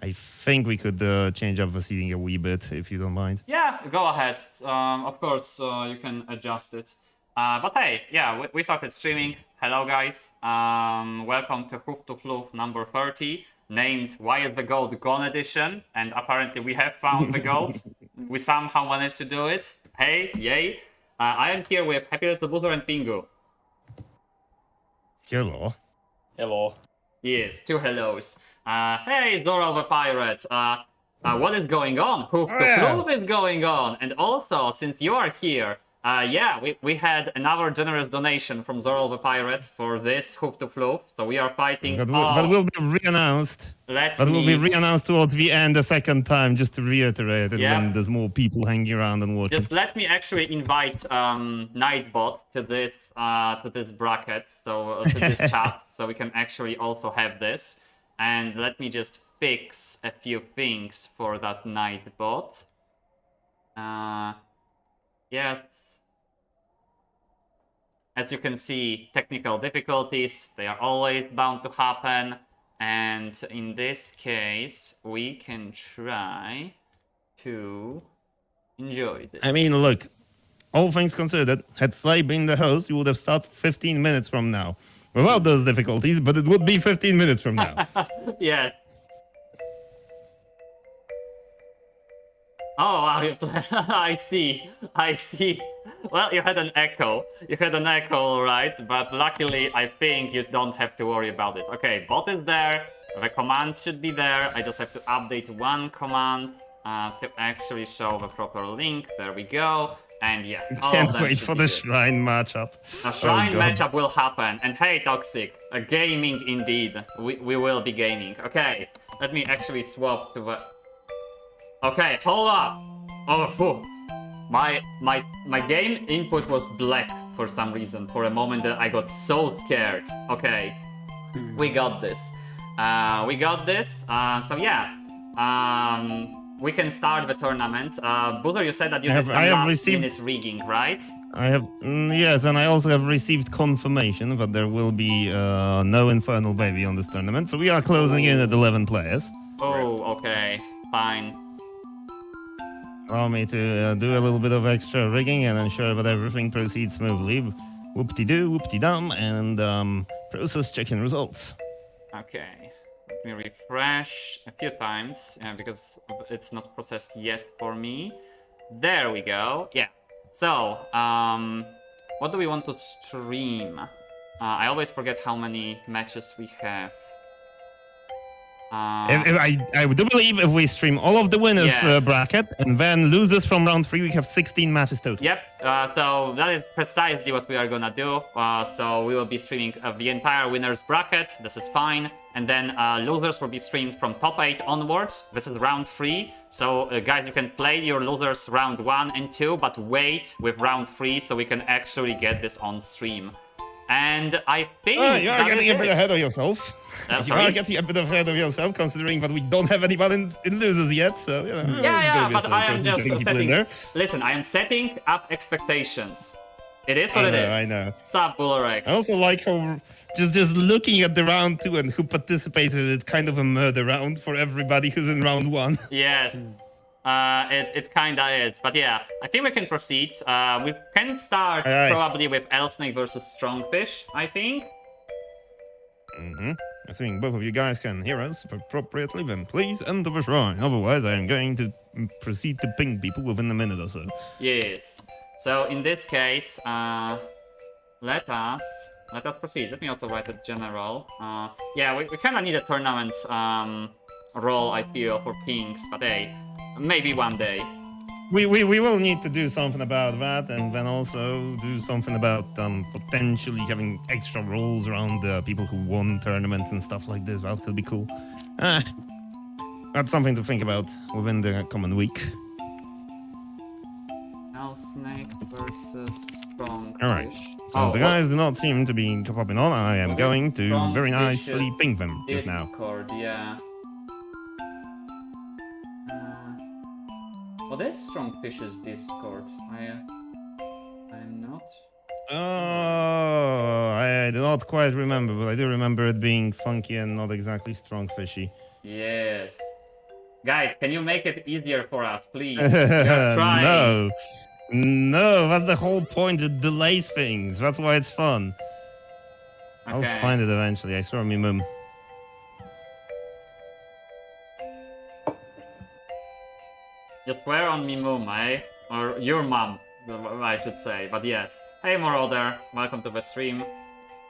I think we could change up the seating a wee bit, if you don't mind. Yeah, go ahead. Of course, you can adjust it. But hey, yeah, we started streaming. Hello, guys. Welcome to Hoof to Floof number 30, named Why is the Gold Gone edition. And apparently we have found the gold. We somehow managed to do it. Hey, yay. I am here with HappyLittleBoozerrr and Pingu. Hello. Hello. Yes, two hellos. Hey, Zoral the Pirate. What is going on? Hoof to Floof is going on. And also, since you are here, yeah, we had another generous donation from Zoral the Pirate for this Hoof to Floof. So we are fighting. That will be re-announced. That will be re-announced towards the end a second time, just to reiterate it when there's more people hanging around and watching. Just let me actually invite Nightbot to this bracket, so to this chat, so we can actually also have this. And let me just fix a few things for that Nightbot. Yes. As you can see, technical difficulties, they are always bound to happen. And in this case, we can try to enjoy this. I mean, look, all things considered, had Sly been the host, you would have started 15 minutes from now. Without those difficulties, but it would be 15 minutes from now. Yes. Oh, wow, I see. Well, you had an echo. Right? But luckily, I think you don't have to worry about it. Okay, bot is there. The commands should be there. I just have to update one command to actually show the proper link. There we go. And yeah, can't wait for the shrine matchup. A shrine matchup will happen. And hey, Toxic, a gaming indeed. We will be gaming. Okay, let me actually swap to the... Okay, hold up. Oh, phew. My game input was black for some reason. For a moment that I got so scared. Okay, we got this. So yeah, we can start the tournament. Boozer, you said that you did some last-minute rigging, right? I have, yes, and I also have received confirmation that there will be no Infernal Baby on this tournament. So we are closing in at 11 players. Oh, okay, fine. Allow me to do a little bit of extra rigging and ensure that everything proceeds smoothly. Whoop-de-doo, whoop-de-dum, and process checking results. Okay, let me refresh a few times because it's not processed yet for me. There we go. Yeah. So, what do we want to stream? I always forget how many matches we have. I do believe if we stream all of the winners bracket and then losers from round 3, we have 16 matches total. Yep, so that is precisely what we are gonna do. So we will be streaming the entire winners bracket, this is fine. And then losers will be streamed from top 8 onwards. This is round 3. So guys, you can play your losers round 1 and 2, but wait with round 3 so we can actually get this on stream. And I think you are getting a bit ahead of yourself. You are getting a bit ahead of yourself, considering that we don't have anybody in losers yet. So you know, yeah, but I am just setting. Listen, I am setting up expectations. It is what it is. I know. Sup, Boolerex. I also like how just looking at the round 2 and who participated. It's kind of a murder round for everybody who's in round 1. Yes. It kinda is, but yeah, I think we can proceed. We can start probably with LSnake versus Strongfish, I think. Assuming both of you guys can hear us appropriately, then please enter the shrine. Otherwise, I am going to proceed to ping people within a minute or so. Yes. So in this case, let us proceed. Let me also write a general. Yeah, we kind of need a tournament role, I feel, for pings, but hey. Maybe one day. We will need to do something about that, and then also do something about potentially having extra rules around people who won tournaments and stuff like this. That could be cool. That's something to think about within the coming week. LSnake versus Strongfish. Alright, so the guys do not seem to be popping on. I am going to very nicely ping them just now. Discord, yeah. What is Strongfish's Discord? I'm not. Oh, I do not quite remember, but I do remember it being funky and not exactly Strongfishy. Yes. Guys, can you make it easier for us, please? We're trying. No. No, that's the whole point. It delays things. That's why it's fun. Okay. I'll find it eventually. I swear, me mum. You swear on me, mum, eh? Or your mum, I should say. But yes. Hey, Marauder. Welcome to the stream.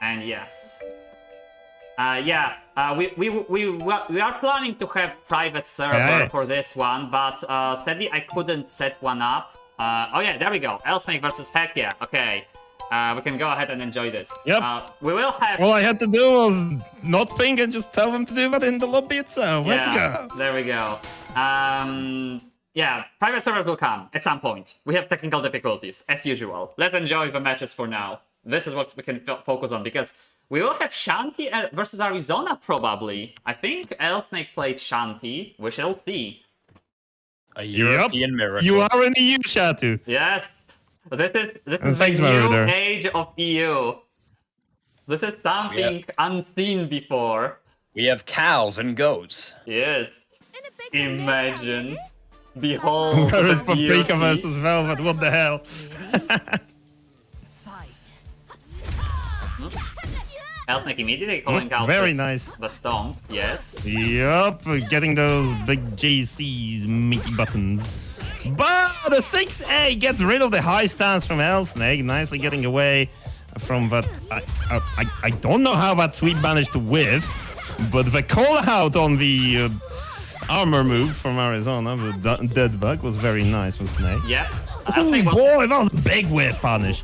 And yes. We are planning to have private server for this one, but sadly I couldn't set one up. Oh yeah, there we go. LSnake versus Heck yeah. Okay. We can go ahead and enjoy this. Yep. We will have... All I had to do was not ping and just tell them to do that in the lobby itself. Let's go. There we go. Yeah, private servers will come at some point. We have technical difficulties, as usual. Let's enjoy the matches for now. This is what we can focus on, because we will have Shanti versus Arizona, probably. I think LSnake played Shanti. We shall see. A European miracle. You are in the EU, Shatu. Yes. This is thanks, the new Marauder. age of EU. This is something unseen before. We have cows and goats. Yes. Imagine. Behold There is the beauty. Paprika versus Velvet. What the hell? LSnake immediately calling out Very the, nice. the stomp. Yes. Yup, getting those big JC's meaty buttons. But the 6A gets rid of the high stance from LSnake, nicely getting away from that. I don't know how that sweep managed to whiff, but the call out on the armor move from Arizona, the dead bug, was very nice from Snake. Yep. Oh LSnake was, boy, that was a big whiff punish.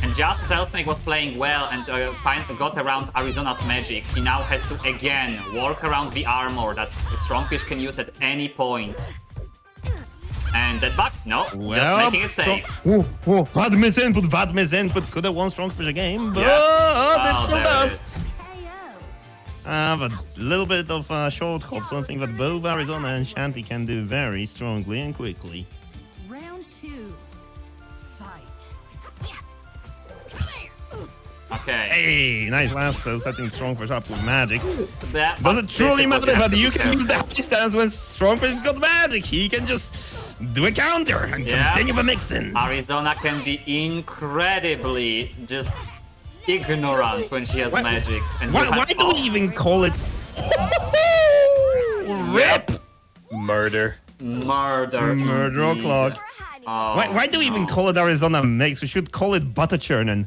and just as LSnake was playing well and got around Arizona's magic, he now has to again work around the armor that Strongfish can use at any point. And that bug? No, just making it safe. That misinput could have won Strongfish a game, but it still there does. But a little bit of short hop, something that both Arizona and Shanti can do very strongly and quickly. Round 2. Fight. Okay. Hey, nice lasso, setting Strongfish up with magic. That, Does it truly matter that you can use that? the high stance when Strongfish got magic? He can just do a counter and continue the mixing. Arizona can be incredibly just ignorant when she has magic. And Why do we even call it RIP? Murder. Murder o'clock. Oh, Why do we even call it Arizona Mix? We should call it butter churning.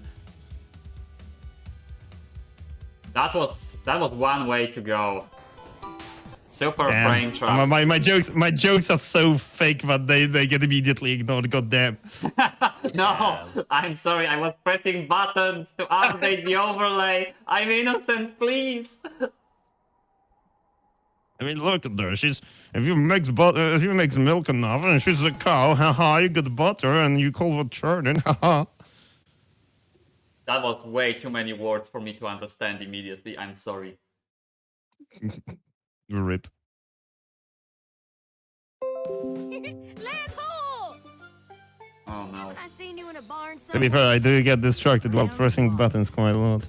That was one way to go. Super Damn. frame trap. My jokes are so fake that they get immediately ignored. Goddamn. No, I'm sorry. I was pressing buttons to update the overlay. I'm innocent, please. I mean, look at her. If you mix milk enough, and she's a cow, haha, you get butter, and you call it churning, haha. That was way too many words for me to understand immediately. I'm sorry. RIP. Oh no. I seen you in a barn To be fair, I do get distracted while pressing buttons quite a lot.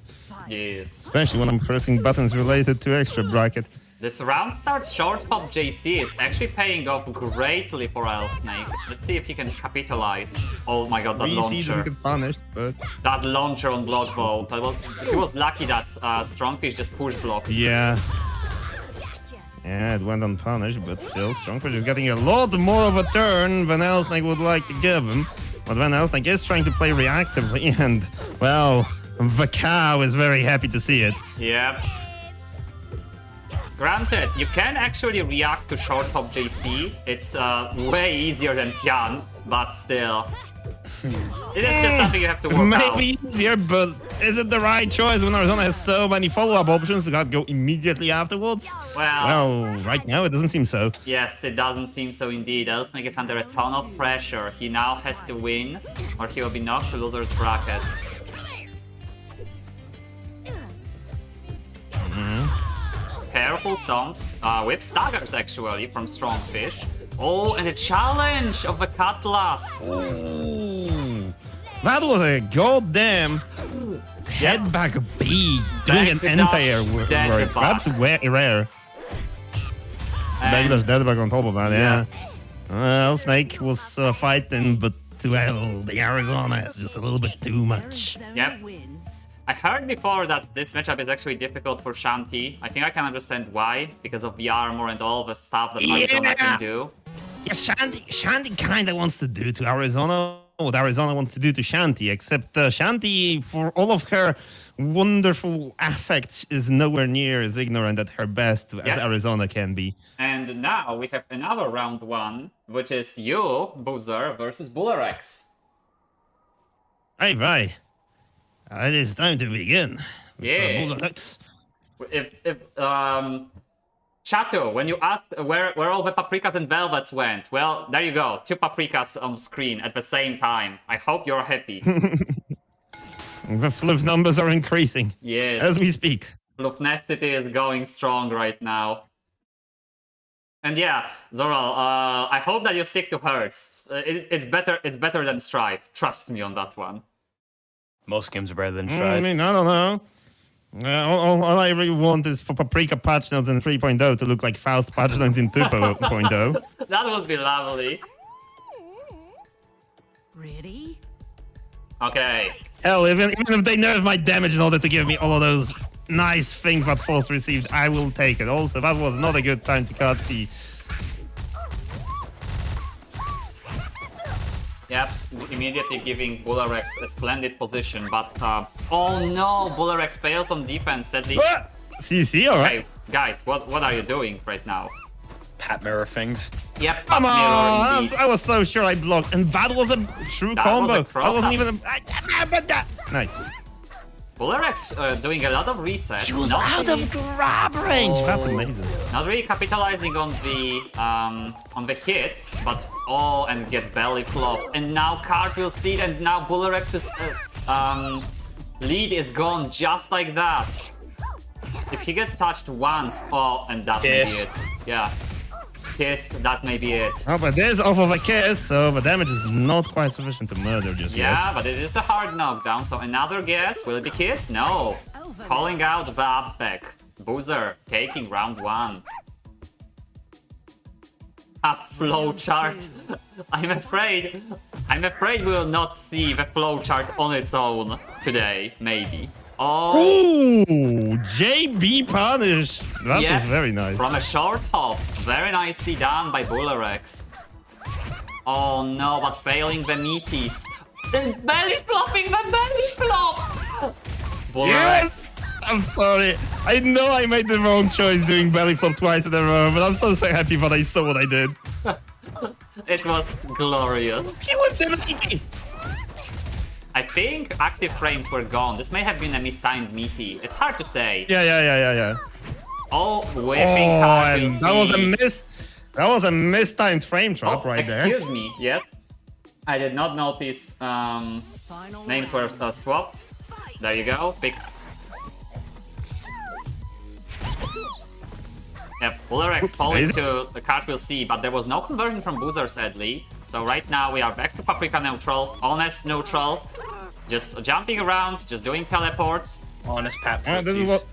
Yes. Especially when I'm pressing buttons related to extra bracket. This round start short hop JC is actually paying off greatly for LSnake. Let's see if he can capitalize. Oh my god, that VC doesn't launcher. get punished, but... That launcher on block bow. He was lucky that Strongfish just push blocked. Yeah. Yeah, it went unpunished, but still, Strongfish is getting a lot more of a turn than LSnake would like to give him. But then LSnake is trying to play reactively, and, well, the cow is very happy to see it. Yep. Granted, you can actually react to short hop JC. It's way easier than Tian, but still. It is just something you have to work out. Maybe easier, but is it the right choice when Arizona has so many follow-up options that go immediately afterwards? Well, right now it doesn't seem so. Yes, it doesn't seem so indeed. LSnake is under a ton of pressure. He now has to win, or he will be knocked to loser's bracket. Careful stomps, with staggers actually from Strongfish. Oh, and a challenge of the Cutlass. Ooh, that was a goddamn head back B doing an Back entire dash, work. then the back. That's very rare. Backdash deadback on top of that, yeah. LSnake was fighting, but well, the Arizona is just a little bit too much. Yep. I heard before that this matchup is actually difficult for Shanti. I think I can understand why, because of the armor and all the stuff that Arizona can do. Yeah, Shanti kind of wants to do to Arizona what Arizona wants to do to Shanti, except Shanti, for all of her wonderful affects, is nowhere near as ignorant at her best as Arizona can be. And now we have another round one, which is you, Boozer, versus Boolerex. Right. It is time to begin. Yes. If Chatu, when you asked where all the paprikas and velvets went, well, there you go. 2 paprikas on screen at the same time. I hope you're happy. The Floof numbers are increasing. Yes. As we speak. Floofnessity is going strong right now. And yeah, Zoral, I hope that you stick to Hertz. It's better than Strive. Trust me on that one. Most games are better than Strive. I mean, I don't know. All I really want is for Paprika patch notes in 3.0 to look like Faust patch notes in 2.0. That would be lovely. Ready? Okay. Hell, even if they nerf my damage in order to give me all of those nice things that Force received, I will take it. Also, that was not a good time to cutscene. Yep, immediately giving Boolerex a splendid position, but oh no, Boolerex fails on defense, sadly. CC, alright. Okay, guys, what are you doing right now? Pat mirror things. Yep, Come on! mirror, I was so sure I blocked, and that was a true That combo. was a I wasn't even a... Nice. Boolerex doing a lot of resets. He was out of grab range. Oh. That's amazing. Not really capitalizing on the hits, but and gets belly flop. And now cartwheel seed, and now Boolerex's lead is gone just like that. If he gets touched once, and that may be it. Yeah. Kissed, that may be it. Oh, but there's off of a kiss, so the damage is not quite sufficient to murder just yet. Yeah, but it is a hard knockdown, so another guess. Will it be kiss? No. Calling out Babiuszek. Boozer taking round 1. A flowchart. I'm afraid we will not see the flowchart on its own today, maybe. Oh. Ooh, JB punish. That was very nice. From a short hop. Very nicely done by Boolerex. Oh no, but failing the meaties. And belly flopping the belly flop! Boolerex. Yes! I'm sorry. I know I made the wrong choice doing belly flop twice in a row, but I'm so happy that I saw what I did. It was glorious. He whipped the meaty! I think active frames were gone. This may have been a mistimed meaty. It's hard to say. Yeah. Oh, whipping cartwheel and that was a miss. That was a mistimed frame trap right there. Excuse me. Yes, I did not notice. Names were swapped. There you go. Fixed. Yep, Boolerex falling to the cartwheel C, but there was no conversion from Boozer, sadly. So right now we are back to Paprika neutral, honest neutral. Just jumping around, just doing teleports. Honest Pat. This is what...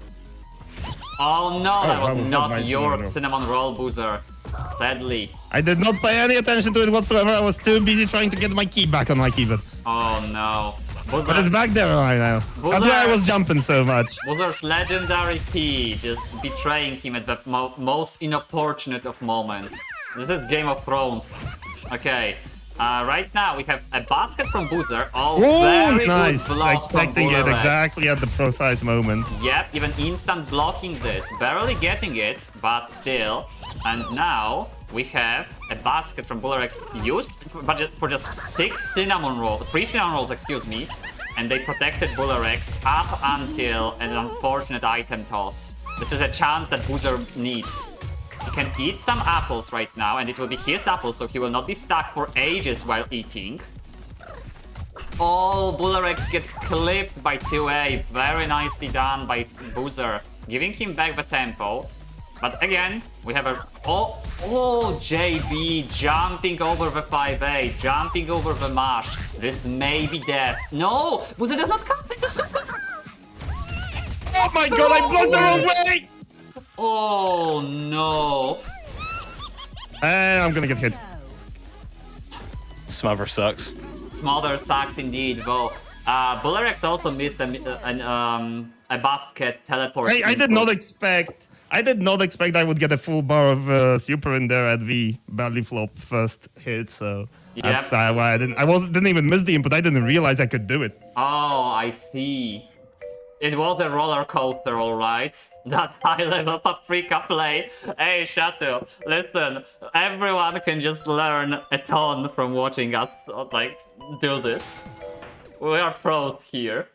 Oh no, that was not my your cinnamon roll, Boozer. Sadly. I did not pay any attention to it whatsoever. I was too busy trying to get my key back on my keyboard. Oh no. Boozer, But it's back there right now. That's why I was jumping so much. Boozer's legendary key just betraying him at the most inopportunate of moments. This is Game of Thrones. Okay. Right now we have a basket from Boozer. Oh, very nice. good block Expecting from it Boolerex. exactly at the precise moment. Yep, even instant blocking this. Barely getting it, but still. And now we have a basket from Boolerex used for just 3 cinnamon rolls, excuse me. And they protected Boolerex up until an unfortunate item toss. This is a chance that Boozer needs. He can eat some apples right now, and it will be his apples, so he will not be stuck for ages while eating. Oh, Boolerex gets clipped by 2A. Very nicely done by Boozer, giving him back the tempo. But again, we have a... Oh, JB jumping over the 5A, jumping over the mash. This may be death. No! Boozer does not cast into super... Oh my god, I blocked the wrong way! Oh no. And I'm gonna get hit. Smother sucks. Smother sucks indeed, though. Boolerex also missed a basket teleport. I did not expect. I did not expect I would get a full bar of super in there at the belly flop first hit. So that's why I didn't even miss the input. I didn't realize I could do it. Oh, I see. It was a roller coaster, alright. That high level paprika play. Hey, Shatu, listen, everyone can just learn a ton from watching us, like, do this. We are pros here.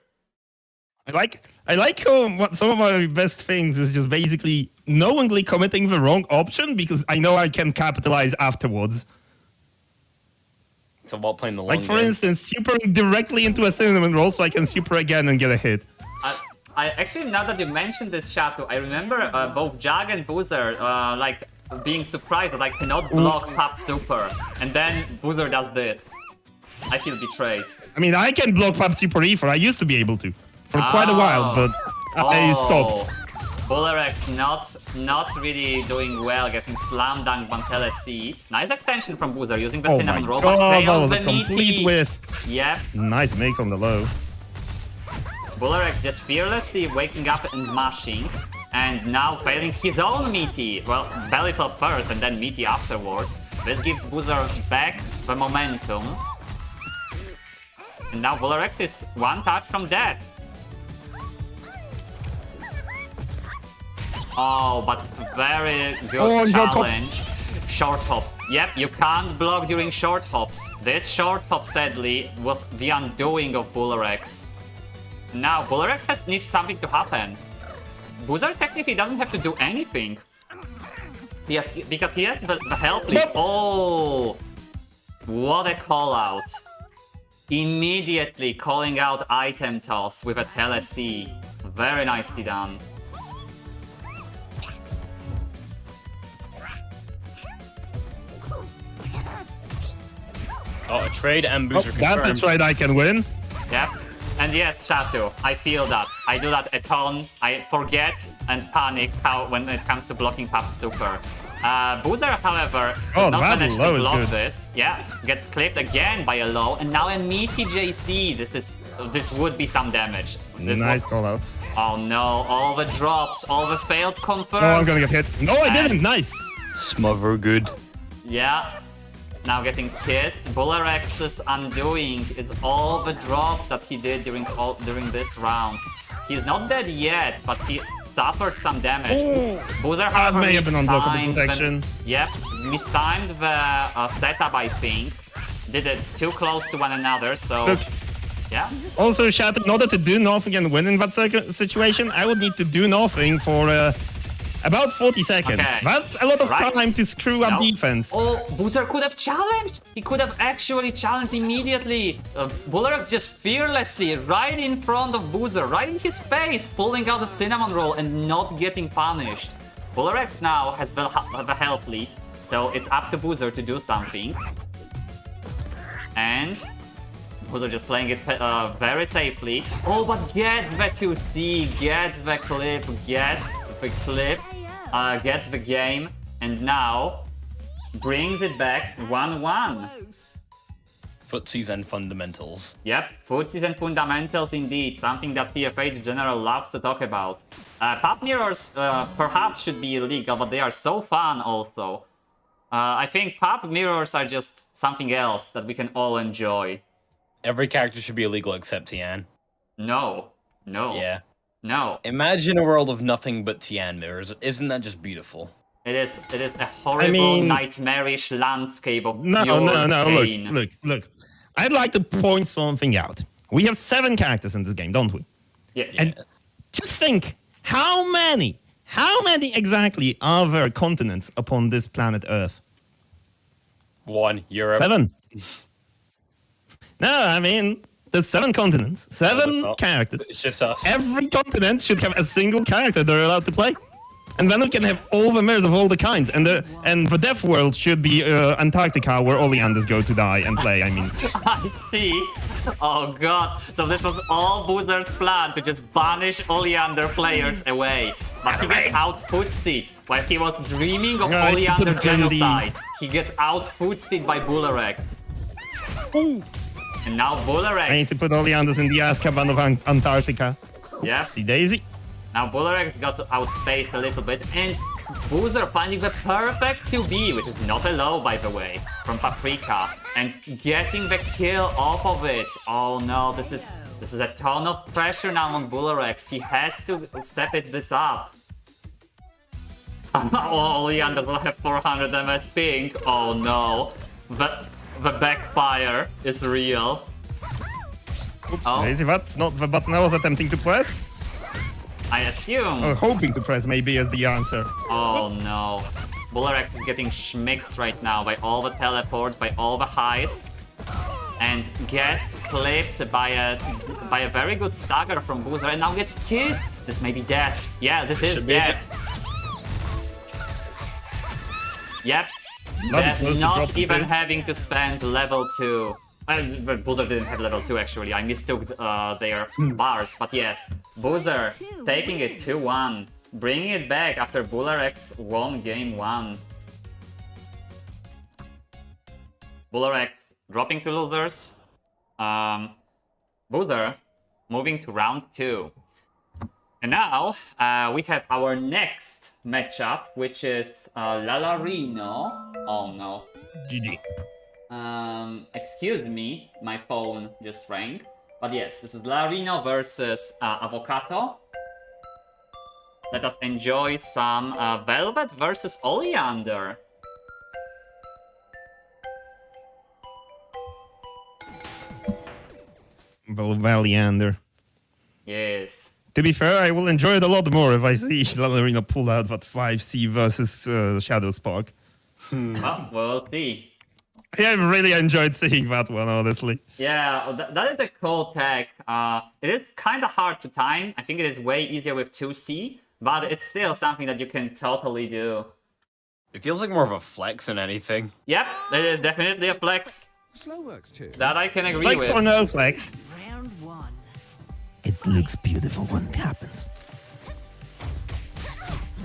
I like how some of my best things is just basically knowingly committing the wrong option because I know I can capitalize afterwards. It's about playing the long Like, for game. instance, supering directly into a cinnamon roll so I can super again and get a hit. I actually, now that you mentioned this, Shatu, I remember both Jag and Boozer like being surprised that I cannot block Pop Super, and then Boozer does this. I feel betrayed. I mean, I can block Pop Super E I used to be able to for quite a while, but I stopped. Boolerex not really doing well, getting slam dunked on LSC. Nice extension from Boozer using the cinnamon roll, but that fails was the a complete meaty. whiff. Yep. Nice mix on the low. Boolerex just fearlessly waking up and mashing, and now failing his own meaty. Well, belly flop first and then meaty afterwards. This gives Boozer back the momentum. And now Boolerex is one touch from death. Oh, but very good challenge. Short hop. Yep, you can't block during short hops. This short hop, sadly, was the undoing of Boolerex. Now, Boolerex needs something to happen. Boozer technically doesn't have to do anything. Because he has the help lead. Oh! What a call out. Immediately calling out item toss with a LSC. Very nicely done. Oh, a trade and boozer That's a confirmed. trade I can win. Yep. And yes, Shatu, I feel that. I do that a ton. I forget and panic when it comes to blocking Pop Super. Boozer, however, did not that manage low to is block good. this. Yeah, gets clipped again by a low, and now a meaty JC. This would be some damage. Nice call out. Oh no! All the drops, all the failed confirms. Oh, I'm gonna get hit. No, I didn't. Nice. Smother good. Yeah. Now getting kissed. Boolerex's undoing. It's all the drops that he did during this round. He's not dead yet, but he suffered some damage. Boozer, however, may have been unblockable mistimed protection. Yep, mistimed the setup, I think. Did it too close to one another, so... Look. Yeah. Also, Shatter, in order to do nothing and win in that situation, I would need to do nothing for about 40 seconds. Okay. That's a lot of Right. time to screw up No. defense. Oh, Boozer could have challenged! He could have actually challenged immediately! Boolerex just fearlessly, right in front of Boozer, right in his face, pulling out the cinnamon roll and not getting punished. Boolerex now has the help lead, so it's up to Boozer to do something. And Boozer just playing it very safely. Oh, but gets the 2C, gets the clip, gets the game, and now brings it back 1-1. Footsies and fundamentals. Yep, footsies and fundamentals indeed, something that TFH in general loves to talk about. Pop mirrors perhaps should be illegal, but they are so fun also. I think pop mirrors are just something else that we can all enjoy. Every character should be illegal except Tian. No. Yeah. No. Imagine a world of nothing but Tian mirrors. Isn't that just beautiful? It is a horrible, nightmarish landscape of pure pain. Look. I'd like to point something out. We have 7 characters in this game, don't we? Yes. And just think, how many exactly are there continents upon this planet Earth? 1, Europe. 7. No, I mean, there's 7 continents, 7 not. characters. It's just us. Every continent should have a single character they're allowed to play. And then we can have all the mirrors of all the kinds. And the death world should be Antarctica, where Oleanders go to die and play, I mean. I see. Oh god. So this was all Boozer's plan to just banish Oleander players away. but he gets out-footsied while he was dreaming of Yeah, he put Oleander it in the- genocide. He gets out-footsied by Boolerex. Ooh. And now I need to Boolerex. put Oleanders in the Azkaban of Antarctica. Yep. See Daisy? Now Boolerex got outspaced a little bit, and Boozer finding the perfect 2B, which is not a low, by the way, from Paprika, and getting the kill off of it. Oh no, this is a ton of pressure now on Boolerex. He has to step this up. Oleander will have 400 MS ping. Oh no, the backfire is real. Oops, Oh. Daisy, that's not the button I was attempting to press. I assume. Or hoping to press maybe as the answer. Oh no. Boolerex is getting schmixed right now by all the teleports, by all the highs, and gets clipped by a very good stagger from Boozer, and now gets kissed. This may be death. Yeah, this is Should be death. Yep. Not Death, close to not dropping even through. having to spend level 2. But Boozer didn't have level 2 actually. I mistook their bars, but yes. Boozer taking it 2-1. Bringing it back after Boolerex won game 1. Boolerex dropping to losers. Boozer moving to round 2. And now we have our next matchup, which is Lalarino. Oh no. GG. Excuse me, my phone just rang. But yes, this is Lalarino versus Avocado. Let us enjoy some Velvet versus Oleander. Valiander. Yes. To be fair, I will enjoy it a lot more if I see Lalarino pull out that 5C versus Shadow Spark. Well, we'll see. I really enjoyed seeing that one, honestly. Yeah, that is a cool tech. It is kind of hard to time. I think it is way easier with 2C, but it's still something that you can totally do. It feels like more of a flex than anything. Yep, it is definitely a flex. Slow works too. That I can agree Flex with. or no flex? Round 1. It looks beautiful when it happens.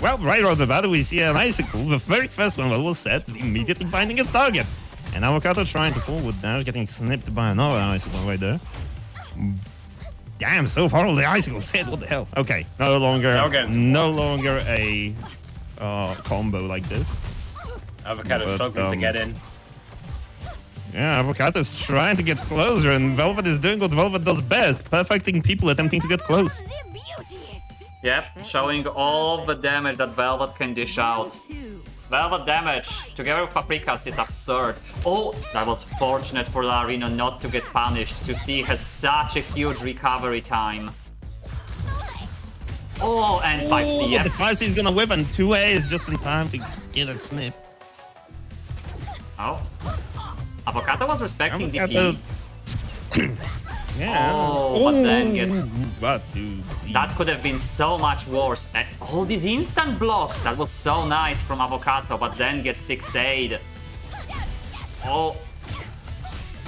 Well, right off the bat, we see an icicle. The very first one that was set, immediately finding its target. And Avocado trying to forward now, getting snipped by another icicle right there. Damn, so far all the icicles hit. What the hell? Okay, no longer a combo like this. Avocado But, struggling to get in. Yeah, Avocado's trying to get closer, and Velvet is doing what Velvet does best, perfecting people attempting to get close. The beauteous. Yep, showing all the damage that Velvet can dish out. 2. Velvet damage together with Paprikas is absurd. Oh, that was fortunate for Lalarino not to get punished. To see has such a huge recovery time. Oh, and 5C, Oh, yep. the 5C is gonna whip, and 2A is just in time to get a snip. Oh. Avocado was respecting the Avocado- P. Yeah. Oh, but then gets... What, dude? That could have been so much worse. And all these instant blocks, that was so nice from Avocado, but then gets 6-8. Oh.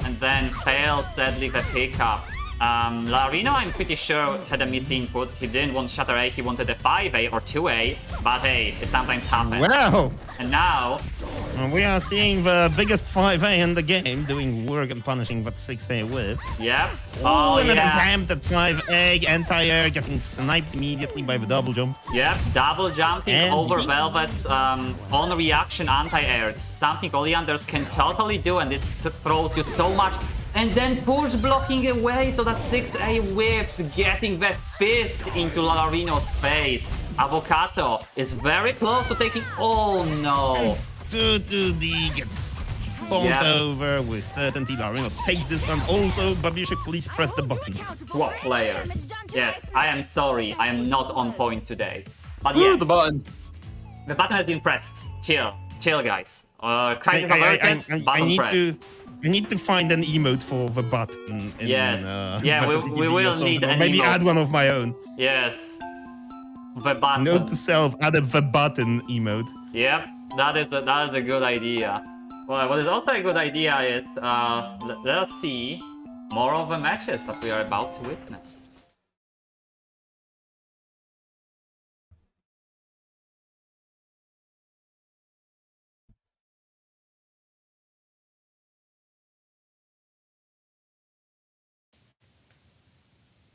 And then fails, sadly, the pickup. Lalarino, I'm pretty sure, had a misinput. He didn't want Shatter A, he wanted a 5A or 2A, but hey, it sometimes happens. Wow. And now, We are seeing the biggest 5A in the game doing work and punishing that 6A with. yep. Oh, Oh, and an yeah. attempt at 5A, anti-air, getting sniped immediately by the double jump. Yep, double jumping And over he- Velvet's on reaction anti-air. It's something Oleanders can totally do, and it throws you so much. And then push blocking away so that 6A whips, getting that fist into Lalarino's face. Avocado is very close to taking. Oh no! 2-2D gets bumped Yeah. over with certainty. Lalarino takes this one. Also, Babiuszek, please press the button. What players? Yes, I am sorry, I am not on point today. But Ooh, yes, the button. the button has been pressed. Chill, guys. Crisis I averted. Button pressed. I need to find an emote for the button. In, Yes. Yeah, Battlefield we TV or will something, need or an maybe emote. add one of my own. Yes. The button. Note to self: add a the button emote. Yep, that is a good idea. Well, what is also a good idea is let us see more of the matches that we are about to witness.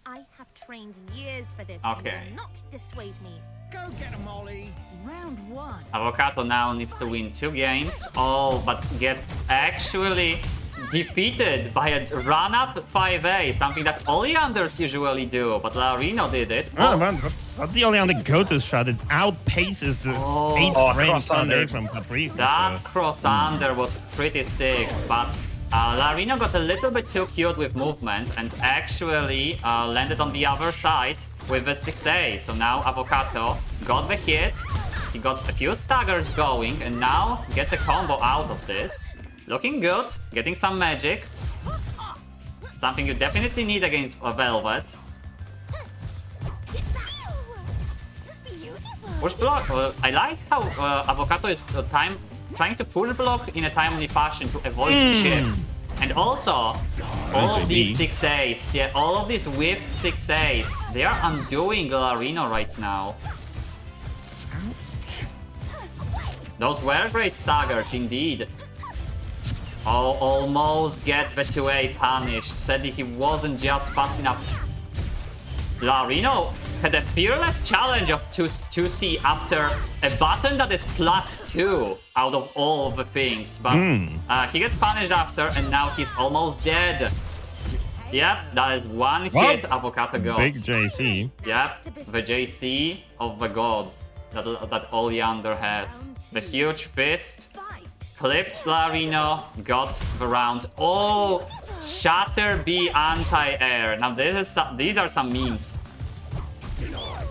I have trained years for this. Okay. You will not dissuade me. Go get him, Ollie. Round one. Avocado now needs to win 2 games. Oh, but get actually defeated by a run-up 5A, something that Oleanders usually do, but Lalarino did it. Oh, man, that's the only on the go-to shot. It outpaces the 8 frame cross shot under. from Parish. That cross-under was pretty sick, but Lalarino got a little bit too cute with movement and actually landed on the other side with a 6A. So now Avocado got the hit, he got a few staggers going, and now gets a combo out of this. Looking good, getting some magic. Something you definitely need against Velvet. Push block. I like how Avocado is trying to push block in a timely fashion to avoid chip. And also, all of these 6As, yeah, all of these whiffed 6As, they are undoing Lalarino right now. Those were great staggers indeed. Oh, almost gets the 2A punished. Sadly, he wasn't just fast enough. Lalarino had a fearless challenge of 2C after a button that is +2 out of all of the things. But he gets punished after, and now he's almost dead. Yep, that is one hit Avocado got. Big JC. Yep, the JC of the gods that Oleander has. The huge fist. Clipped Lalarino, got the round. Oh, Shatter B anti-air. Now these are some memes.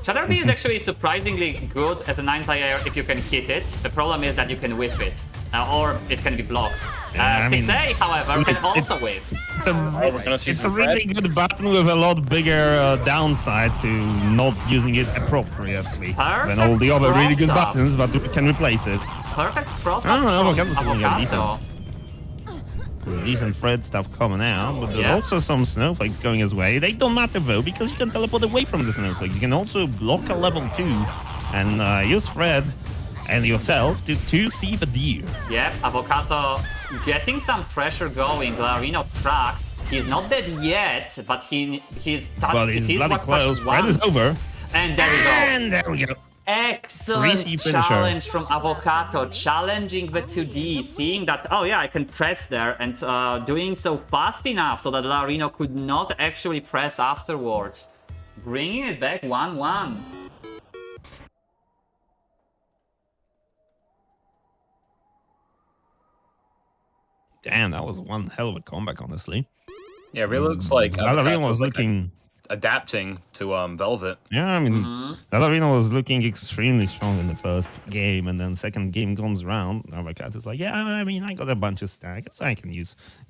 Shatter B is actually surprisingly good as an anti-air if you can hit it. The problem is that you can whip it, or it can be blocked. 6A, however, can also whip. It's a really good button with a lot bigger downside to not using it appropriately than all the other really good buttons, but we can replace it. Perfect cross I don't know, up from Avocado's Avocado. Decent Fred stuff coming out, but there's also some snowflakes going his way. They don't matter though, because you can teleport away from the snowflake. You can also block a level 2 and use Fred and yourself to 2C the deer. Yep, Avocado getting some pressure going. Lalarino cracked. He's not dead yet, but he's bloody close. Fred is over. And there we go. And there we go. Excellent challenge from Avocado, challenging the 2D, seeing that, oh yeah, I can press there, and doing so fast enough so that Lalarino could not actually press afterwards. Bringing it back 1-1. Damn, that was one hell of a comeback, honestly. Yeah, it really looks like Lalarino was looking adapting to Velvet. Yeah, I mean, Lalarino was looking extremely strong in the first game, and then second game comes around. Avocado is like, yeah, I mean, I got a bunch of stacks. I can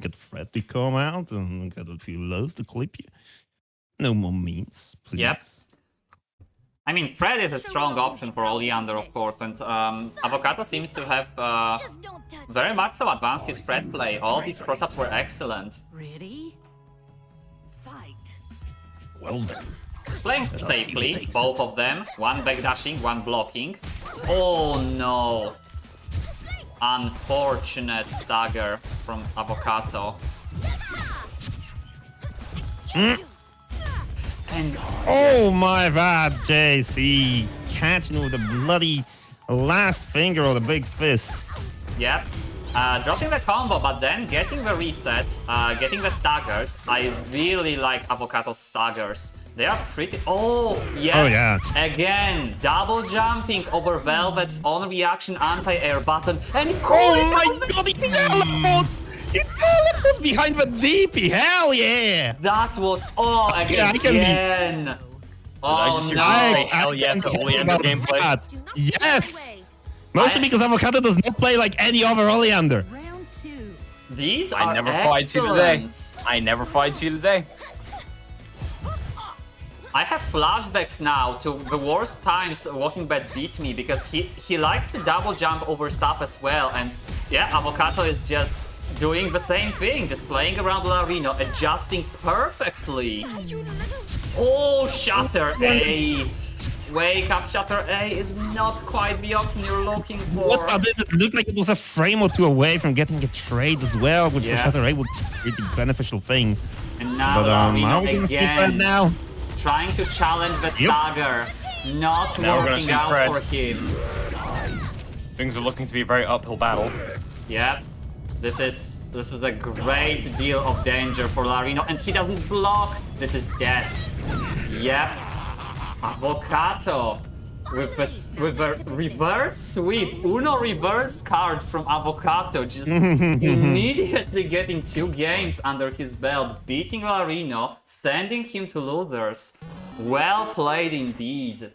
get Fred to come out and get a few lows to clip you. No more memes, please. Yep. I mean, Fred is a strong option for Oleander, of course, and Avocado seems to have very much so advanced his Fred play. All these cross-ups were excellent. Ready? Fight. Well done. He's playing safely, both of them. One backdashing, one blocking. Oh no! Unfortunate stagger from Avocado. And oh my god, JC catching with the bloody last finger of the big fist. yep. Dropping the combo, but then getting the reset, getting the staggers. I really like Avocado's staggers. They are pretty... Oh, yeah. Oh, yeah. Again, double jumping over Velvet's on reaction anti-air button. And Oh my god, he teleports! He teleports behind the DP, hell yeah! that was... Oh, Yeah, I again. I Oh, just no. say hell yeah can to hear Oleander about gameplay? that. Do not Yes! away. Mostly because Avocado does not play like any other Oleander. Round two. These I are never fight you today. excellent. I never fight you today. I have flashbacks now to the worst times Walkingbed beat me, because he likes to double jump over stuff as well, and yeah, Avocado is just doing the same thing, just playing around Lalarino, adjusting perfectly. Oh, Shatter A! Wake up, Shatter A is not quite the option you're looking for. What about this? It looked like it was a frame or two away from getting a trade as well, which for Yeah. Shatter A would be a beneficial thing. And now But how are we Lalarino gonna see again. Fred now? trying to challenge the stagger. Not Now we're gonna working see out spread. for him. Things are looking to be a very uphill battle. Yep. This is a great deal of danger for Lalarino, and he doesn't block. This is dead. Yep. Avocado with a reverse sweep. Uno reverse card from Avocado, just immediately getting 2 games under his belt, beating Lalarino, sending him to losers. Well played indeed.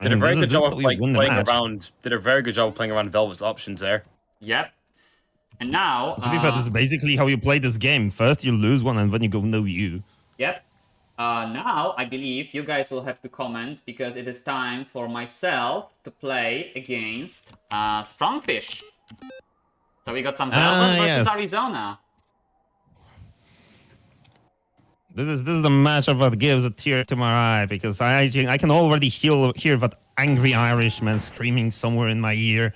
Did a very good job of playing around. Did a very good job of playing around Velvet's options there. Yep. And now, To be fair, this is basically how you play this game. First you lose one and then you go no you. yep. Now, I believe you guys will have to comment because it is time for myself to play against Strongfish. So we got some Velvet versus yes. Arizona. This is the matchup that gives a tear to my eye because I can already hear that angry Irishman screaming somewhere in my ear.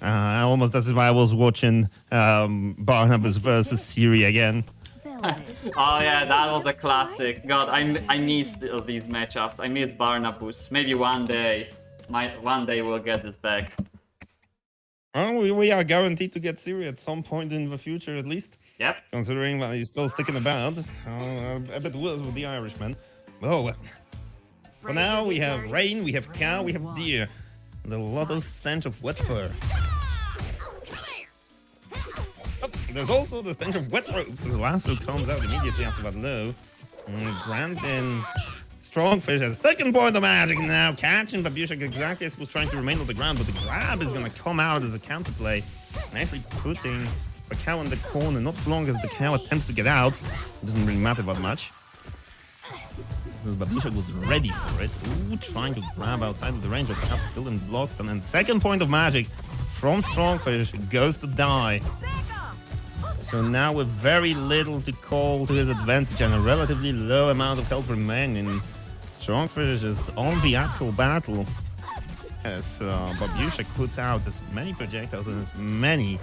Almost as if I was watching Barnabas versus Siri again. Velvet. Oh yeah, that was a classic. God, I miss these matchups. I miss Barnabas. Maybe one day we'll get this back. Well, we are guaranteed to get Siri at some point in the future, at least. Yep. Considering that he's still sticking about. A bit worse with the Irishman. Oh well. For now, we have rain, we have cow, we have deer. And a lot of stench of wet fur. Oh, there's also the stench of wet ropes. The lasso comes out immediately after that low. Brandon Strongfish has second point of magic now. Catching Babiuszek exactly as he was trying to remain on the ground, but the grab is going to come out as a counterplay. Nicely putting the cow in the corner, not so long as the cow attempts to get out. It doesn't really matter that much. Babiuszek was ready for it. Ooh, trying to grab outside of the range, but perhaps still in blocks. And then second point of magic from Strongfish goes to die. So now with very little to call to his advantage and a relatively low amount of health remaining, Strongfish is on the actual battle. As Babiuszek puts out as many projectiles and as many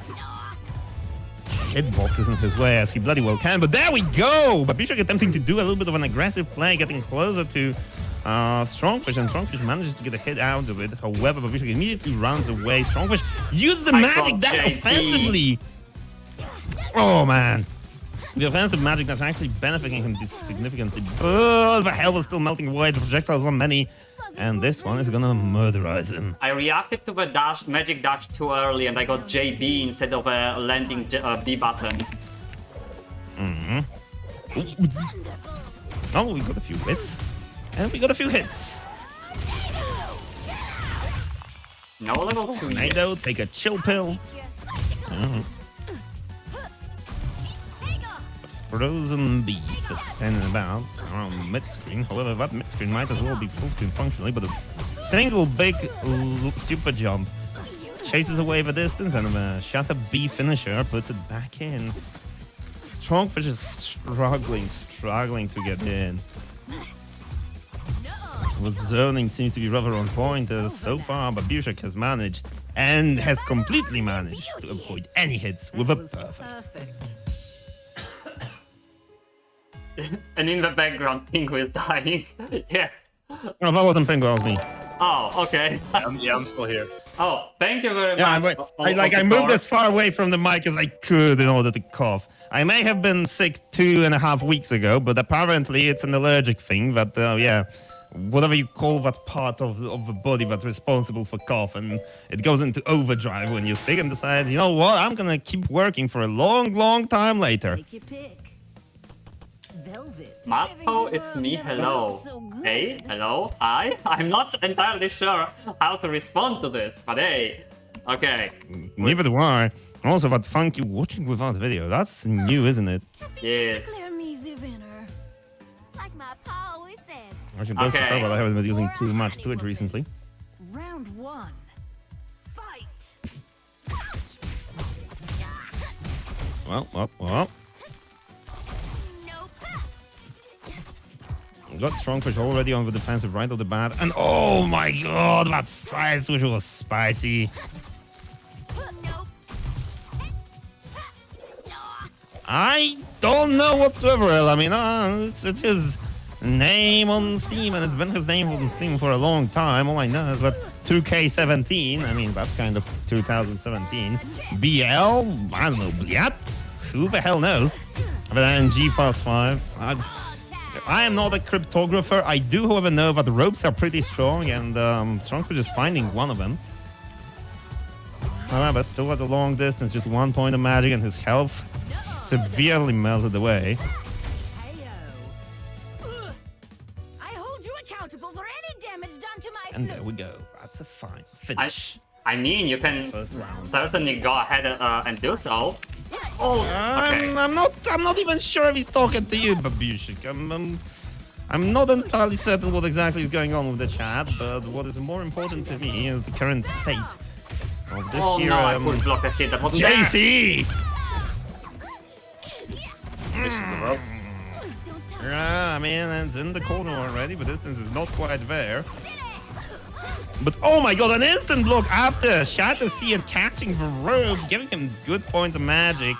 hitboxes in his way as he bloody well can. But there we go! Babiuszek attempting to do a little bit of an aggressive play, getting closer to Strongfish, and Strongfish manages to get a hit out of it. However, Babiuszek immediately runs away. Strongfish uses the magic dash offensively! Oh man! The offensive magic that's actually benefiting him significantly. But the hell was still melting away. The projectiles are many. And this one is gonna murderize him. I reacted to the magic dash too early and I got JB instead of a landing B button. Mm-hmm. Oh, we got a few hits. And we got a few hits. No level 2 yet. Tornado, take a chill pill. Frozen beef is standing about around mid-screen. However, that mid-screen might as well be full-screen functionally, but a single big super jump chases away the distance, and the Shattubatu finisher puts it back in. Strongfish is struggling to get in. The zoning seems to be rather on point as so far Babiuszek has managed and has completely managed to avoid any hits with a perfect. And in the background, Pingu is dying. Yes. No, that wasn't Pingu, that was me. Oh, okay. Yeah, I'm still here. Oh, thank you very Yeah, much. I moved as far away from the mic as I could in order to cough. I may have been sick 2.5 weeks ago, but apparently it's an allergic thing that, yeah, whatever you call that part of the body that's responsible for cough, and it goes into overdrive when you're sick and decide, you know what, I'm gonna keep working for a long time later. Take your pick. Velvet. Matto, it's me, hello. Hey, hello, hi. I'm not entirely sure how to respond to this, but hey. Okay. Neither do I. Also, that funky watching without video, that's new, isn't it? Yes. Declare me the winner. Like my pa always says. Actually, both Okay. prefer, but I haven't been using too much Twitch recently. Round 1. Fight. Well. Got Strongfish already on the defensive right of the bat, and oh my god, that side switch was spicy. I don't know whatsoever. I mean, it's his name on Steam, and it's been his name on Steam for a long time. All I know is that 2K17, I mean, that's kind of 2017. BL, I don't know, Bliat? Who the hell knows? But then G-Fast 5. I am not a cryptographer. I do, however, know that the ropes are pretty strong, and Strongfish is finding one of them. However, still at a long distance, just 1 point of magic, and his health severely melted away. I hold you accountable for any damage done to my And there we go. That's a fine finish. I mean, you can certainly go ahead and do so. Oh, okay. I'm not even sure if he's talking to you, Babiuszek. I'm not entirely certain what exactly is going on with the chat, but what is more important to me is the current state of this Oh here, no, I push block a hit that was JC! there. Yeah, I mean, it's in the corner already, but distance is not quite there. But oh my god, an instant block after Shattubatu and catching the rope, giving him good points of magic.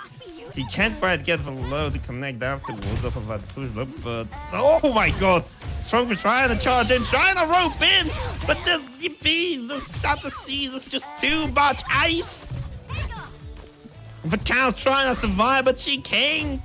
He can't quite get the low to connect afterwards off of that push up, but oh my god! Strongfish trying to charge in, trying to rope in, but this DP, this Shattubatu is just too much ice. The cow's trying to survive, but she can't.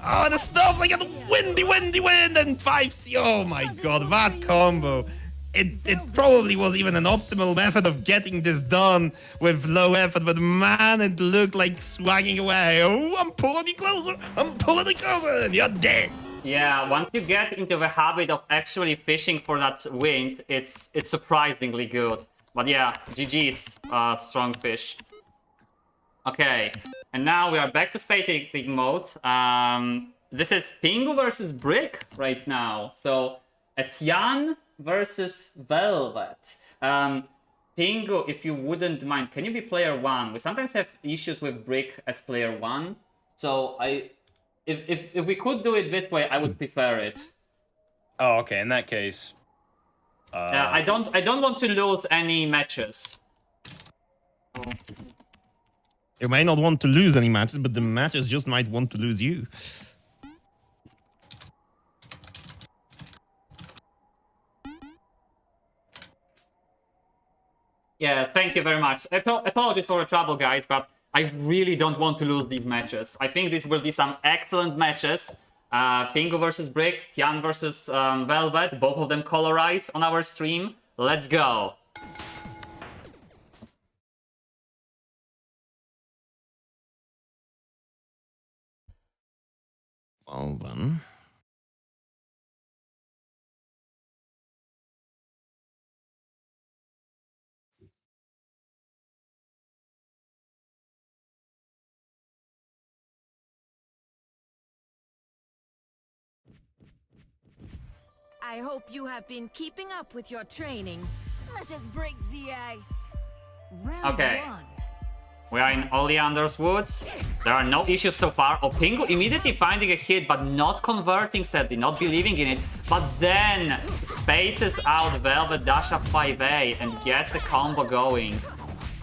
Oh, the stuff like a windy wind and 5C. Oh my god, that combo. It probably was even an optimal method of getting this done with low effort, but man, it looked like swagging away. Oh, I'm pulling you closer, and you're dead. Yeah, once you get into the habit of actually fishing for that wind, it's surprisingly good. But yeah, GG's, Strongfish. Okay, and now we are back to spectating mode. This is Pingu versus Brick right now. So, Etienne versus Velvet. Pingu, if you wouldn't mind, can you be player 1? We sometimes have issues with Brick as player 1. So if we could do it this way, I would prefer it. Oh, okay. In that case, I don't want to lose any matches. You may not want to lose any matches, but the matches just might want to lose you. Yes, thank you very much. Apologies for the trouble, guys, but I really don't want to lose these matches. I think this will be some excellent matches. Pingu versus Brick, Tian versus Velvet, both of them colorized on our stream. Let's go. Well then. I hope you have been keeping up with your training. Let us break the ice. Round Okay. 1. We are in Oleander's Woods. There are no issues so far. Oh, Pingu immediately finding a hit, but not converting, sadly, not believing in it. But then spaces out Velvet dash up 5A and gets a combo going.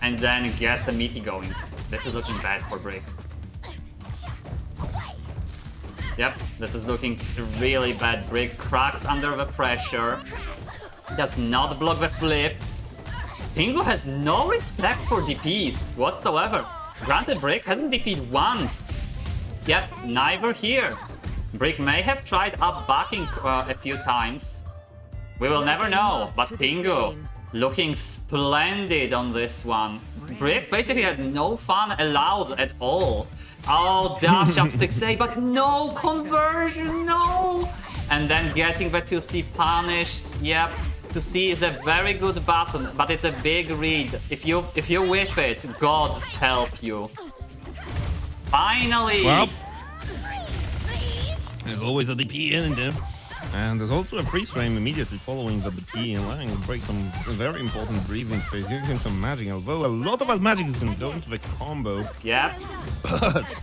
And then gets a meaty going. This is looking bad for Brick. Yep, this is looking really bad. Brick cracks under the pressure. Does not block the flip. Pingu has no respect for DPs whatsoever. Granted, Brick hasn't DP'd once. Yep, neither here. Brick may have tried up backing a few times. We will never know, but Pingu looking splendid on this one. Brick basically had no fun allowed at all. Oh, dash up 6A, but no conversion, no! And then getting the 2C punished, yep. 2C is a very good button, but it's a big read. If you whip it, gods help you. Finally! Well, there's always a DP in there. And there's also a freeze frame immediately following the DP, allowing to break some very important breathing space, using some magic. Although a lot of that magic is going to go into the combo. Yep.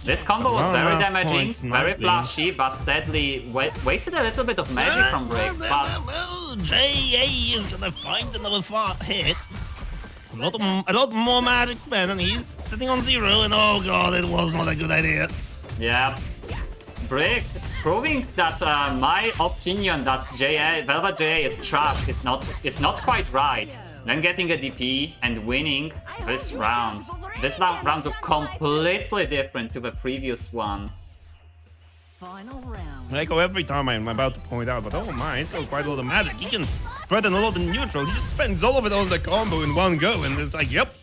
This combo was very damaging, very flashy, but sadly wasted a little bit of magic from Brick. But JA is going to find another hit. A lot more magic spent, and he's sitting on 0, and oh god, it was not a good idea. yeah, Brick proving that my opinion that Velvet JA is trash is not quite right. Then getting a DP and winning this round. This round looked completely different to the previous one. Final round. Like every time I'm about to point out, but oh my, it's still quite a lot of magic. He can threaten a lot of neutral. He just spends all of it on the combo in one go, and it's like, yep.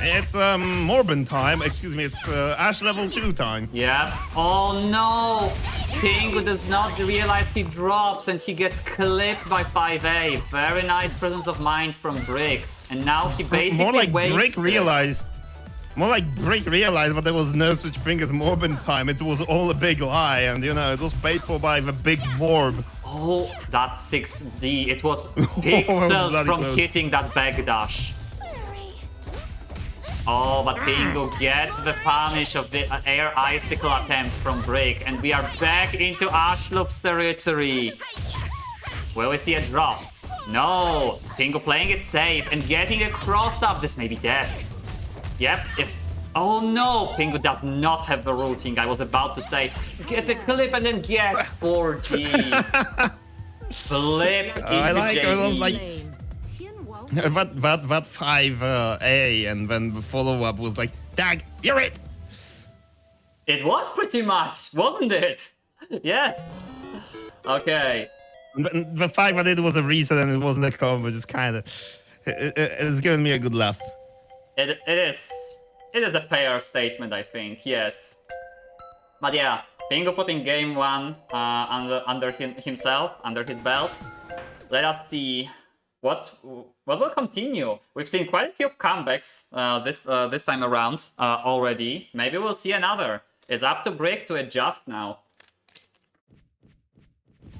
It's Morbin time. Excuse me, it's Ash level 2 time. Yeah. Oh no! Pingu does not realize he drops and he gets clipped by 5A. Very nice presence of mind from Brick. And now he basically More like wastes Brick realized. More like Brick realized that there was no such thing as Morbin time. It was all a big lie, and you know, it was paid for by the big Morb. Oh, that's 6D. It was pixels from close. hitting that backdash. Oh, but Pingu gets the punish of the air icicle attempt from Brick, and we are back into Ashloop's territory. Will we see a drop? No! Pingu playing it safe and getting a cross-up. This may be death. Yep, if... Oh no! Pingu does not have the routing. I was about to say, gets a clip and then gets 4G. Flip into I like it. It was JD. like that 5A, and then the follow-up was like, Dag, you're it! It was pretty much, wasn't it? Yes. Okay. The fact that it was a reset and it wasn't a combo just kind of... It's giving me a good laugh. It is a fair statement, I think, yes. But yeah, Pingu putting game 1 under himself, under his belt. Let us see what will continue. We've seen quite a few comebacks this time around already. Maybe we'll see another. It's up to Brick to adjust now.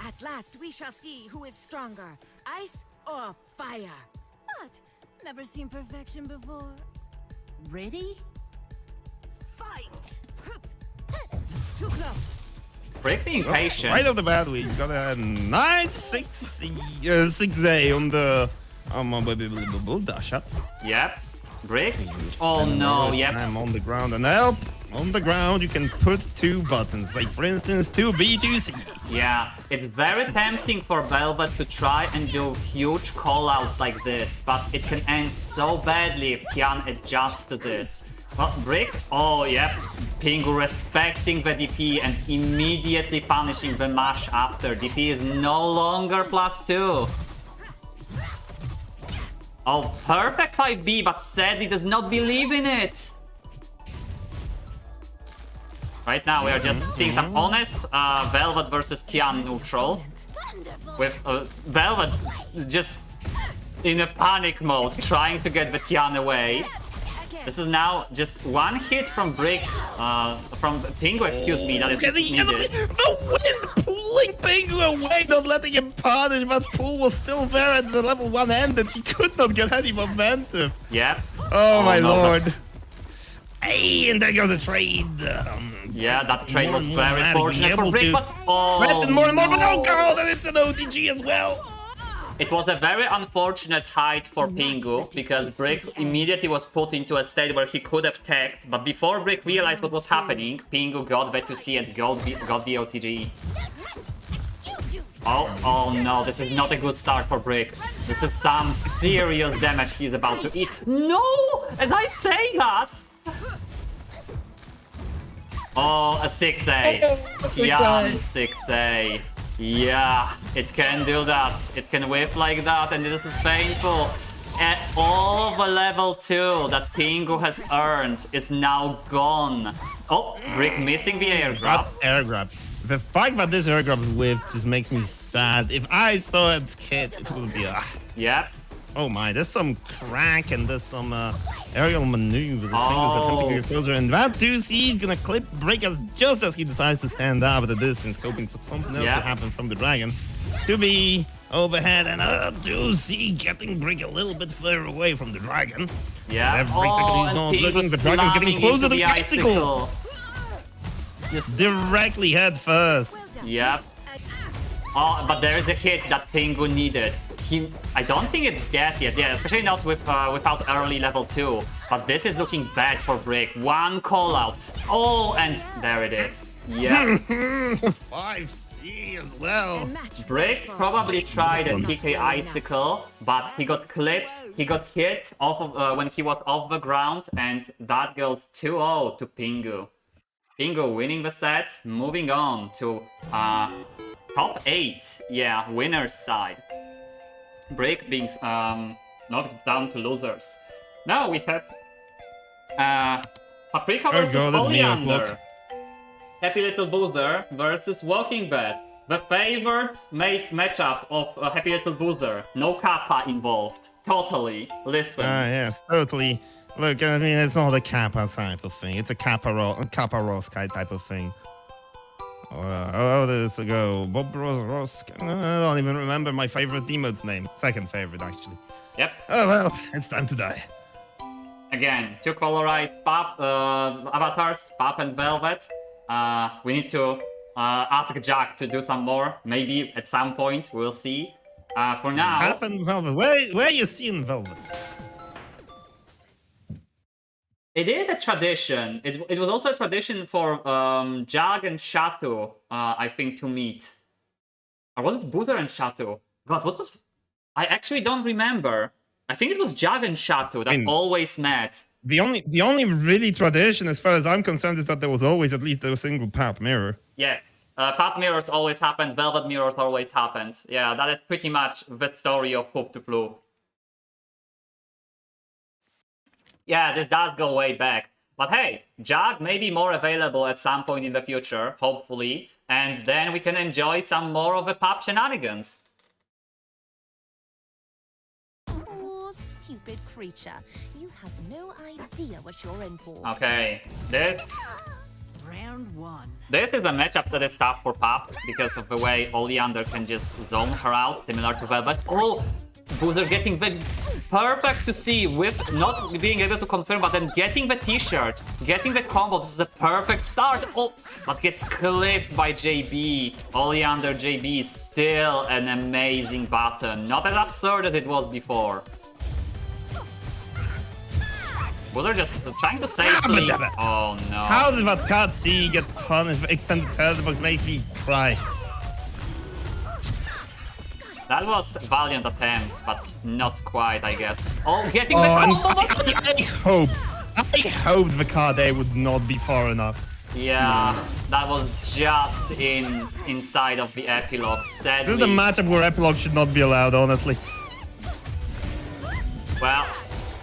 At last, we shall see who is stronger, ice or fire. But never seen perfection before. Ready? Fight! Too close. Brick being patient. Right off the bat, we got a nice 6A on the Babiuszek dash up. Yep. Brick. Oh no, yep. I'm on the ground, and help! On the ground, you can put 2 buttons, like for instance, 2B, 2C. Yeah, it's very tempting for Velvet to try and do huge callouts like this, but it can end so badly if Tian adjusts to this. Well, Brick, oh yep, Pingu respecting the DP and immediately punishing the mash after. DP is no longer +2. Oh, perfect 5B, but sadly does not believe in it. Right now we are just seeing some honest Velvet versus Tian neutral. With Velvet just in a panic mode, trying to get the Tian away. This is now just one hit from Brick, from Pingu, excuse me, that is needed. The wind pulling Pingu away, not letting him punish, but Pool was still there at the level 1 end and he could not get any momentum. Yep. Oh my no, lord. Hey, and there goes a trade. Yeah, that trade was more very magic, fortunate able for Brick, to but oh threaten more and more, but no. oh god, and it's an OTG as well. It was a very unfortunate hide for Pingu, because Brick immediately was put into a state where he could have tagged, but before Brick realized what was happening, Pingu got V2C and got the OTG. Oh no, this is not a good start for Brick. This is some serious damage he's about to eat. No! As I say that! Oh, a 6A. Yeah, 6A. Yeah, it can do that. It can whiff like that, and this is painful. And all the level 2 that Pingu has earned is now gone. Oh, Brick missing the air grab. Air grab. The fact that this air grab is whiffed just makes me sad. If I saw it hit, it would be Yep. Oh my, there's some crack and there's some aerial maneuvers. Pingu's attempting to get closer, and that 2C is gonna clip Brick just as he decides to stand up at the distance, hoping for something else to happen from the dragon. 2B overhead, and 2C getting Brick a little bit further away from the dragon. Yeah. Every second he's not looking, the dragon's getting closer to the icicle. Just directly head first. Yep. Oh, but there is a hit that Pingu needed. I don't think it's death yet, yeah, especially not with without early level 2. But this is looking bad for Brick. One call out. Oh, and there it is. Yeah. 5C as well. Brick probably tried a TK Icicle, but he got clipped, he got hit off of, when he was off the ground, and that goes 2-0 to Pingu. Pingu winning the set, moving on to top 8. Yeah, winner's side. Brick being knocked down to losers. Now we have Paprika versus Oleander. HappyLittleBoozerrr versus Walkingbed. The favored matchup of HappyLittleBoozerrr. No kappa involved. Totally. Listen. Yes, totally. Look, I mean, it's not a kappa type of thing. It's a kappa Ross type of thing. How does it go? Bob Ross. I don't even remember my favorite emote's name. Second favorite, actually. Yep. Oh well, it's time to die. Again, 2 colorized avatars, Pop and Velvet. We need to ask Jack to do some more. Maybe at some point, we'll see. For now... Pop and Velvet. Where you seeing Velvet? It is a tradition. It was also a tradition for Jag and Shatu, I think, to meet. Or was it Boozer and Shatu? God, what was... I actually don't remember. I think it was Jag and Shatu that always met. The only really tradition, as far as I'm concerned, is that there was always at least a single Pop mirror. Yes, Pop mirrors always happened. Velvet mirrors always happened. Yeah, that is pretty much the story of Hoof to Floof. Yeah, this does go way back. But hey, Jag may be more available at some point in the future, hopefully, and then we can enjoy some more of the Pop shenanigans. Stupid creature. You have no idea what you're in for. Okay, Round 1. This is a matchup that is tough for Pop because of the way Oleander can just zone her out, similar to Velvet. Oh, Boozer getting the perfect to see with not being able to confirm, but then getting the t-shirt, getting the combo. This is a perfect start. Oh, but gets clipped by JB. Oleander JB is still an amazing button. Not as absurd as it was before. Boozer just trying to safely... Oh no. How did that card C get punished? Extended health box makes me cry. That was a valiant attempt, but not quite, I guess. Oh, getting the combo! I hope the card A would not be far enough. Yeah, that was just inside of the epilogue, sadly. This is the matchup where epilogue should not be allowed, honestly. Well,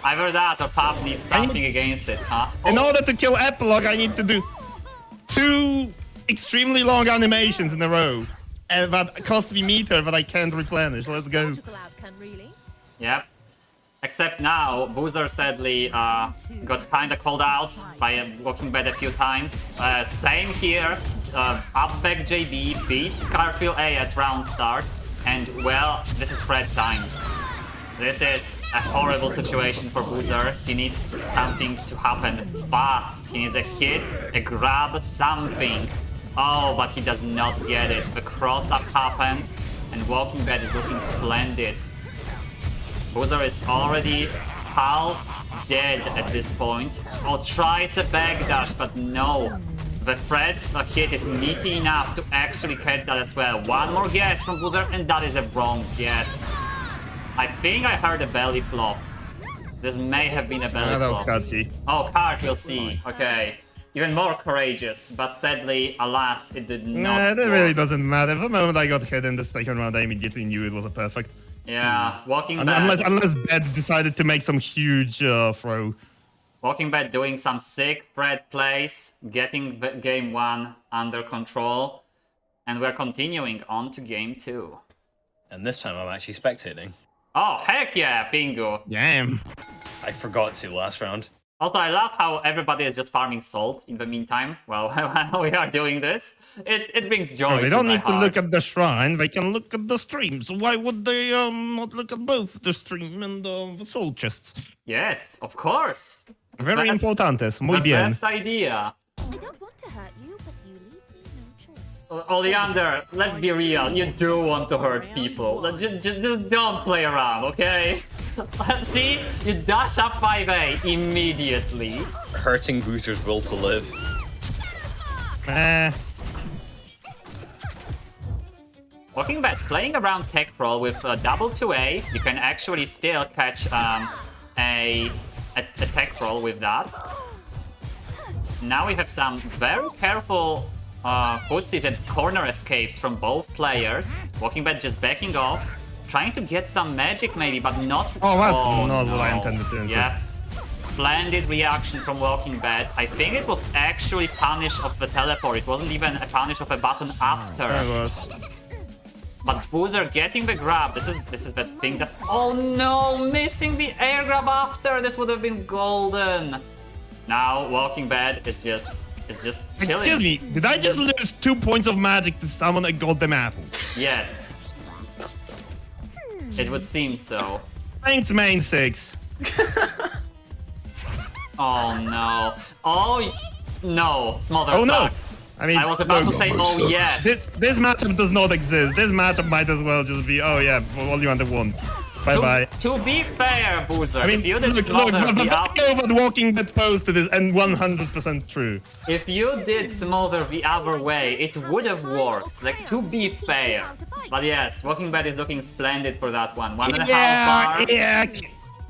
either that or Pop needs something against it, huh? In order to kill epilogue, I need to do 2 extremely long animations in a row. And that cost me meter that I can't replenish. Let's go. Yep. Except now, Boozer sadly got kinda called out by Walkingbed a few times. Same here. Upback JB beats Scarfield A at round start. And well, this is Fred time. This is a horrible situation for Boozer. He needs something to happen fast. He needs a hit, a grab, something. Oh, but he does not get it. The cross-up happens, and Walkingbed is looking splendid. Boozer is already half dead at this point. Oh, tries a backdash, but no. The Fred hit is meaty enough to actually catch that as well. One more guess from Boozer, and that is a wrong guess. I think I heard a belly flop. This may have been a belly flop. That was Katsi. Oh, card, we'll see. Okay. Even more courageous, but sadly, alas, it did not. It really doesn't matter. The moment I got hit in the second round, I immediately knew it was a perfect. Yeah, Walkingbed. Unless Bed decided to make some huge throw. Walkingbed doing some sick Fred plays, getting the game 1 under control, and we're continuing on to game 2. And this time I'm actually spectating. Oh, heck yeah, Pingu. Damn. I forgot to last round. Also, I love how everybody is just farming salt in the meantime while we are doing this. It brings joy. They don't need to look at the shrine, they can look at the stream. So why would they not look at both the stream and the soul chests? Yes, of course. Very importantes. Muy bien. Best idea. I don't want to hurt you, but you leave me no choice. Oleander, let's be real. You do want to hurt people. Just don't play around, okay? See? You dash up 5A immediately. Hurting Boozer's will to live. Walkingbed playing around tech roll with double 2A, you can actually still catch a tech roll with that. Now we have some very careful footsies and corner escapes from both players. Walkingbed just backing off, trying to get some magic maybe, but not... Oh, that's not what I intended to. Yeah. Splendid reaction from Walkingbed. I think it was actually punish of the teleport. It wasn't even a punish of a button after. It was. But Boozer getting the grab. This is the thing that... Oh no! Missing the air grab after! This would have been golden! Now Walkingbed is just chilling. Excuse me, did I just lose 2 points of magic to summon a goddamn apple? Yes. It would seem so. Thanks, main 6. Oh no. Oh no. Smother Oh no! sucks. I mean, I was about to say, oh sucks. yes. This matchup does not exist. This matchup might as well just be, oh yeah, only under 1. Bye-bye. To be fair, Boozer, I mean, if you did look, smother the the video that Walkingbed posted is and 100% true. if you did smother the other way, it would have worked. Like, to be fair. But yes, Walkingbed is looking splendid for that one. 1.5 bar. Yeah,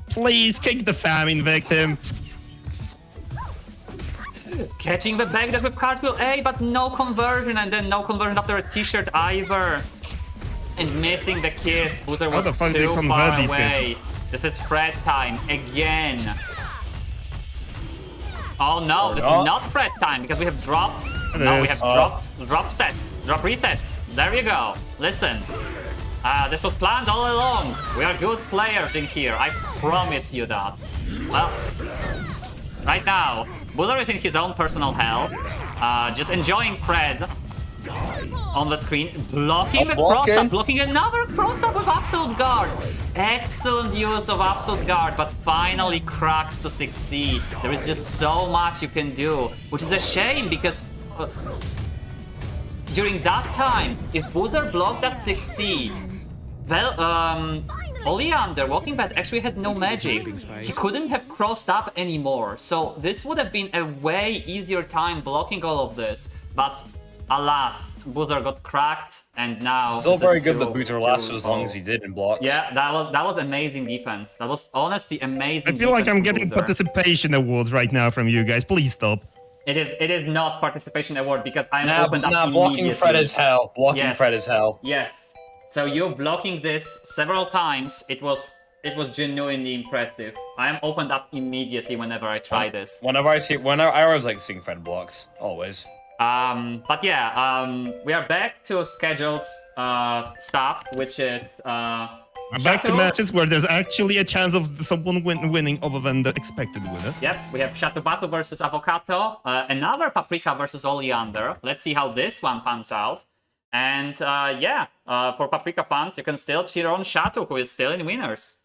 please kick the famine victim. Catching the backdash with cartwheel A, but no conversion, and then no conversion after a t-shirt either. And missing the kiss. Boozer was the fuck they too convert far these away. This is Fred time again. Oh no, this is not Fred time because we have drops. No, we have drop sets, drop resets. There you go. Listen. This was planned all along. We are good players in here. I promise you that. Well, right now, Boozer is in his own personal hell. Just enjoying Fred on the screen, blocking the cross-up, blocking another cross-up with Absolute Guard. Excellent use of Absolute Guard, but finally cracks to 6C. There is just so much you can do, which is a shame because during that time, if Boozer blocked that 6C, well, Oleander, Walkingbed actually had no magic. He couldn't have crossed up anymore, so this would have been a way easier time blocking all of this, but alas, Boozer got cracked, and now... Still very good that Boozer lasted as long as he did in blocks. Yeah, that was amazing defense. That was honestly amazing. I feel like I'm defense getting Boozer. participation awards right now from you guys. Please stop. It is not participation award because I'm Nah, opened up blocking immediately. Fred is hell. Blocking Yes. Fred is hell. Yes. So you blocking this several times, it was genuinely impressive. I am opened up immediately whenever I try this. Whenever I always like seeing Fred blocks. Always. But yeah, we are back to scheduled stuff, which is I'm back to matches where there's actually a chance of someone winning other than the expected winner. Yep, we have Shattubatu versus Avocado, another Paprika versus Oleander. Let's see how this one pans out. And for Paprika fans, you can still cheer on Shatu, who is still in winners.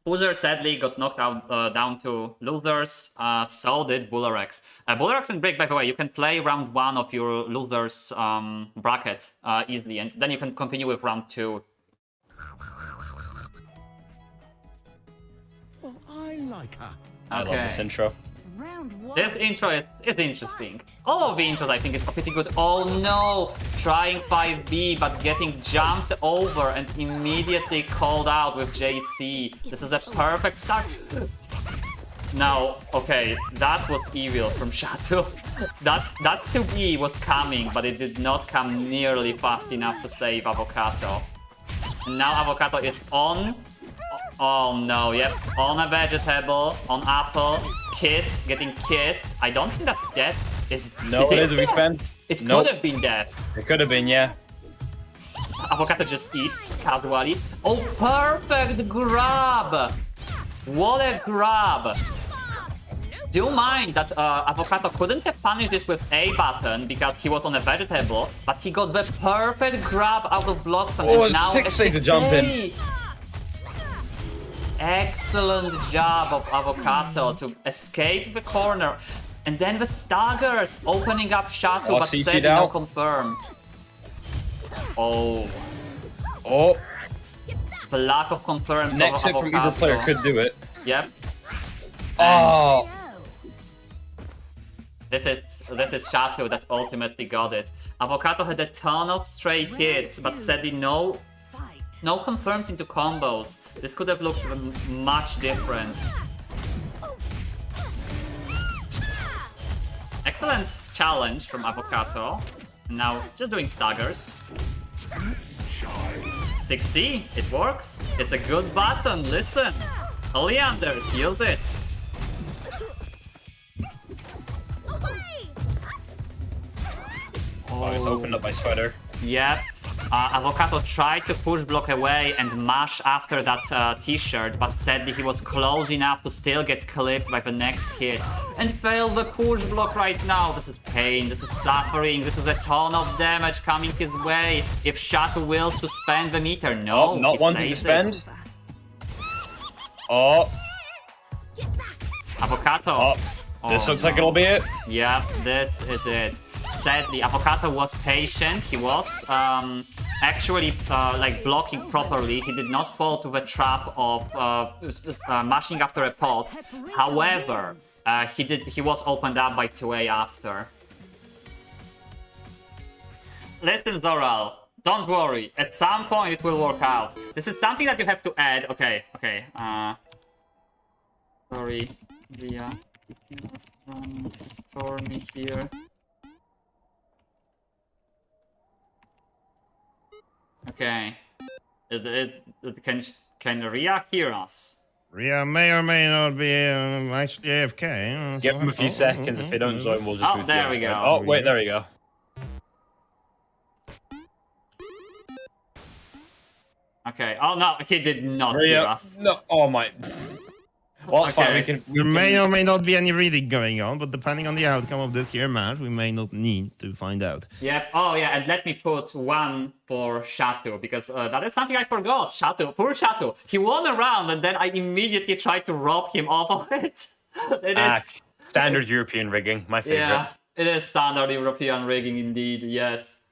Boozer sadly got knocked out down to losers, so did Boolerex. Boolerex and Brick, by the way, you can play round 1 of your losers bracket easily, and then you can continue with round 2. Well, I like her. I love this intro. This intro is interesting. All of the intros I think is pretty good. Oh no! Trying 5B but getting jumped over and immediately called out with JC. This is a perfect start. Now, okay, that was evil from Shatu. That 2B was coming, but it did not come nearly fast enough to save Avocado. And now Avocado is on. Oh no, yep, on a vegetable, on apple, kissed, getting kissed. I don't think that's death. No, it is if we spend. It Nope. could have been death. It could have been, yeah. Avocado just eats casually. Oh, perfect grab! What a grab! Do you mind that Avocado couldn't have punished this with A button because he was on a vegetable, but he got the perfect grab out of blocks and Oh, now it's a 6A to jump in. Excellent job of Avocado to escape the corner. And then the staggers opening up Shatu, Oh, but CC'd sadly no out. confirm. Oh, Oh, the lack of confirms next of hit from Avocado. either player could do it. Yep. Oh, This is Shatu that ultimately got it. Avocado had a ton of stray hits, but sadly no confirms into combos. This could have looked much different. Excellent challenge from Avocado. Now just doing staggers. 6C, it works. It's a good button, listen. Oleanders, use it. Oh, it's opened up my sweater. Yep. Avocado tried to push block away and mash after that t-shirt, but sadly he was close enough to still get clipped by the next hit. And failed the push block right now. This is pain, this is suffering, this is a ton of damage coming his way. If Shatu wills to spend the meter, no, Oh, not wanting to spend. Oh. Avocado. Oh, this looks like it'll be it. Yeah, this is it. Sadly, Avocado was patient. He was actually like blocking properly. He did not fall to the trap of mashing after a pot. However, he was opened up by 2A after. Listen, Zoral, don't worry. At some point it will work out. This is something that you have to add. Okay. Sorry, Via. For me here. Okay. Can Ria hear us? Ria may or may not be actually AFK. Give him a few seconds. If they don't join, we'll just. Oh, there we go. Oh, wait, there we go. Okay. Oh no, he did not hear us. No. Oh my. Well, it's fine. Okay. There may or may not be any reading going on, but depending on the outcome of this here match, we may not need to find out. Yep. Oh yeah, and let me put one for Shatu, because that is something I forgot. Shatu, poor Shatu. He won a round, and then I immediately tried to rob him off of it. It is standard European rigging, my favorite. Yeah, it is standard European rigging indeed. Yes.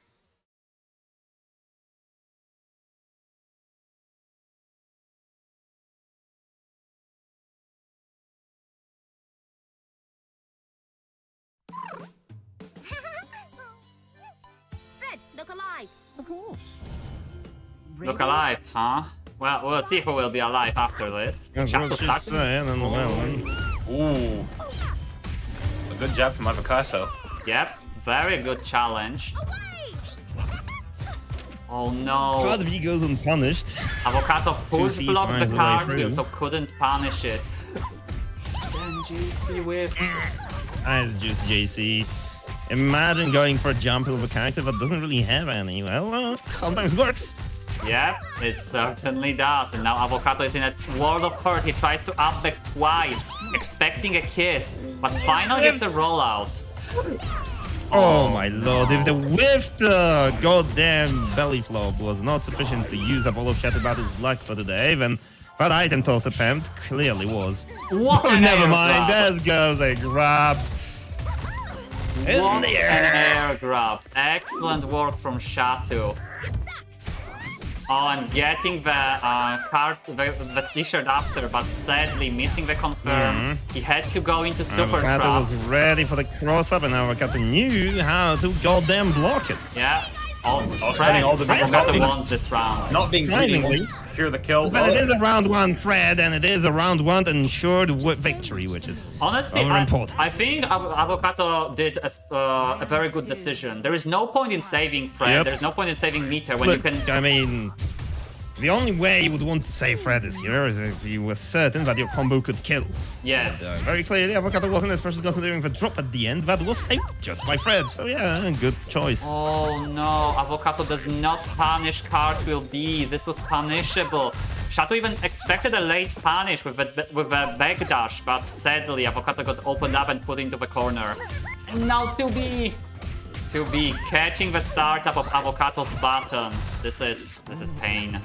Fred, look alive. Of course. Look alive, huh? Well, we'll see who will be alive after this. Shatu stuck. Ooh. A good job from Avocado. Yep, very good challenge. Oh no. Card V goes unpunished. Avocado push blocked the finds a way cartwheel, through. so couldn't punish it. Then GC whip. Nice juice, JC. Imagine going for a jump of a character that doesn't really have any. Well, sometimes works. Yep, it certainly does. And now Avocado is in a world of hurt. He tries to up back twice, expecting a kiss, but finally gets a rollout. Oh my lord, if the whiffed goddamn belly flop was not sufficient to use up all of Shattubatu's luck for today, then that item toss attempt clearly was. What an Never air mind, grab. there goes a grab. In What the an air. air grab. Excellent work from Shatu. Oh, and getting the t-shirt after, but sadly missing the confirm. He had to go into super Avocado trap. was ready for the cross-up, and Avocado knew how to goddamn block it. Yeah. spending all the Avocado wants this round. Not being greedy, Surprisingly. secure the kill. But it is a round one, Fred, and it is a round one ensured victory, which is Honestly, over important. I think Avocado did a very good decision. There is no point in saving Fred. Yep. There's no point in saving meter when Look, you can. I mean, the only way you would want to save Fred this year is if you were certain that your combo could kill. Yes. Very clearly, Avocado wasn't, especially considering the drop at the end. That was saved just by Fred. So yeah, good choice. Oh no, Avocado does not punish Cartwheel B. This was punishable. Shadow even expected a late punish with a backdash, but sadly Avocado got opened up and put into the corner. And now 2B catching the startup of Avocado's button. This is pain.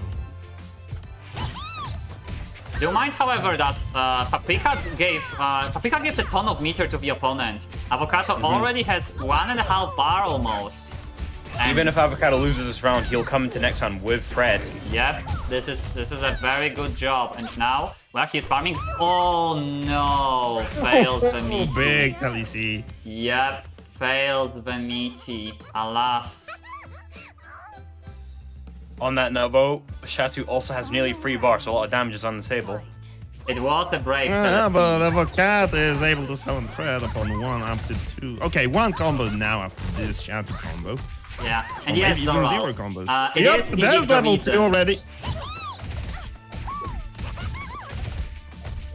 Do you mind, however, that Paprika gives a ton of meter to the opponent. Avocado already has 1.5 bar almost. And Even if Avocado loses this round, he'll come into next round with Fred. yep, this is a very good job. And now Well, he's farming. Oh no! Fails the Oh, meaty. big LEC. Yep, fails the meaty. Alas. On that note, though, Shatu also has nearly 3 bars, so a lot of damage is on the table. It was a break. Yeah, but the cat is able to summon threat upon 1 up to 2. Okay, 1 combo now after this Shatter combo. Yeah, Or and yes, maybe even Zoro. 0 combos. It Yep, is there's indeed level the 2 already.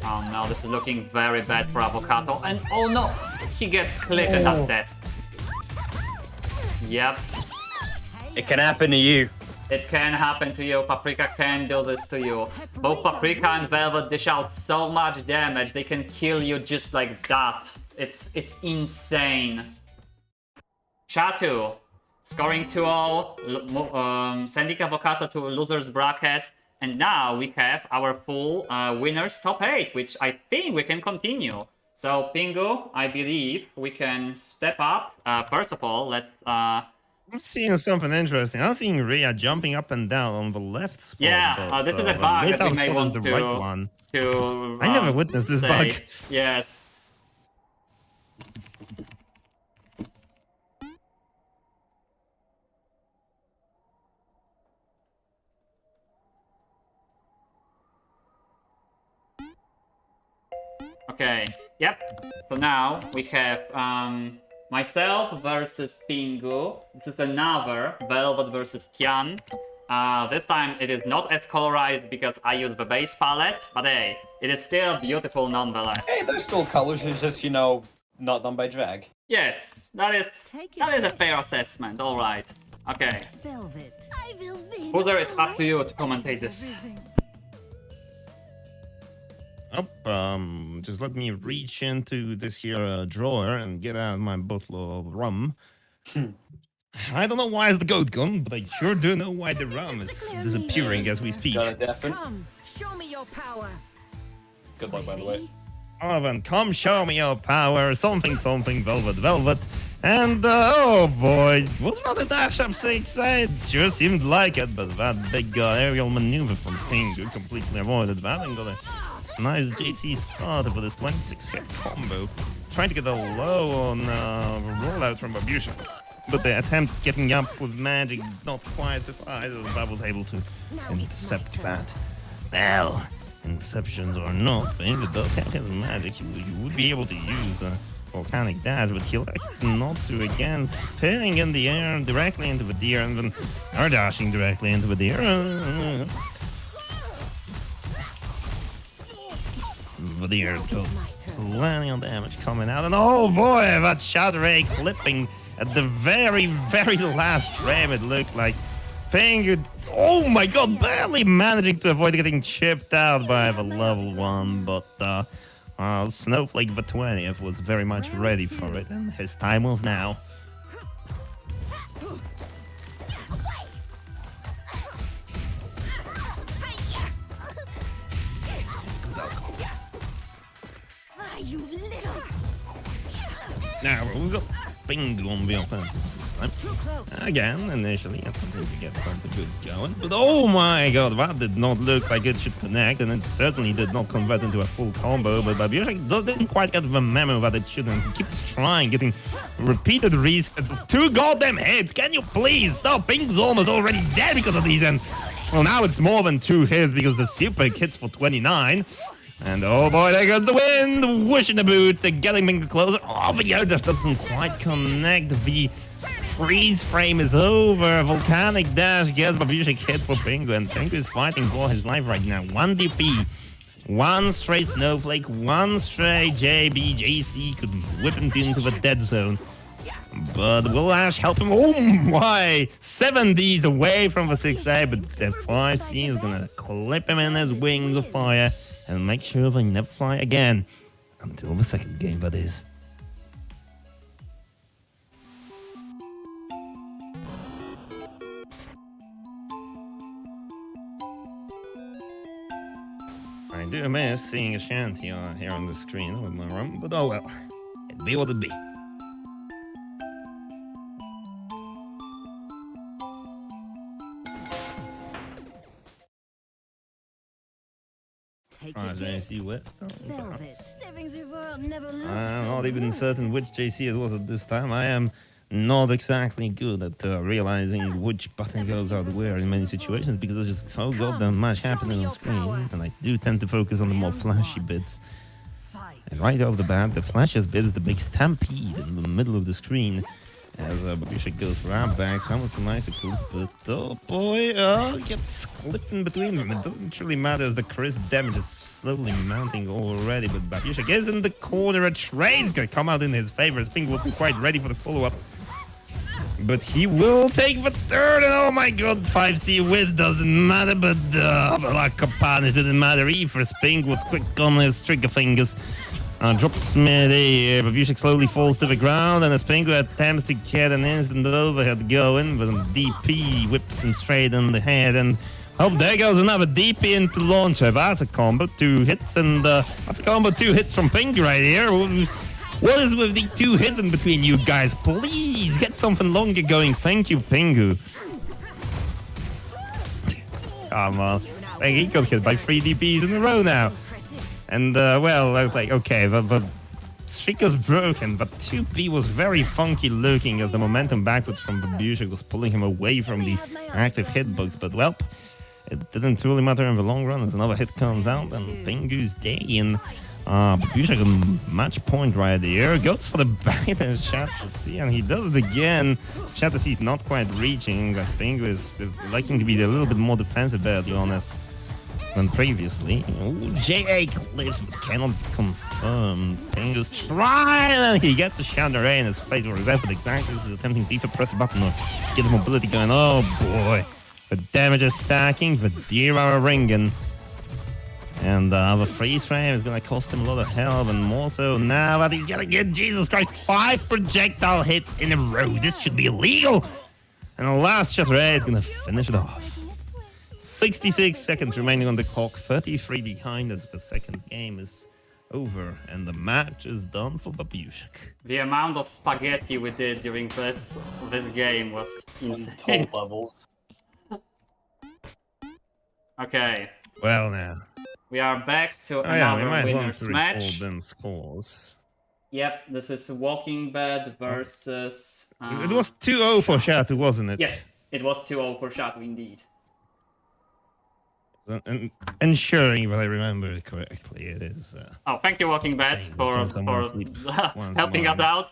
Oh no, this is looking very bad for Avocado. And oh no, he gets clipped and that's dead. Yep, It can happen to you. it can happen to you. Paprika can do this to you. Both Paprika and Velvet dish out so much damage, they can kill you just like that. It's insane. Shatu, scoring 2-0, sending Avocado to loser's bracket. And now we have our full winners top 8, which I think we can continue. So Pingu, I believe we can step up. First of all, let's... I'm seeing something interesting. I'm seeing Rhea jumping up and down on the left spot. Yeah, but, this is a the bug that we left may spot is want the to... right one. to I never witnessed this say. bug. Yes. Okay, yep. So now we have myself versus Pingu. This is another Velvet versus Tian. This time it is not as colorized because I use the base palette, but hey, it is still beautiful nonetheless. Hey, there's still colors, it's just, you know, not done by drag. Yes, that is a fair assessment, alright. Okay. Velvet. Boozer, it's up to you to commentate this. Oh, just let me reach into this here drawer and get out my bottle of rum. I don't know why it's the goat gun, but I sure do know why the rum is disappearing as we speak. Got a deafen. Come, show me your power. Good luck, by the way. Oven, come show me your power. Something, something, velvet, velvet. And, oh boy, was that a dash up 6? It sure seemed like it, but that big aerial maneuver from Pingu completely avoided that and got a nice JC start for this 26-hit combo. Trying to get a low on rollout from Babiuszek. But the attempt getting up with magic not quite suffice as I was able to intercept that. Well, interceptions or not, Pingu does have his magic. You would be able to use volcanic dash, but he likes not to again, spinning in the air directly into the deer and then are dashing directly into the deer. The deers go plenty of damage coming out, and oh boy, that shot ray clipping at the very, very last frame. It looked like Pingu, oh my god, barely managing to avoid getting chipped out by the level 1, but Snowflake the 20th was very much ready for it, and his time was now. Now we've got Pingu on the offensive this time. Again, initially, attempting to get something good going. But oh my god, that did not look like it should connect, and it certainly did not convert into a full combo. But Babiuszek didn't quite get the memo that it shouldn't. He keeps trying, getting repeated resets of 2 goddamn hits. Can you please stop? Pingu's almost already dead because of these, and well, now it's more than 2 hits because the super hits for 29. And oh boy, there goes the wind! Whoosh in the boot, getting Pingu closer. Oh, the air just doesn't quite connect. The freeze frame is over. Volcanic dash gets Babiuszek hit for Pingu, and Pingu is fighting for his life right now. 1 DP, 1 stray Snowflake, 1 stray JB, JC could whip him into the dead zone. But will Ash help him? Oh my! 7 Ds away from the 6A, but the 5C is gonna clip him in his wings of fire and make sure they never fly again. Until the second game, that is. I do miss seeing a shanty here on the screen with my room, but oh well. It be what it be. Take Ah, your JC pick. whip. Velvet. Savings world never looks I'm so not even good. certain which JC it was at this time. I am not exactly good at realizing which button goes out where in many situations because there's just so goddamn much happening on screen, and I do tend to focus on the more flashy bits. Fight. And right off the bat, the flashiest bit is the big stampede in the middle of the screen as Babiuszek goes for our back. Some with some icicles, but oh boy, gets clipped in between them. It doesn't really matter as the crisp damage is slowly mounting already, but Babiuszek is in the corner. A trade's gonna come out in his favor as Pingu wasn't quite ready for the follow-up. But he will take the third, and oh my god, 5C whips doesn't matter, but like a punish didn't matter either. Pingu was quick on his trigger fingers. Drops mid-air, Babiuszek slowly falls to the ground, and as Pingu attempts to get an instant overhead going, but DP whips him straight in the head, and oh, there goes another DP into launcher. That's a combo, 2 hits, and that's a combo, 2 hits from Pingu right here. What is with the 2 hits in between you guys? Please get something longer going. Thank you, Pingu. Come on. He got hit by 3 DPs in a row now. And, well, I was like, okay, the streak was broken, but 2P was very funky looking as the momentum backwards from Babiuszek was pulling him away from the active hitbox. But, well, it didn't really matter in the long run as another hit comes out and Pingu's day in. Babiuszek a match point right there. Goes for the bite and Shattubatu, and he does it again. Shattubatu is not quite reaching, as Pingu is liking to be a little bit more defensive, to be honest, than previously. Ooh, JA clips, but cannot confirm. Pingu's trying, and he gets a shatter in his face where his effort exactly is attempting to press a button or get the mobility going. Oh boy, the damage is stacking, the deer are ringing. And the freeze frame is gonna cost him a lot of health, and more so now that he's gonna get, Jesus Christ, 5 projectile hits in a row. This should be illegal. And the last shatter is gonna finish it off. 66 seconds remaining on the clock, 33 behind as the second game is over, and the match is done for Babiuszek. The amount of spaghetti we did during this game was insane. Top levels. Okay, Well now. we are back to Oh yeah, we another might want winner's to match. record them scores. Yep, this is Walkingbed versus... It was 2-0 for Shattubatu, wasn't it? Yes, it was 2-0 for Shattubatu indeed. And ensuring that I remember it correctly, it is. Oh, thank you, Walkingbed, Can someone sleep for once helping us more? out.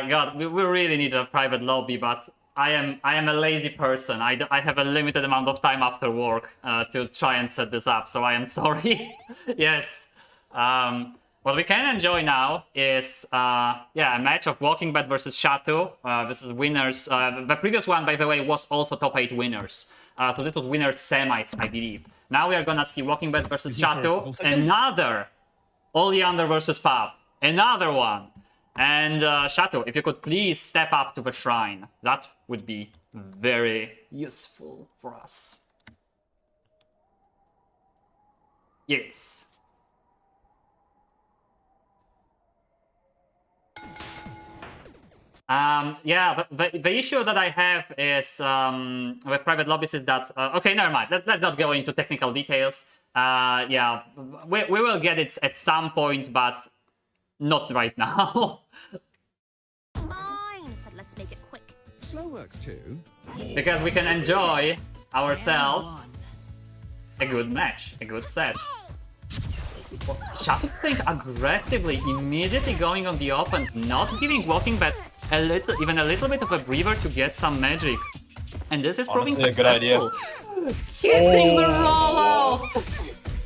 God, we really need a private lobby, but I am a lazy person. I have a limited amount of time after work to try and set this up, so I am sorry. Yes. What we can enjoy now is a match of Walkingbed versus Shattubatu. This is winners. The previous one, by the way, was also top 8 winners. So this was winners semis, I believe. Now we are gonna see Walkingbed versus Shattubatu. Another Oleander versus Pop. Another one. And Shattubatu, if you could please step up to the shrine, that would be very useful for us. Yes. Yeah, the issue that I have is with private lobbies is that okay, never mind. Let's not go into technical details. Yeah, we will get it at some point, but not right now. Fine, but let's make it quick. Slow works too. Because we can enjoy ourselves a good match, a good set. Shattubatu aggressively, immediately going on the offense, not giving Walkingbed even a little bit of a breather to get some magic. And this is proving Honestly, a good successful. Hitting the rollout!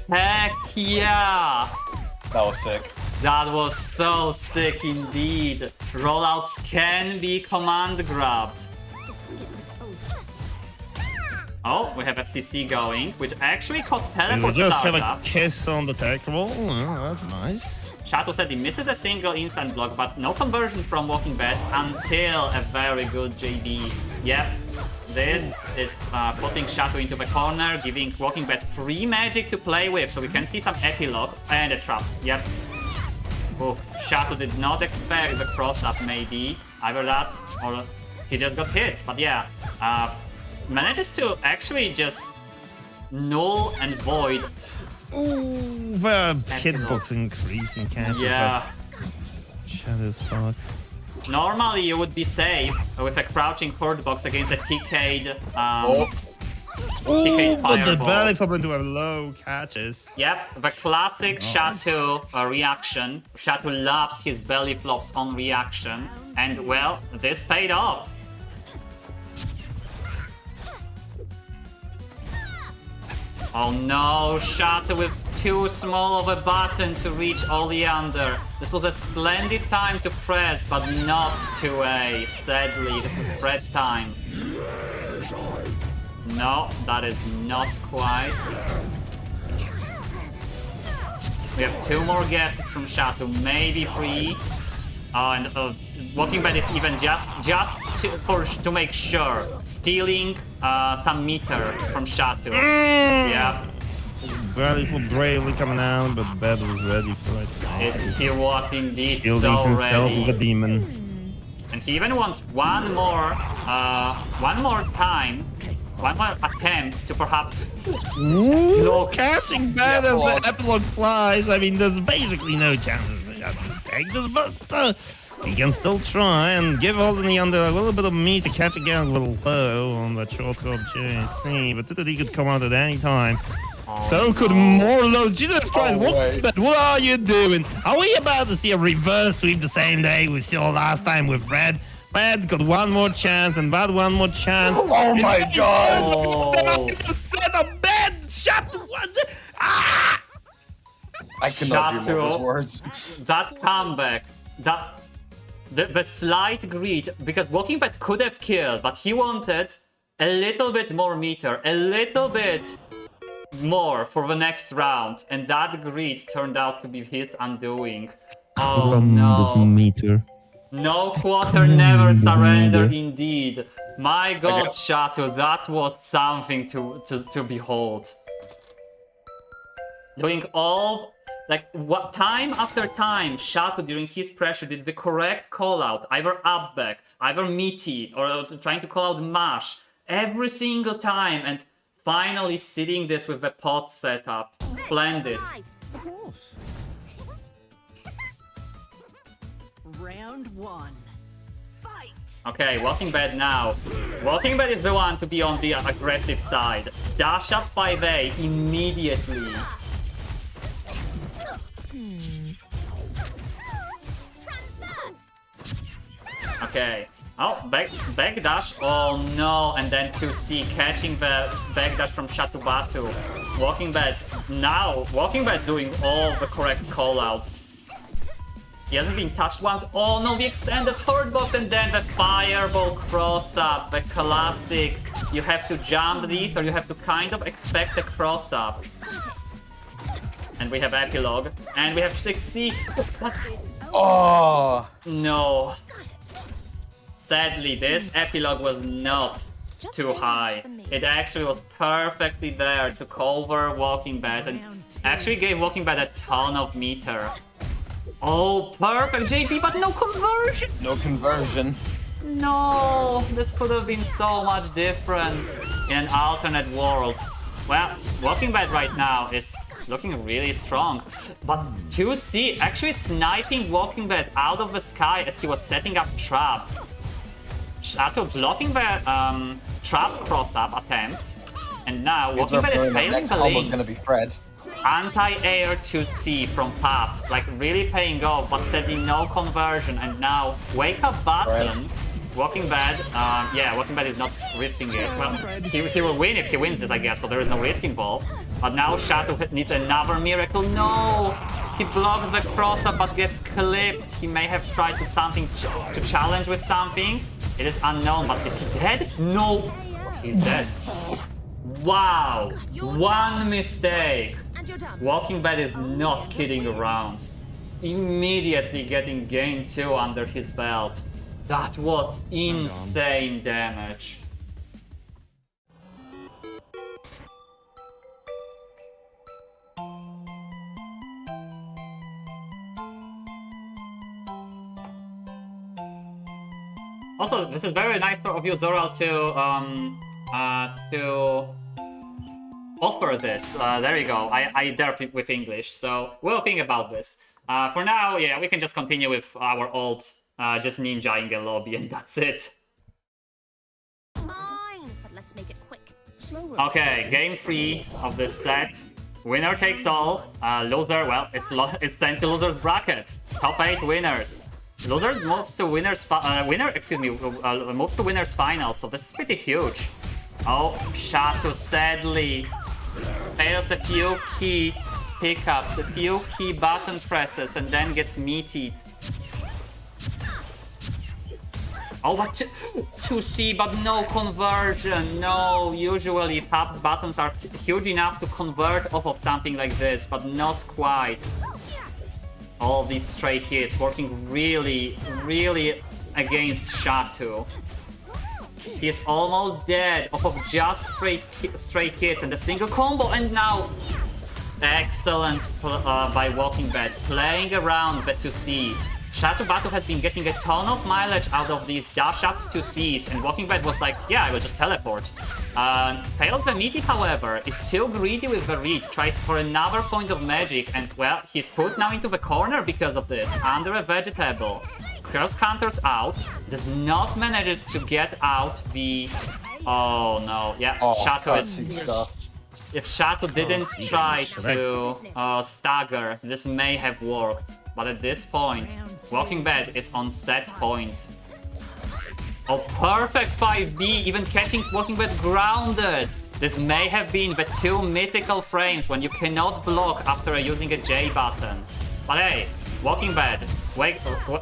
Heck yeah! That was sick. That was so sick indeed. Rollouts can be command grabbed. This isn't over. Oh, we have a CC going, which actually caught And we teleport just have a startup. kiss on the tech roll. Oh, that's nice. Shattubatu said he misses a single instant block, but no conversion from Walkingbed until a very good JB. Yep, this is putting Shattubatu into the corner, giving Walkingbed free magic to play with, so we can see some epilogue and a trap. Yep. Oof, Shattubatu did not expect the cross-up, maybe. Either that, or he just got hit. But yeah, manages to actually just null and void Ooh, the hitbox increasing can't Yeah. Shadow stock. Normally you would be safe with a crouching horde box against a TK'd Ooh, but the fireball. belly flop into a low catches. Yep, the classic Shatu reaction. Shatu loves his belly flops on reaction. And well, this paid off. Oh no, Shatu with too small of a button to reach Oleander. This was a splendid time to press, but not to A. Sadly, this is press time. No, that is not quite. We have 2 more guesses from Shatu, maybe 3. And Walkingbed is even just to make sure, stealing some meter from Shatu. Yeah. Belly flop bravely coming out, but Bed was ready for it. He was indeed Shielding so himself ready. with a demon. And he even wants one more attempt to perhaps Ooh, catching Bed as the epilogue flies. I mean, there's basically no chances for Shadow to take this, but he can still try and give Oleander a little bit of meat to catch again a little low on that short called JC, but 2D could come out at any time. So could more low. Jesus Christ, what are you doing? Are we about to see a reverse sweep the same day we saw last time with Red? Red's got one more chance, and that one more chance. Oh my god! Oh. Set a bed! Shut what? Ah! I cannot hear those words. That comeback, the slight greed, because Walkingbed could have killed, but he wanted a little bit more meter, a little bit more for the next round, and that greed turned out to be his undoing. Oh no. Meter. No quarter never surrender indeed. My god, Shatu, that was something to behold. Doing all, like, what time after time, Shatu during his pressure did the correct call out, either up back, either meaty, or trying to call out mash, every single time, and finally sitting this with the pot setup. Splendid. Of course. Round 1. Fight! Okay, Walkingbed now. Walkingbed is the one to be on the aggressive side. Dash up 5A immediately. Okay. Oh, back dash. Oh no, and then 2C catching the back dash from Shattubatu. Walkingbed doing all the correct callouts. He hasn't been touched once. Oh no, the extended horde box, and then the fireball cross up, the classic. You have to jump these, or you have to kind of expect a cross up. And we have epilogue, and we have 6C. But Oh, no. Sadly, this epilogue was not too high. It actually was perfectly there to cover Walkingbed, and actually gave Walkingbed a ton of meter. Oh, perfect JP, but no conversion! no conversion. No, this could have been so much different in an alternate world. Well, Walkingbed right now is looking really strong, but 2C actually sniping Walkingbed out of the sky as he was setting up trap. Shatu blocking the trap cross-up attempt, and now Walkingbed is failing the Almost gonna be links. Fred. Anti-air 2C from Pap, like really paying off, but setting no conversion, and now wake up button. Walkingbed, Walkingbed is not risking it. Well, he will win if he wins this, I guess, so there is no risk involved. But now Shatu needs another miracle. No! He blocks the cross-up but gets clipped. He may have tried to challenge with something. It is unknown, but is he dead? No! He's dead. Wow! One mistake! Walkingbed is not kidding around. Immediately getting game 2 under his belt. That was insane damage. Also, this is very nice of you, Zoral, to offer this. There you go. I derped it with English, so we'll think about this. For now, yeah, we can just continue with our old, just ninjaing a lobby, and that's it. Fine, but let's make it quick. Okay, game 3 of this set. Winner takes all. Loser, well, it's sent to loser's bracket. Top 8 winners. Losers moves to winners. Moves to winners final. So this is pretty huge. Oh, Shattubatu sadly fails a few key pickups, a few key button presses, and then gets meated. Oh, but 2C, but no conversion. No, usually tap buttons are huge enough to convert off of something like this, but not quite. All of these stray hits working really, really against Shattubatu. He's almost dead off of just stray hits and a single combo, and now excellent by Walkingbed, playing around the 2C. Shattubatu has been getting a ton of mileage out of these dash ups 2Cs, and Walkingbed was like, yeah, I will just teleport. Fails the meaty, however, is still greedy with the read, tries for another point of magic, and well, he's put now into the corner because of this, under a vegetable. Curse counters out, does not manage to get out the... Oh no, yeah, Shattubatu is... If Shattubatu didn't try to stagger, this may have worked. But at this point, Walkingbed is on set point. Oh, perfect 5B, even catching Walkingbed grounded. This may have been the 2 mythical frames when you cannot block after using a J button. But hey, Walkingbed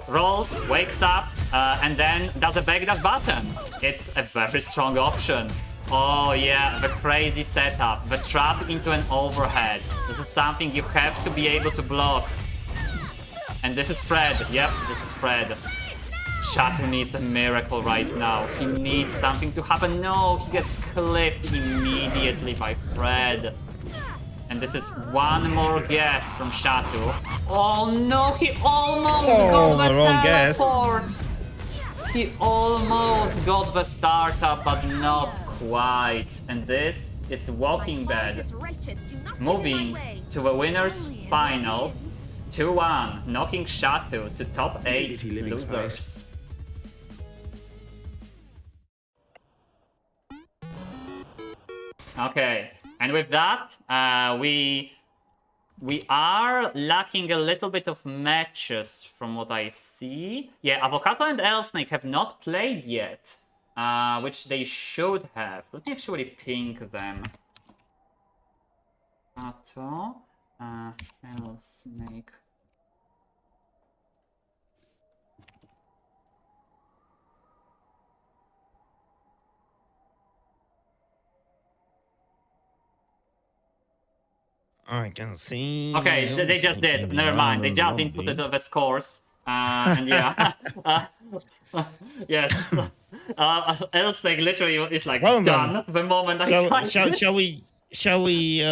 rolls, wakes up, and then does a backdash button. It's a very strong option. Oh yeah, the crazy setup, the trap into an overhead. This is something you have to be able to block. And this is Fred. Yep, this is Fred. Shattubatu needs a miracle right now. He needs something to happen. No, he gets clipped immediately by Fred. And this is one more guess from Shattubatu. Oh no, he almost got the teleport. He almost got the startup, but not quite. And this is Walkingbed moving to the winner's final. 2-1, knocking Shattubatu to top 8 losers. Okay, and with that, we are lacking a little bit of matches from what I see. Yeah, Avocado and LSnake have not played yet, which they should have. Let me actually ping them. Avocado, LSnake. I can see. Okay, they just did. Never mind. They just inputted the scores. And yeah. Yes. LSnake literally is like done the moment I typed. Shall we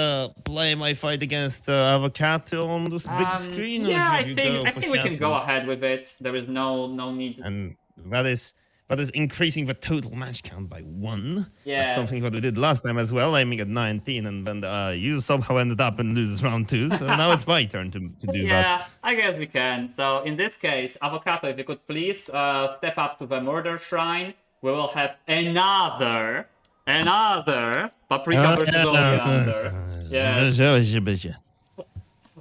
play my fight against Avocado on this big screen? Yeah, I think we can go ahead with it. There is no need. And that is increasing the total match count by 1. Yeah. That's something that we did last time as well, aiming at 19, and then you somehow ended up and loses round 2. So now it's my turn to do that. Yeah, I guess we can. So in this case, Avocado, if you could please step up to the murder shrine, we will have another Paprika versus Oleander. Yes.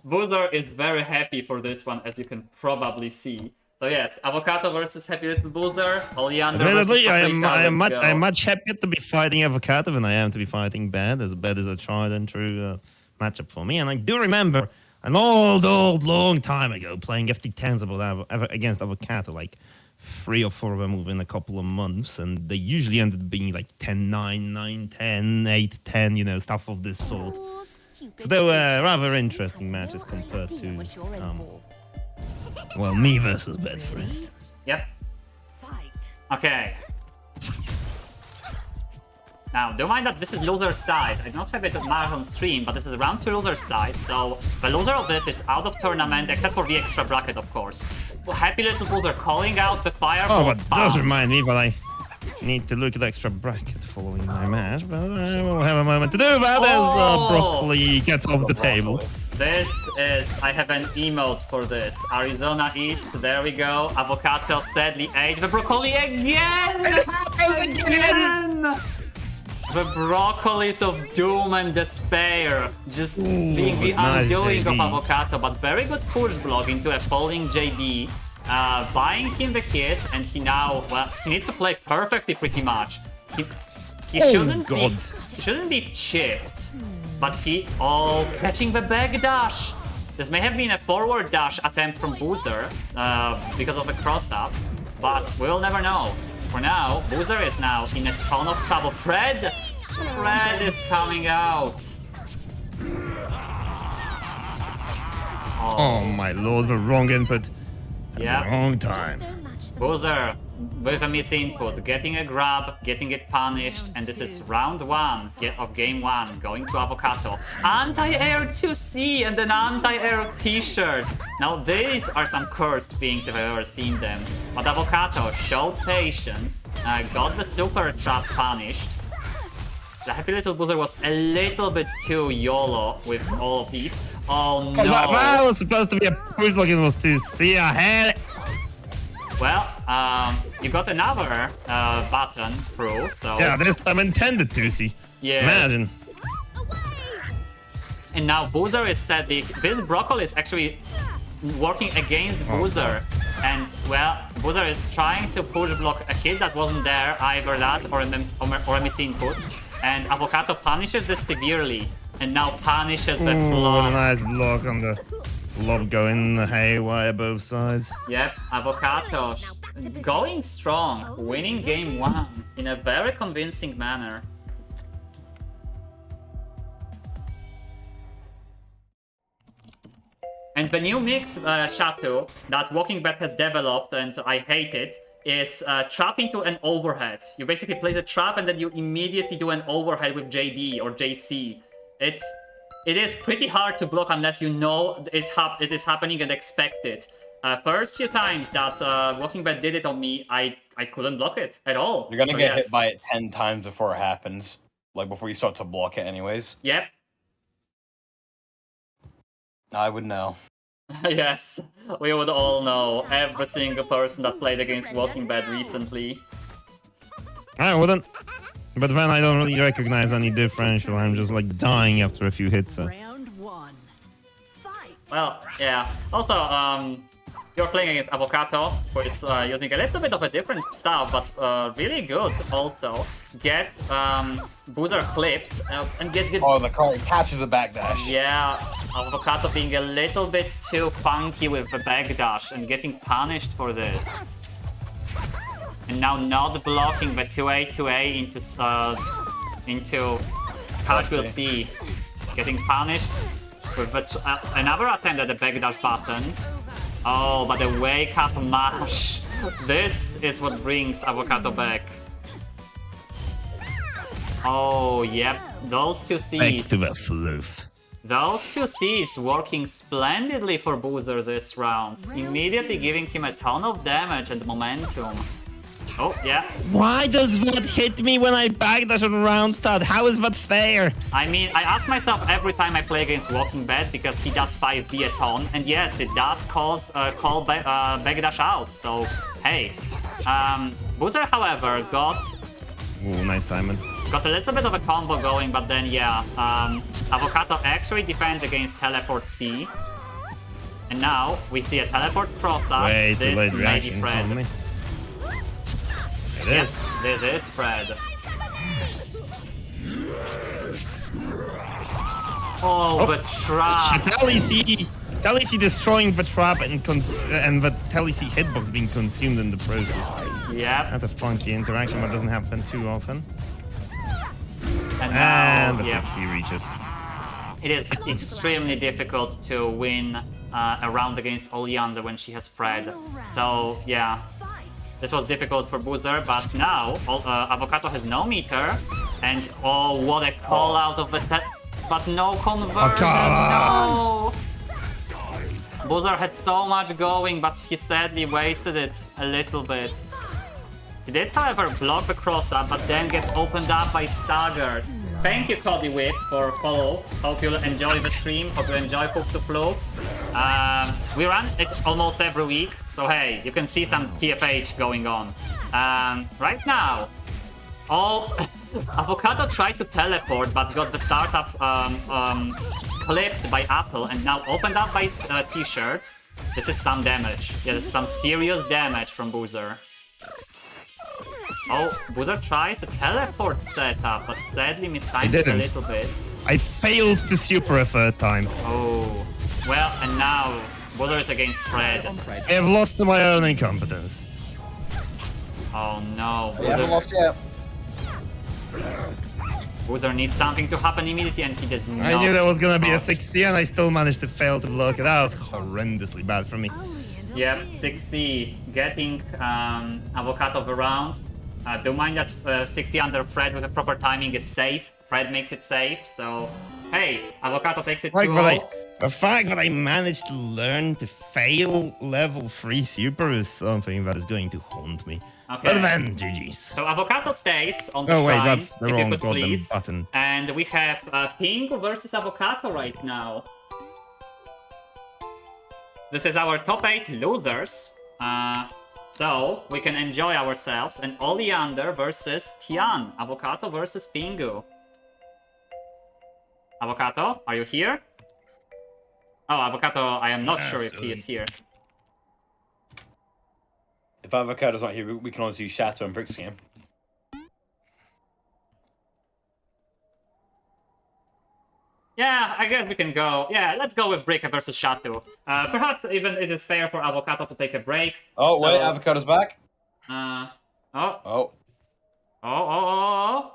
Boozer is very happy for this one, as you can probably see. So yes, Avocado versus HappyLittleBoozerrr, Oleander versus Paprika. I'm much happier to be fighting Avocado than I am to be fighting Bad. As Bad is a tried and true matchup for me. And I do remember an long time ago playing FT10s against Avocado, like 3 or 4 of them within a couple of months, and they usually ended up being like 10-9, 9-10, 8-10, you know, stuff of this sort. So they were rather interesting matches compared to, well, me versus Bed, for instance. Yep. Okay. Now, don't mind that this is loser's side. I don't have it marked on stream, but this is round 2 loser's side, so the loser of this is out of tournament, except for the extra bracket, of course. HappyLittleBoozerrr calling out the fireball. Oh, but does remind me, but I need to look at extra bracket following my match, but I will have a moment to do that as broccoli gets off the table. This is, I have an emote for this. Arizona eats, there we go. Avocado sadly ate the broccoli again! Again! The broccolis of doom and despair. Just being the undoing of Avocado, but very good push block into a falling JB. Buying him the kit, and he now, well, he needs to play perfectly pretty much. He shouldn't be chipped. But catching the back dash! This may have been a forward dash attempt from Boozer because of the cross-up, but we'll never know. For now, Boozer is now in a ton of trouble. Fred is coming out. Oh my lord, the wrong input. Yeah. Wrong time. Boozer with a miss input, getting a grab, getting it punished, and this is round 1 of game 1, going to Avocado. Anti-air 2C and an anti-air t-shirt. Now these are some cursed things if I've ever seen them. But Avocado showed patience, got the super trap punished. The HappyLittleBoozerrr was a little bit too YOLO with all of these. Oh no! That was supposed to be a push block, it was to see ahead. Well, you got another button through, so... Yeah, this time intended to see. Yes. Imagine. And now Boozer is sadly... This broccoli is actually working against Boozer. And, well, Boozer is trying to push block a hit that wasn't there, either that or a miss input. And Avocado punishes this severely. And now punishes the block. Nice block on the... Love going haywire both sides. Yep, Avocado going strong, winning game 1 in a very convincing manner. And the new mix, Shatu, that Walkingbed has developed, and I hate it, is trap into an overhead. You basically play the trap and then you immediately do an overhead with JB or JC. It is pretty hard to block unless you know it is happening and expect it. First few times that Walkingbed did it on me, I couldn't block it at all. You're gonna get hit by it 10 times before it happens. Like, before you start to block it anyways. Yep. I would know. Yes, we would all know. Every single person that played against Walkingbed recently. I wouldn't. But then I don't really recognize any differential. I'm just like dying after a few hits. So. Round 1. Fight. Well, yeah. Also, you're playing against Avocado, who is using a little bit of a different style, but really good also. Gets Boozer clipped and gets... Oh, the card catches the backdash. Yeah, Avocado being a little bit too funky with the backdash and getting punished for this. And now not blocking the 2A into Cartwheel C. Getting punished with another attempt at the backdash button. Oh, but the wake up mash. This is what brings Avocado back. Oh, yep. Those 2 Cs. Back to the Floof. Those 2 Cs working splendidly for Boozer this round. Immediately giving him a ton of damage and momentum. Oh, yeah. Why does that hit me when I backdash on round start? How is that fair? I mean, I ask myself every time I play against Walkingbed because he does 5B a ton, and yes, it does cause call backdash out, so hey. Boozer, however, got... Ooh, nice timing. Got a little bit of a combo going, but then yeah, Avocado actually defends against Teleport C. And now, we see a Teleport cross-up. Way too late reaction from me. Yes, this is Fred. Oh, the trap! Talisi destroying the trap and the Talisi hitbox being consumed in the process. Yep. That's a funky interaction that doesn't happen too often. And now, the yep. 6C reaches. It is extremely difficult to win a round against Oleander when she has Fred. So, yeah. This was difficult for Boozer, but now Avocado has no meter, and oh, what a call out of the but no conversion, no! Boozer had so much going, but he sadly wasted it a little bit. He did, however, block the cross-up, but then gets opened up by staggers. Thank you, Cody Whip, for follow. Hope you'll enjoy the stream. Hope you enjoy Hoof to Floof. We run it almost every week, so hey, you can see some TFH going on. Right now, Avocado tried to teleport, but got the startup clipped by Apple and now opened up by T-shirt. This is some damage. Yeah, this is some serious damage from Boozer. Oh, Boozer tries a teleport setup, but sadly mistimed it a little bit. I failed to super a third time. Oh, well, and now Boozer is against Fred. I have lost to my own incompetence. Oh no, I haven't lost yet. Boozer needs something to happen immediately, and he does not. I knew there was gonna be a 6C, and I still managed to fail to block it. That was horrendously bad for me. Yep, 6C, getting Avocado of the round. Don't mind that 6C under Fred with the proper timing is safe. Fred makes it safe, so hey, Avocado takes it 2-0. The fact that I managed to learn to fail level 3 super is something that is going to haunt me. Okay. But then, GG's. So Avocado stays on the Oh wait, shrine, that's the if wrong you could goddamn please. button. And we have Pingu versus Avocado right now. This is our top 8 losers. So we can enjoy ourselves. And Oleander versus Tian. Avocado versus Pingu. Avocado, are you here? Oh, Avocado, I am not sure if he is here. If Avocado's not here, we can always use Shatter and Brick's game. Yeah, I guess we can go. Yeah, let's go with Brick versus Shatu. Perhaps even it is fair for Avocado to take a break. Oh, so, wait, Avocado's back? Oh.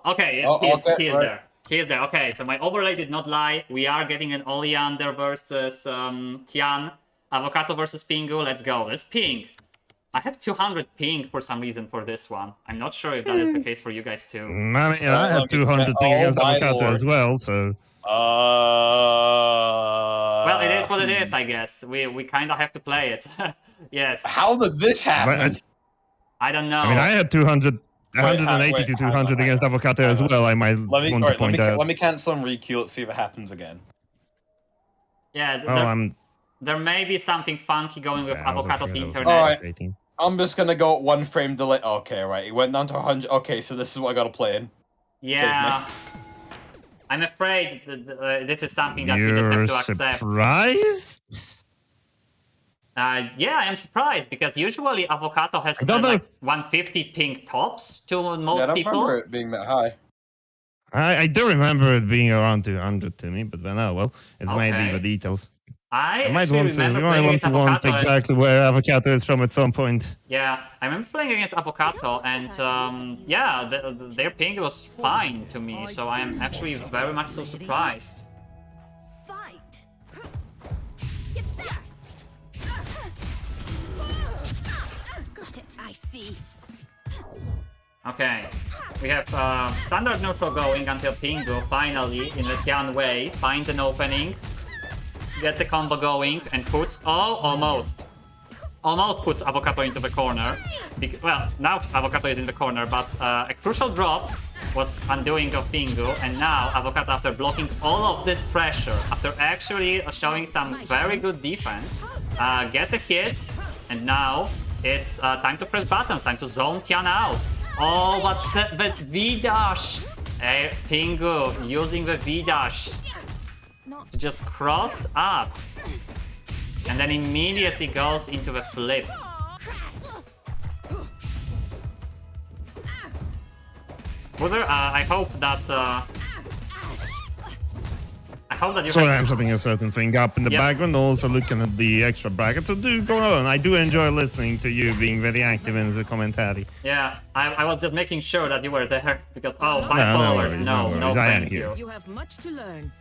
Okay, Oh, he is okay, right. there. He is there. Okay, so my overlay did not lie. We are getting an Oleander versus Tian. Avocado versus Pingu. Let's go. Let's ping. I have 200 ping for some reason for this one. I'm not sure if that is the case for you guys too. I mean, I had 200 ping against Avocado as well, so... Well, it is what it is, I guess. We kind of have to play it. Yes. How did this happen? I don't know. I mean, I had 200, 180 wait, to 200 against Avocado as well, I might want to point out. Let me cancel and requeue. Let's see if it happens again. Yeah, there may be something funky going with Avocado's internet. Alright. I'm just gonna go at 1 frame delay. Okay, right. It went down to 100. Okay, so this is what I gotta play in. Yeah. I'm afraid that this is something that we just have to accept. Surprised? Yeah, I am surprised because usually Avocado has like 150 ping tops to most I don't people. remember it being that high. I do remember it being around 200 to me, but then well, it might be the details. I might actually want to. remember You might playing want against to want Avocado. exactly where Avocado is from at some point. Yeah, I remember playing against Avocado, and yeah, their ping was fine to me, so I am actually very much so surprised. Fight. Get back. Got it. I see. Okay, we have standard neutral going until Pingu finally, in the Tian way, finds an opening, gets a combo going, and puts, almost puts Avocado into the corner. Well, now Avocado is in the corner, but a crucial drop was undoing of Pingu, and now Avocado, after blocking all of this pressure, after actually showing some very good defense, gets a hit, and now it's time to press buttons, time to zone Tian out. Oh, what's the V-dash? Pingu using the V-dash to just cross up, and then immediately goes into the flip. Boozer, I hope that you. Sorry, I'm setting a certain thing up in the background, also looking at the extra bracket. So do go on. I do enjoy listening to you being very active in the commentary. Yeah, I was just making sure that you were there because 5 followers. No, thank you. You have much to learn.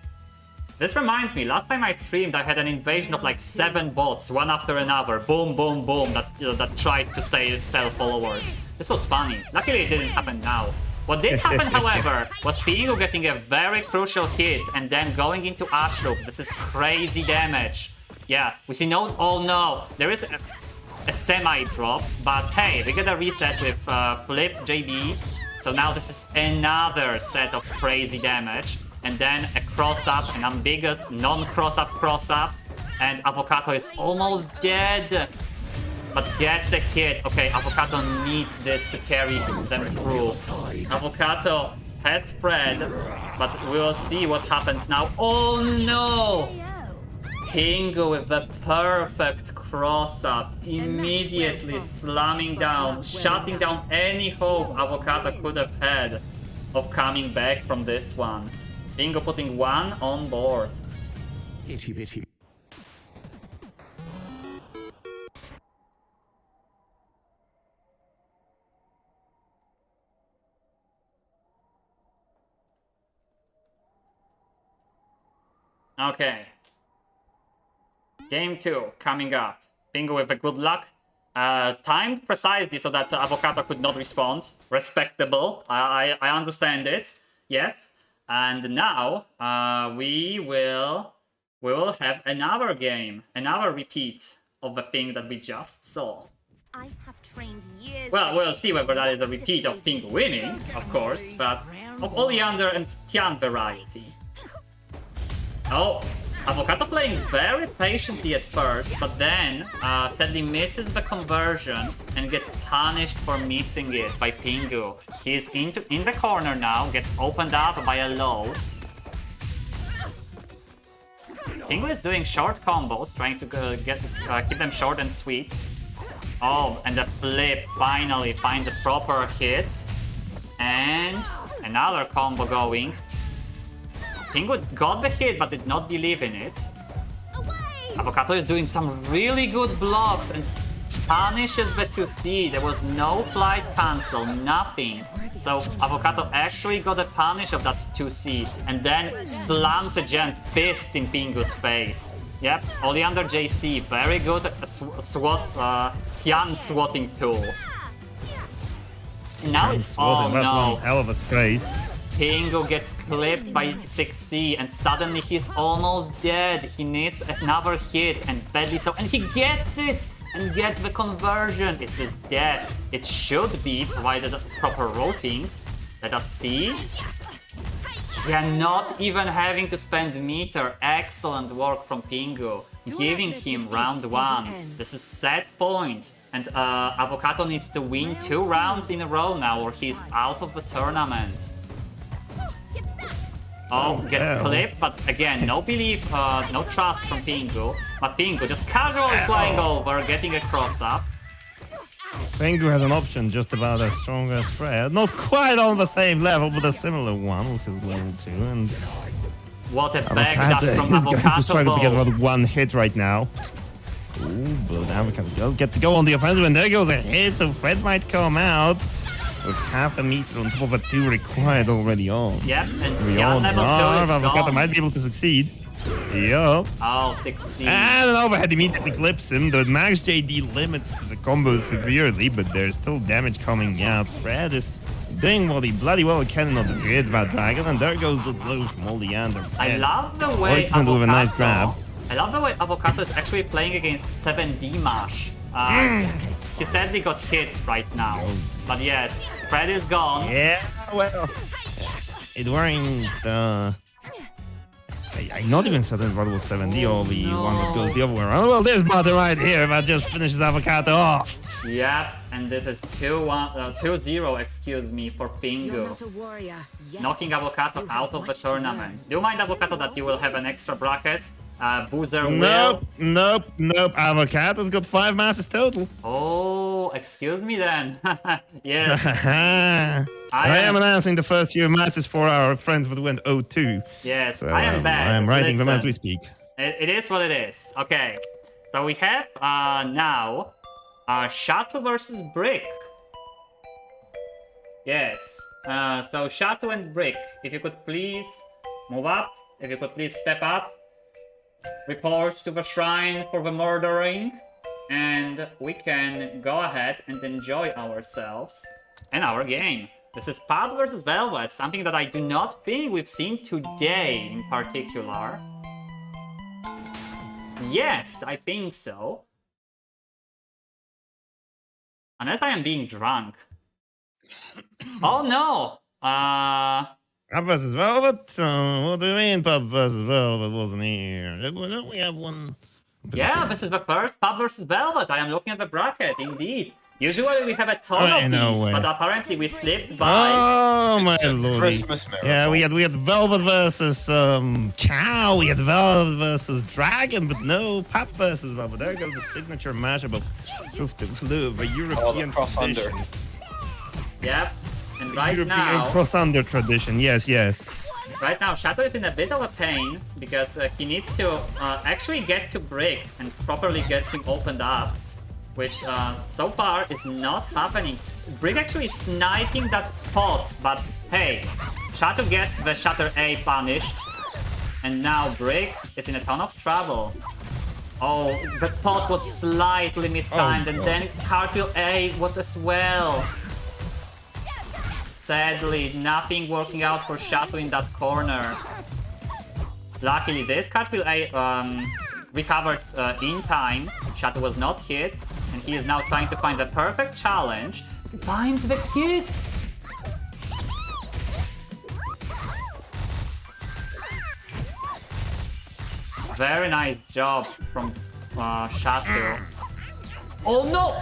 This reminds me, last time I streamed, I had an invasion of like 7 bots, one after another, boom, boom, boom, that tried to sell followers. This was funny. Luckily, it didn't happen now. What did happen, however, was Pingu getting a very crucial hit and then going into Ash Loop. This is crazy damage. Yeah, we see no. Oh no, there is. a semi-drop, but hey, we get a reset with Flip JB. So now this is another set of crazy damage. And then a cross-up, an ambiguous non-cross-up cross-up. And Avocado is almost dead. But gets a hit. Okay, Avocado needs this to carry them through. Avocado has Fred, but we will see what happens now. Oh no! Pingu with the perfect cross-up, immediately slamming down, shutting down any hope Avocado could have had of coming back from this one. Pingu putting 1 on board. Itty bitty. Okay. Game 2 coming up. Pingu with a good luck. Timed precisely so that Avocado could not respond. Respectable. I understand it. Yes. And now we will have another game, another repeat of the thing that we just saw. I have trained years. Well, we'll see whether that is a repeat of Pingu winning, of course, but of Oleander and Tian variety. Oh, Avocado playing very patiently at first, but then sadly misses the conversion and gets punished for missing it by Pingu. He is in the corner now, gets opened up by a low. Pingu is doing short combos, trying to keep them short and sweet. Oh, and the flip finally finds a proper hit. And another combo going. Pingu got the hit, but did not believe in it. Avocado is doing some really good blocks and punishes the 2C. There was no flight cancel, nothing. So Avocado actually got a punish of that 2C and then slams a giant fist in Pingu's face. Yep, Oleander JC, very good Tian swatting tool. Now it's, oh That's no. one hell of a space. Pingu gets clipped by 6C and suddenly he's almost dead. He needs another hit and badly so. And he gets it! And gets the conversion. Is this dead? It should be, provided proper routing. Let us see. We are not even having to spend meter. Excellent work from Pingu. Giving him round 1. This is set point. And Avocado needs to win 2 rounds in a row now or he's out of the tournament. Oh, gets clipped, but again, no belief, no trust from Pingu. But Pingu just casually flying over, getting a cross-up. Pingu has an option just about as strong as Fred. Not quite on the same level, but a similar one, which is level 2. And what a backdash from Avocado. Just trying to get about 1 hit right now. Ooh, but Avocado does get to go on the offensive, and there goes a hit, so Fred might come out with half a meter on top of a 2 required already on. Yep, and Tian level 2 is Avocado gone. might be able to succeed. Yup. Oh, 6C. And an overhead immediately clips him. The Max JD limits the combo severely, but there's still damage coming out. Fred is doing what he bloody well can on the grid about Dragon, and there goes the blow from Oleander. I love the way Avocado, with a nice grab. I love the way Avocado is actually playing against 7D Mash. He sadly got hit right now. But yes, Fred is gone. Yeah, well, it weren't I'm not even certain if it was 7D or the one that goes the other way around. Well, there's Butter right here that just finishes Avocado off. Yep, and this is 2-0, excuse me, for Pingu. Knocking Avocado out of the tournament. Do you mind, Avocado, that you will have an extra bracket? Boozer will... Nope. Avocado's got 5 matches total. Oh, excuse me then. Yes. I am announcing the first few matches for our friends that went 0-2. Yes, So, I am back. I am writing them as we speak. It is what it is. Okay. So we have now Shattubatu versus Brick. Yes. So Shattubatu and Brick, if you could please move up. If you could please step up. Report to the shrine for the murdering. And we can go ahead and enjoy ourselves and our game. This is Pad versus Velvet, something that I do not think we've seen today in particular. Yes, I think so. Unless I am being drunk. Oh no! Pop versus Velvet? What do you mean Pop versus Velvet wasn't here? Don't we have one? Yeah, this is the first Pop versus Velvet. I am looking at the bracket, indeed. Usually we have a ton of these, but apparently we slipped by. Oh my lord! Christmas miracle. Yeah, we had Velvet versus Cow. We had Velvet versus Dragon, but no Pop versus Velvet. There goes the signature matchup of Hoof to Floof, a European cross-under. tradition. Yep. And right European now, cross-under tradition. Yes, yes. right now, Shadow is in a bit of a pain because he needs to actually get to Brick and properly get him opened up, which so far is not happening. Brick actually sniping that pot, but hey, Shadow gets the Shatter A punished, and now Brick is in a ton of trouble. Oh, the pot was slightly mistimed, and then Cartwheel A was as well. Sadly, nothing working out for Shadow in that corner. Luckily, this Cartwheel A recovered in time. Shadow was not hit, and he is now trying to find the perfect challenge. Finds the kiss! Very nice job from Shadow. Oh no!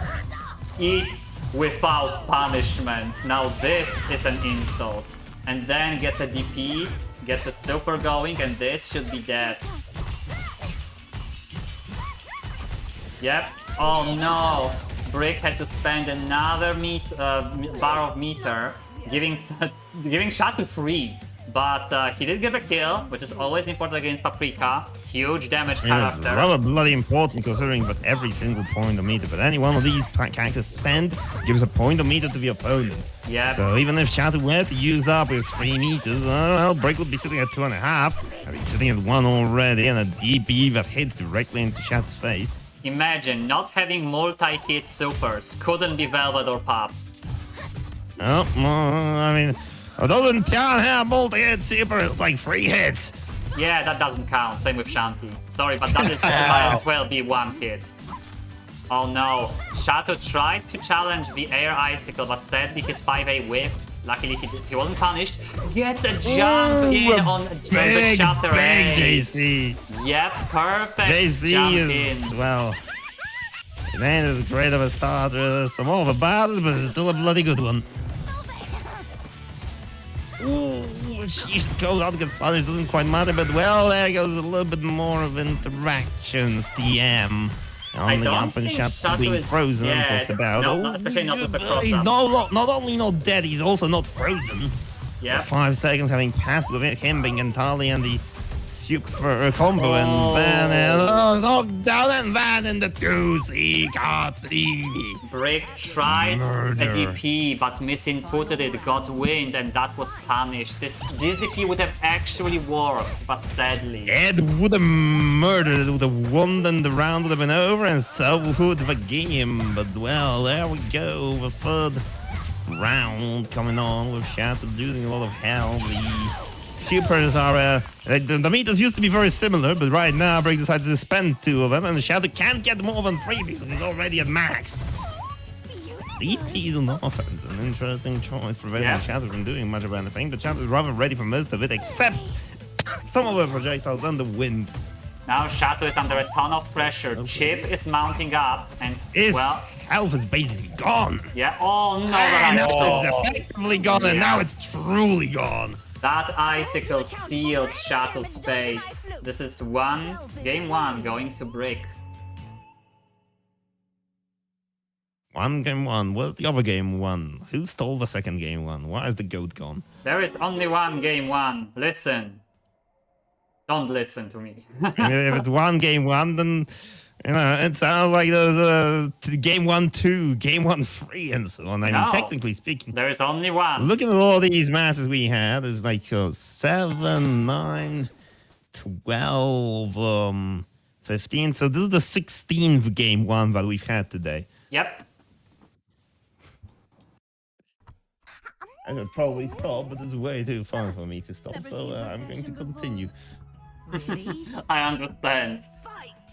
It's without punishment. Now this is an insult. And then gets a DP, gets a super going, and this should be dead. Yep. Oh no! Brick had to spend another bar of meter, giving Shadow free. But he did get a kill, which is always important against Paprika. Huge damage Yeah, it's character. rather bloody important considering that every single point of meter, but any one of these characters spend gives a point of meter to the opponent. Yeah. So even if Shadow were to use up his 3 meters, well, Brick would be sitting at 2.5. I'd be sitting at 1 already, and a DP that hits directly into Shadow's face. Imagine not having multi-hit supers. Couldn't be Velvet or Pop. Oh, I mean, it doesn't count have multi-hit super, it's like 3 hits. Yeah, that doesn't count. Same with Shanti. Sorry, but that is might as well be 1 hit. Oh no. Shadow tried to challenge the air icicle, but sadly his 5A whiff. Luckily he wasn't punished. Get a jump in on the Shatter Big A. JC. Yep, perfect JC jump is, in. well, it ain't as great of a start as some of the battles, but it's still a bloody good one. Ooh, she goes out, gets punished, doesn't quite matter, but well, there goes a little bit more of interactions. DM on the up and shot being frozen, just about. No, especially not with the cross He's up. not only not dead, he's also not frozen. Yeah. 5 seconds having passed with him being entirely in the super combo, and then knocked down, and then in the 2C, can't see. Brick tried a DP, but misinputted it, got wind, and that was punished. This DP would have actually worked, but sadly. It would have murdered, it would have won, and the round would have been over, and so would the game. But well, there we go, the 3rd round coming on with Shatter losing a lot of health. The supers are, the meters used to be very similar, but right now Brick decided to spend 2 of them, and Shatter can't get more than 3 because he's already at max. DP's on offense, an interesting choice, preventing Shatter from doing much of anything, but Shatter is rather ready for most of it, except some of the projectiles and the wind. Now Shadow is under a ton of pressure. Okay. Chip is mounting up, and well, health is basically gone. Yeah. Oh no, it's effectively gone, and now it's truly gone. That icicle sealed Shadow's fate. This is game one going to Brick. Game one. Where's the other game one? Who stole the second game one? Why is the goat gone? There is only one game one. Listen. Don't listen to me. If it's game one, then you know it sounds like there's game 1, 2, game 1, 3, and so on. I mean, technically speaking, there is only one. Looking at all these matches we had, there's like 7, 9, 12, 15. So this is the 16th game one that we've had today. Yep. I could probably stop, but it's way too fun for me to stop, so I'm going to continue. I understand.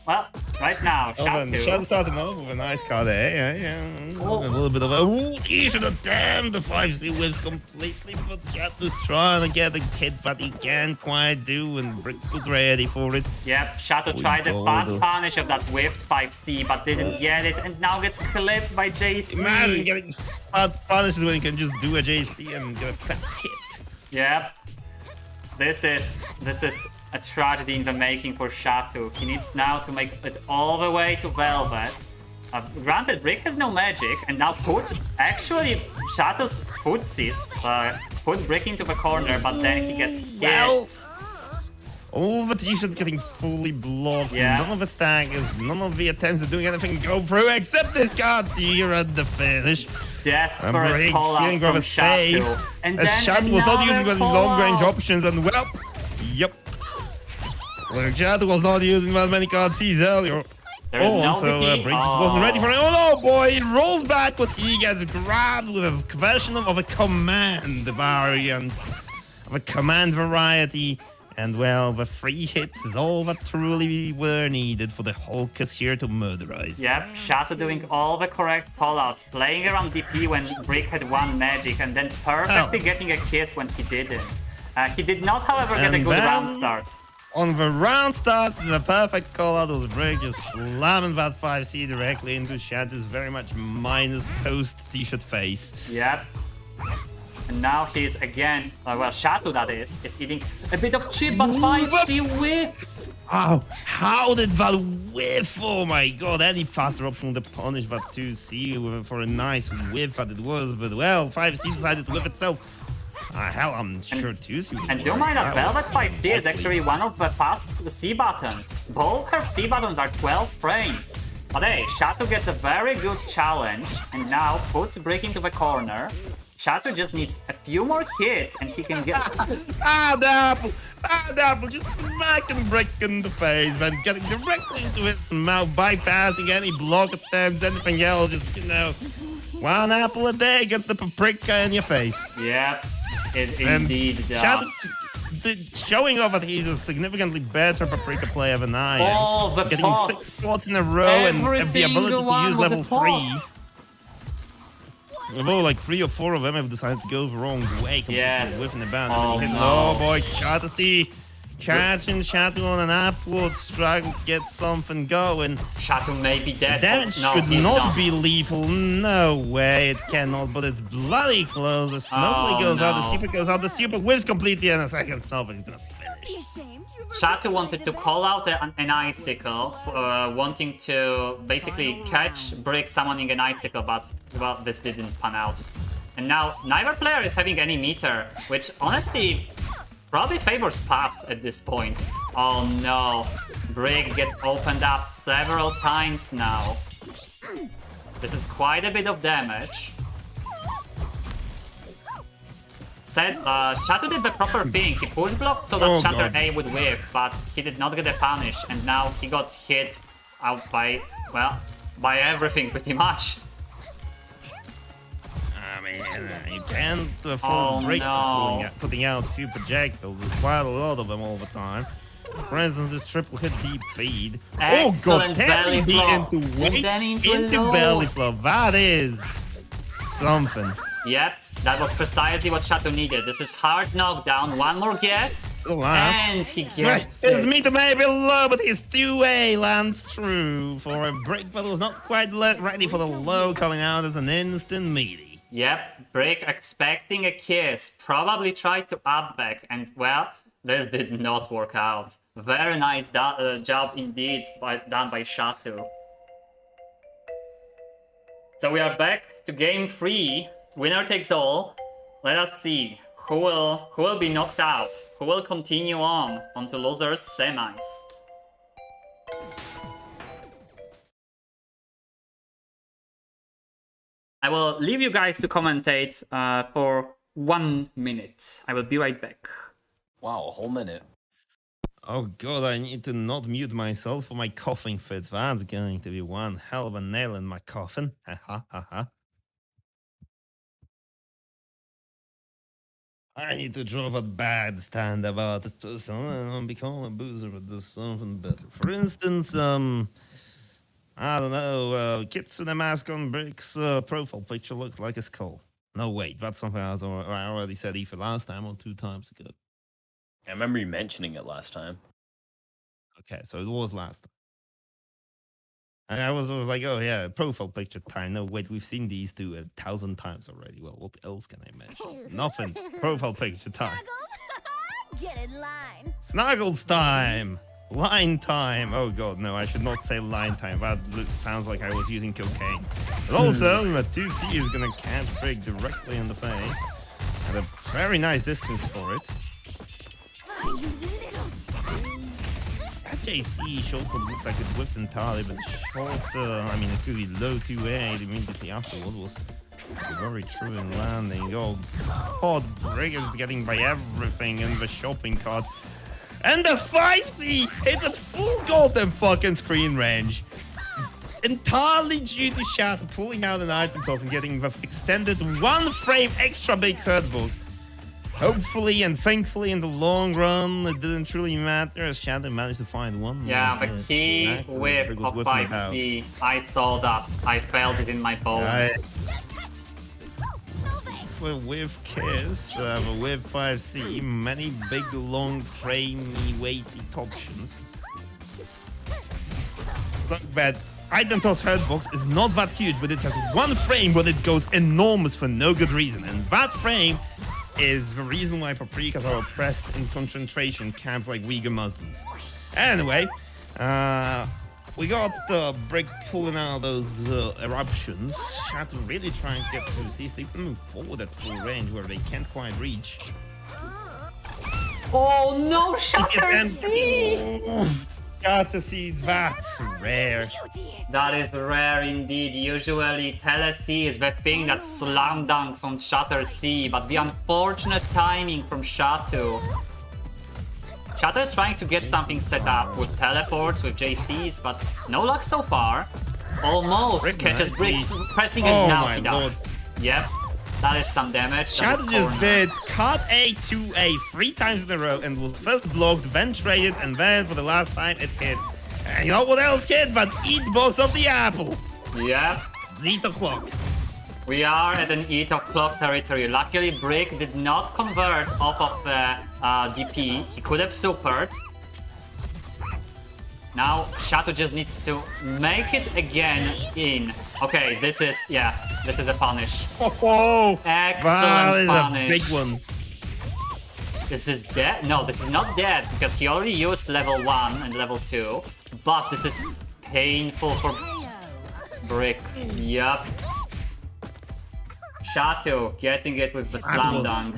Well, right now, Oh, then Shad Shatu. starting off with a nice card there. Yeah. Oh. A little bit of a. Ooh, he should have damned the 5C whips completely, but Shatu's trying to get the kid that he can't quite do, and Brick was ready for it. Yep, Shatu tried the fast punish of that whiffed 5C, but didn't get it, and now gets clipped by JC. Imagine getting fast punishes when you can just do a JC and get a fat hit. Yep. This is a tragedy in the making for Shatu. He needs now to make it all the way to Velvet. Granted, Brick has no magic, and now actually Shatu's footsies put Brick into the corner, but then he gets hit. Well, all the t-shirts getting fully blocked. Yeah. None of the staggers, none of the attempts at doing anything go through, except this card here at the finish. Desperate Brick call out feeling from rather safe, Shatu. And as then Shatu was not another using the call long-range out. options, and well, yep. Well, Shatu was not using as many cards he's earlier. There is no Also, DP. Brick just wasn't ready for it. Oh no, boy! It rolls back, but he gets grabbed with a version of a command variant, of a command variety. And well, the 3 hits is all that truly were needed for the Hulkers here to murderize. Yep, Shatu doing all the correct callouts, playing around DP when Brick had 1 magic, and then perfectly getting a kiss when he didn't. He did not, however, get a And good then, round start. On the round start, the perfect call out was Brick just slamming that 5C directly into Shatu's very much minus post t-shirt face. Yep. And now he's again, well, Shatu that is eating a bit of chip, but 5C whips! Oh, how did that whiff? Oh my god, any faster option to punish that 2C for a nice whiff that it was, but well, 5C decided to whiff itself. Hell, I'm sure 2C. And do mind that Velvet 5C is actually one of the fast C buttons. Both her C buttons are 12 frames. But hey, Shatu gets a very good challenge, and now puts Brick into the corner. Shatu just needs a few more hits and he can get... the apple, just smacking Brick in the face, man, getting directly into his mouth, bypassing any block attempts, anything else, just, you know, 1 apple a day gets the paprika in your face. Yep, it And indeed does. Showing off that he's a significantly better paprika player than I am. All the Getting pots. 6 spots in a row Every and the ability single to one use was a level pot. 3. Although like 3 or 4 of them have decided to go the wrong way, completely Yes. whiffing the band. Oh, Oh, no. boy, Shatu catching Shatu on an upward struggle to get something going. Shatu may be dead. Damage No, should he's not be lethal. No way, it cannot, but it's bloody close. The snowflake goes out, the no. super goes out, the super whiffs completely, and a second snowflake's gonna finish. Be ashamed. You Shatu wanted to call out an icicle, wanting to basically catch Brick summoning an icicle, but well, this didn't pan out. And now neither player is having any meter, which honestly probably favors Path at this point. Oh no, Brick gets opened up several times now. This is quite a bit of damage. Shatu did the proper thing. He push blocked so that Oh, Shatter God. A would whiff, but he did not get a punish, and now he got hit out by, well, by everything pretty much. I mean, you can't afford Oh, Break no. for putting out a few projectiles. There's quite a lot of them all the time. For instance, this triple hit deep feed. Oh god, Excellent belly tapping flow. into weight And then into low. belly flow. That is something. Yep, that was precisely what Shatu needed. This is hard knockdown, one more guess, Alas. and he gets His it. meter may be low, but his 2A lands through for a Brick, but was not quite ready for the low coming out as an instant meaty. Yep, Brick expecting a kiss, probably tried to up back, and well, this did not work out. Very nice job indeed done by Shatu. So we are back to game 3. Winner takes all. Let us see who will be knocked out, who will continue on to losers semis. I will leave you guys to commentate for 1 minute. I will be right back. Wow, a whole minute. Oh god, I need to not mute myself for my coughing fit. That's going to be one hell of a nail in my coffin. Ha ha ha ha. I need to draw a bad stand about this person and become a boozer with this something better. For instance, I don't know, Kitsune Mask on Brick's profile picture looks like a skull. No, wait, that's something I already said either last time or 2 times ago. I remember you mentioning it last time. Okay, so it was last time. And I was like, oh yeah, profile picture time. No, wait, we've seen these 2 1,000 times already. Well, what else can I mention? Nothing. Profile picture time. Snuggles, get in line. Snuggles time! Line time! Oh god, no, I should not say line time. That sounds like I was using cocaine. But also, the 2C is gonna catch Brick directly in the face. At a very nice distance for it. Oh, you little. That JC short looks like it whipped entirely, but short, I mean, it could be low 2A immediately afterwards was very true in landing. Oh god, Brick is getting by everything in the shopping cart. And the 5C hits at full golden fucking screen range. Entirely due to Shatter pulling out an item toss and getting the extended 1 frame extra big hurt bolt. Hopefully and thankfully in the long run, it didn't truly matter as Shatter managed to find 1 Yeah, more the hit. key Exactly, whip Brick was of whiffing it 5C, I saw that. I felt it in my bones. With Kiss, with 5C, many big, long, framey, weighty options. Look, bad. Item toss hurt box is not that huge, but it has 1 frame, but it goes enormous for no good reason. And that frame is the reason why paprikas are oppressed in concentration camps like Uyghur Muslims. Anyway, we got Brick pulling out those eruptions. Shatter really trying to get through C. They can move forward at full range where they can't quite reach. Oh no, Shatter C! Shatter C, that's rare. That is rare indeed. Usually Tele C is the thing that slam dunks on Shatter C, but the unfortunate timing from Shatu. Shatter is trying to get something set up with teleports, with JCs, but no luck so far. Almost Brick catches Brick nicely. pressing it Oh now my he does. Yep, that is some damage. Shatter just did cut A to A 3 times in a row and was first blocked, then traded, and then for the last time it hit. And you know what else hit but eat box of the apple? Yep. Eat the clock. We are at an eat of clock territory. Luckily, Brick did not convert off of the DP. He could have supered. Now, Shadow just needs to make it again in. Okay, this is a punish. Oh, that Excellent is punish. a big one. Is this dead? No, this is not dead because he already used level 1 and level 2. But this is painful for Brick. Yup. Shadow getting it with the slam dunk.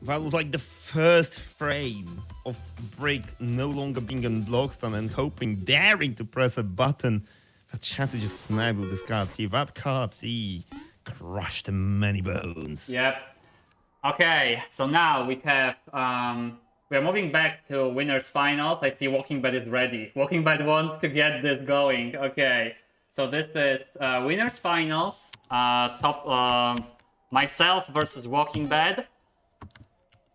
That was like the first frame of Brick no longer being on block stun and daring to press a button. But Shadow just snagged with this card C. That card C crushed many bones. Yep. Okay, so now we have we are moving back to winners finals. I see Walkingbed is ready. Walkingbed wants to get this going. Okay, so this is winners finals. Myself versus Walkingbed.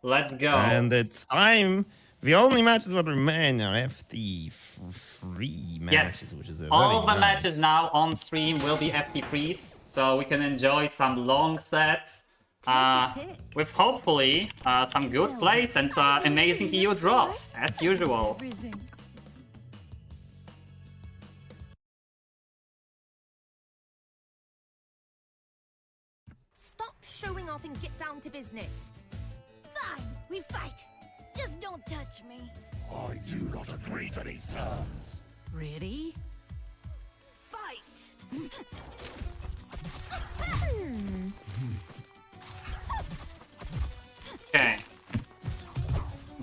Let's go. And it's time. The only matches that remain are FT3 matches, Yes, which is a all very the nice. matches now on stream will be FT3s, so we can enjoy some long sets. With hopefully some good plays and amazing EU drops, as usual. Stop showing off and get down to business. Fine, we fight. Just don't touch me. I do not agree to these terms. Ready? Fight! Okay.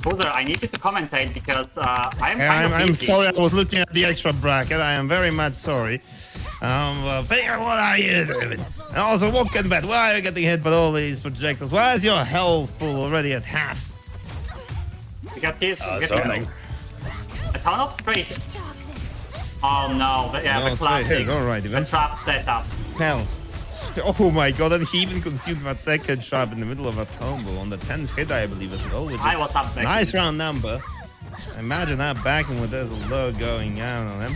Boozer, I need you to commentate because I'm kind of I'm busy. sorry, I was looking at the extra bracket. I am very much sorry. Figure, what are you doing? And also, Walkingbed, why are you getting hit by all these projectiles? Why is your health pool already at half? Because he's getting zoning. a ton of straight. Oh no, the No, classic. all right, The trap setup. Hell, Oh my god, and he even consumed that second trap in the middle of that combo on the 10th hit, I believe, as well. Which I is was up back. nice round number. Imagine that backing with this low going down on him.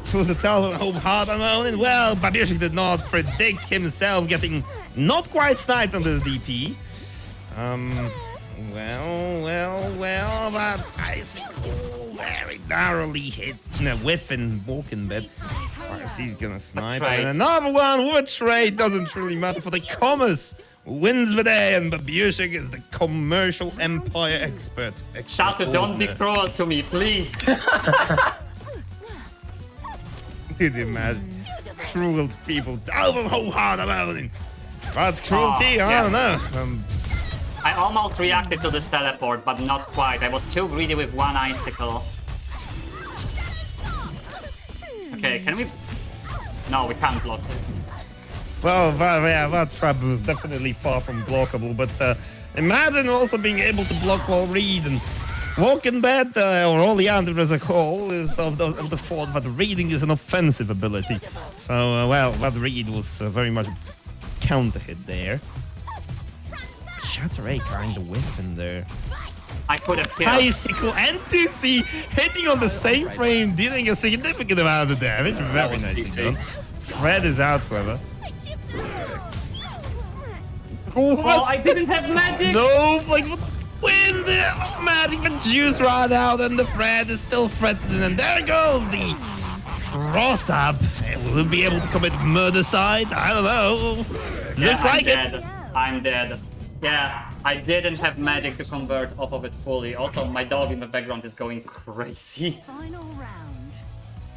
It was a home hard alone, and well, Babiuszek did not predict himself getting not quite sniped on this DP. Well, that icicle very narrowly hit a whiff and Walkingbed. He's gonna snipe. And another one with a trade doesn't really matter for the commerce. Wins the day, and Babiuszek is the commercial empire expert. Shatter, don't be cruel to me, please. Did you imagine? Cruel people. Over whole hard alone. That's cruelty, I don't know. I almost reacted to this teleport, but not quite. I was too greedy with one icicle. Okay, can we... No, we can't block this. Well, that trap was definitely far from blockable, but imagine also being able to block while reading. Walkingbed, or Oleander as a whole, is of the thought that reading is an offensive ability. So, well, that read was very much counter hit there. Shatter A kind of whiffing there. I could have killed. Icicle and 2C hitting on the same frame, dealing a significant amount of damage. Very nicely done. Fred is out, however. Oh, I didn't have magic! No, like when the magic, the juice ran out and the Fred is still threatening, and there goes the cross up. Will he be able to commit murdercide? I don't know. Yeah, Looks like it. I'm dead. Yeah, I didn't have magic to convert off of it fully. Also, my dog in the background is going crazy. Final round.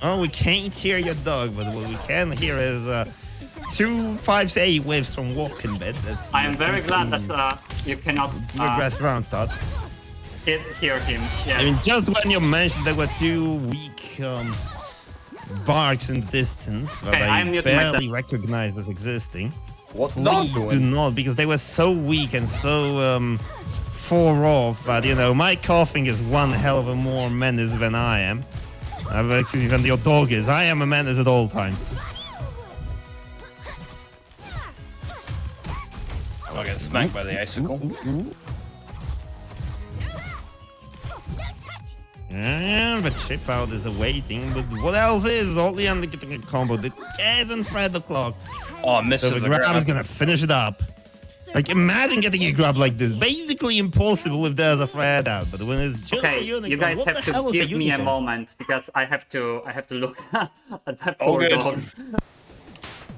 Oh, we can't hear your dog, but what we can hear is 2 5-8 whiffs from Walkingbed. I am very glad that you cannot Regress round start. hear him. Yes. I mean, just when you mentioned there were 2 weak barks in the distance that Okay, I'm I muting barely myself. recognized as existing. What's Please not do doing? not, because they were so weak and so far off that, you know, my coughing is one hell of a more menace than I am. Actually, than your dog is. I am a menace at all times. I'll get smacked by the icicle. And the chip out is awaiting, but what else is? Only under getting a combo that hasn't Fred the clock. Oh, misses So the the grab is grab. gonna finish it up. Like, imagine getting a grab like this. Basically impossible if there's a Fred out, but when it's just a Okay, unicorn, you guys what have the hell to is give me a unicorn? moment because I have to look at that poor good. dog.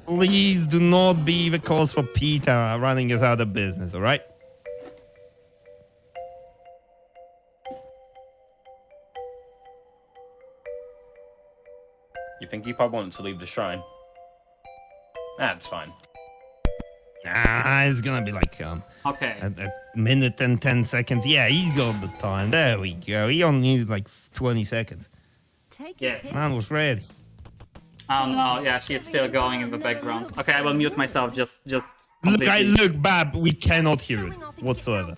Please do not be the cause for Peter running us out of business, alright? You think he probably wants to leave the shrine? That's fine. Ah, it's gonna be like Okay. a minute and 10 seconds. Yeah, he's got the time. There we go. He only needed like 20 seconds. Take Yes. it. Man was ready. Oh no, yeah, she's still going in the background. Okay, I will mute myself just Look, completely. look, Bab, we cannot hear it whatsoever.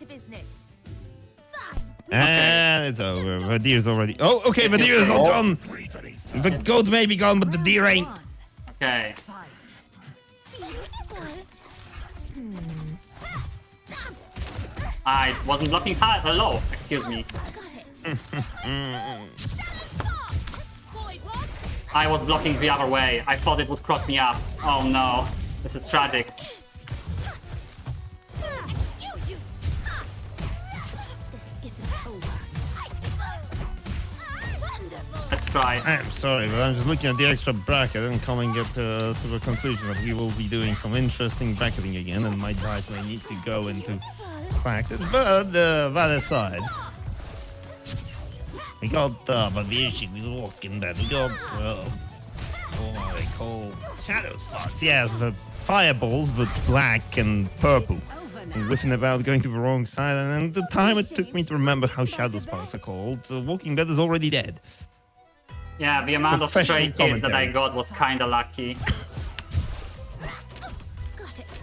And it's over. The deer's already. Oh, okay, the deer is not gone. Great at his The turns. goat may be gone, but the deer ain't. Okay. I wasn't blocking high. Hello, excuse me. I was blocking the other way. I thought it would cross me up. Oh no, this is tragic. Let's try. I'm sorry, but I'm just looking at the extra bracket and coming to the conclusion that we will be doing some interesting bracketing again, and my dice may need to go into practice. But that aside, we got Babiuszek, we Walkingbed, we got what are they called? Shadow sparks. Yes, the fireballs, but black and purple. And whiffing about going to the wrong side, and the time it took me to remember how shadow sparks are called. Walkingbed is already dead. Yeah, the amount of stray Professional kills that I commentary. got was kinda lucky. Got it.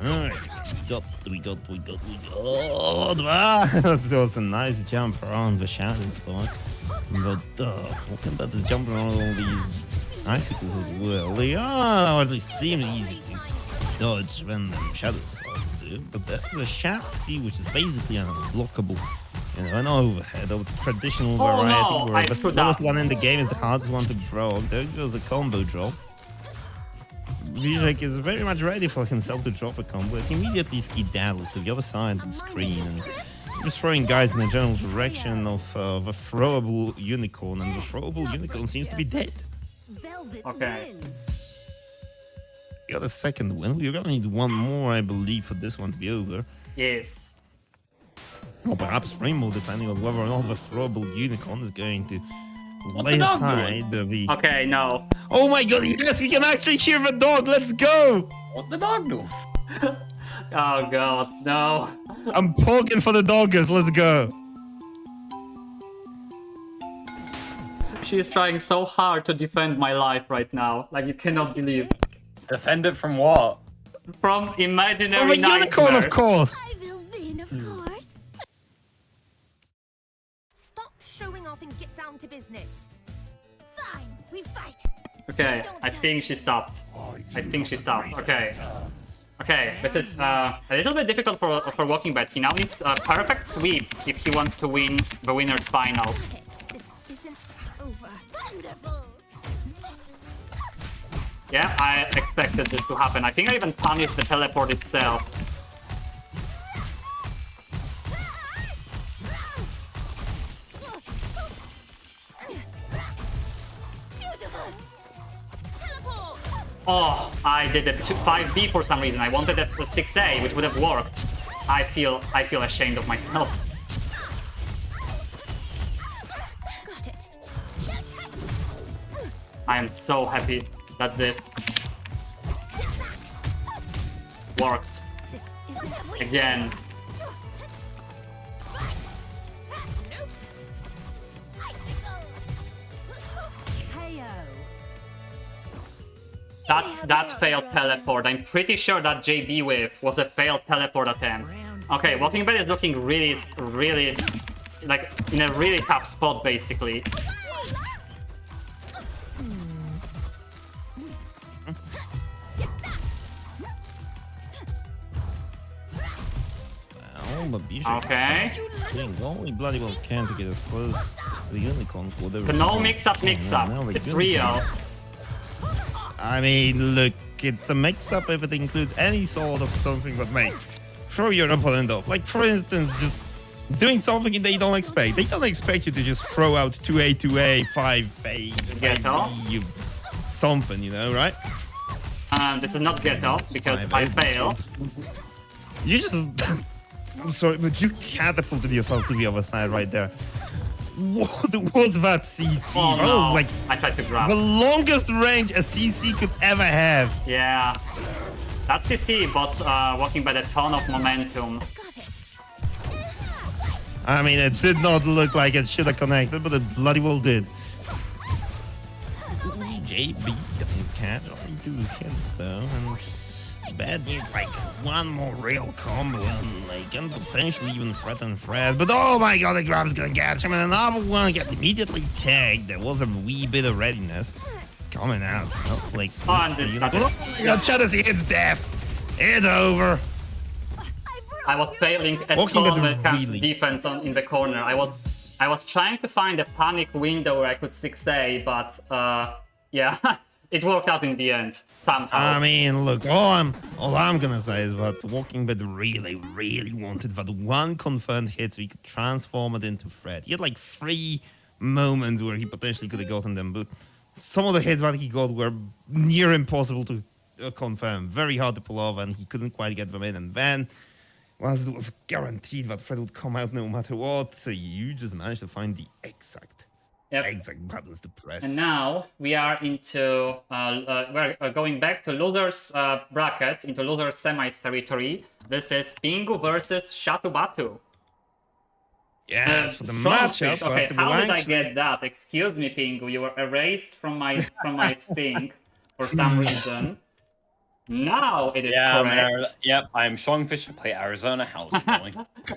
Alright. got. That was a nice jump around the shadow spot. But Walkingbed is jumping around all these icicles as well. They are, or at least seem easy to dodge when the shadow spots do. But there's a chassis which is basically unblockable. You know, an overhead of the traditional variety where the slowest one in the game is the hardest one to drop. There goes a combo drop. Babiuszek is very much ready for himself to drop a combo. He immediately skedaddles to the other side of the screen and just throwing guys in the general direction of a throwable unicorn, and the throwable unicorn seems to be dead. Okay. You got a second win. We're gonna need one more, I believe, for this one to be over. Yes. Or perhaps Rainbow, depending on whether or not the throwable unicorn is going to lay aside the... Okay, no. Oh my god, yes, we can actually hear the dog, let's go! What the dog do? Oh god, no. I'm poking for the doggers, let's go! She's trying so hard to defend my life right now. Like, you cannot believe. Defend it from what? From imaginary Oh, a unicorn, of course! I will win, of course. Stop showing off and get down to business. Fine, we fight. Okay, I think she stopped. I think she stopped. Okay. Okay, this is a little bit difficult for Walkingbed. He now needs a perfect sweep if he wants to win the winner's finals. This isn't over. Wonderful. Yeah, I expected this to happen. I think I even punished the teleport itself. Oh, I did a 5B for some reason. I wanted a 6A, which would have worked. I feel ashamed of myself. Got it. I am so happy that this worked This isn't again. That failed teleport. I'm pretty sure that JB whiff was a failed teleport attempt. Okay, Walkingbed is looking really, like, in a really tough spot, basically. Okay. Doing only bloody well can to get as close to the unicorn. No mix-up. It's real. I mean, look, it's a mix-up if it includes any sort of something that may throw your opponent off. Like, for instance, just doing something they don't expect. They don't expect you to just throw out 2A, 2A, 5A, 5B, something, you know, right? This is not ghetto, because I failed. You just... I'm sorry, but you catapulted yourself to the other side right there. What was that CC? Oh, that was like I tried to grab the longest range a CC could ever have. Yeah. That CC bought Walkingbed a ton of momentum. Got it. I mean, it did not look like it should have connected, but it bloody well did. JB getting catch only 2 hits though, and Bad needs like one more real combo and they can potentially even threaten Fred. But oh my god, the grab's gonna catch him, and another one gets immediately tagged. There was a wee bit of readiness coming out. Snowflakes. Oh my god, Shattubatu, it's death. It's over. I was failing a ton when it comes to defense in the corner. I was trying to find a panic window where I could 6A, but yeah, it worked out in the end somehow. I mean, look, all I'm gonna say is that Walkingbed really wanted that one confirmed hit so he could transform it into Fred. He had like 3 moments where he potentially could have gotten them, but some of the hits that he got were near impossible to confirm. Very hard to pull off, and he couldn't quite get them in. And then, once it was guaranteed that Fred would come out no matter what, so you just managed to find the exact buttons to press. And now we are into we're going back to losers bracket, into losers semis territory. This is Pingu versus Shattubatu. Yes, for the strong matchup. fish. Okay, how did I get that? Excuse me, Pingu, you were erased from my thing for some reason. Now it is Yeah, correct. yep, I'm Strongfish to play Arizona House.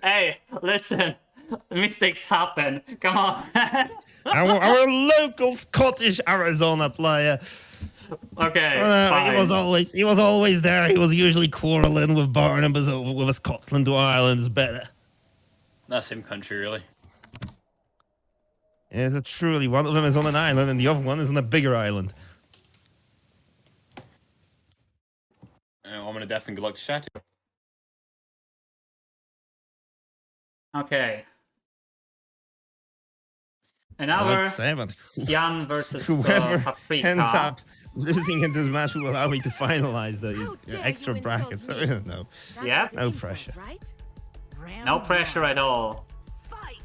Hey, listen. Mistakes happen. Come on. our local Scottish Arizona player. Okay, He fine. was always there. He was usually quarreling with Barnabas over whether Scotland or Ireland is better. Not same country, really. Is it truly? One of them is on an island and the other one is on a bigger island. I'm gonna definitely good luck to Shatu. Okay. Another Let's say, but Tian versus whoever ends Paprika. up losing in this match will allow me to finalize the How dare extra you bracket. insult So I me? don't know. That Yep. was an No insult, pressure. right? No Round pressure one. at all. Fight.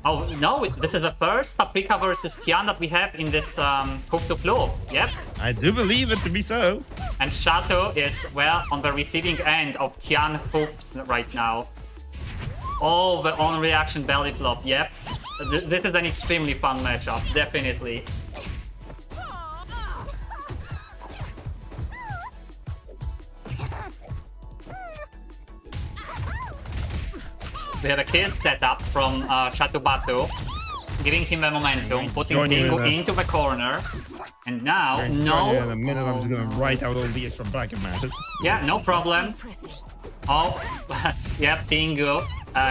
Oh no, this is the first Paprika versus Tian that we have in this Hoof to Floof. Yep. I do believe it to be so. And Shato is, well, on the receiving end of Tian Hoofs right now. Oh, the on-reaction belly flop, yep. This is an extremely fun matchup, definitely. We have a kill setup from Shattubatu, giving him the momentum, putting Join you in Pingu the- into the corner. And now, In no. a minute, I'm just gonna write out all the extra bracket matches. Yeah, no problem. Impressive. Oh, yeah, Pingu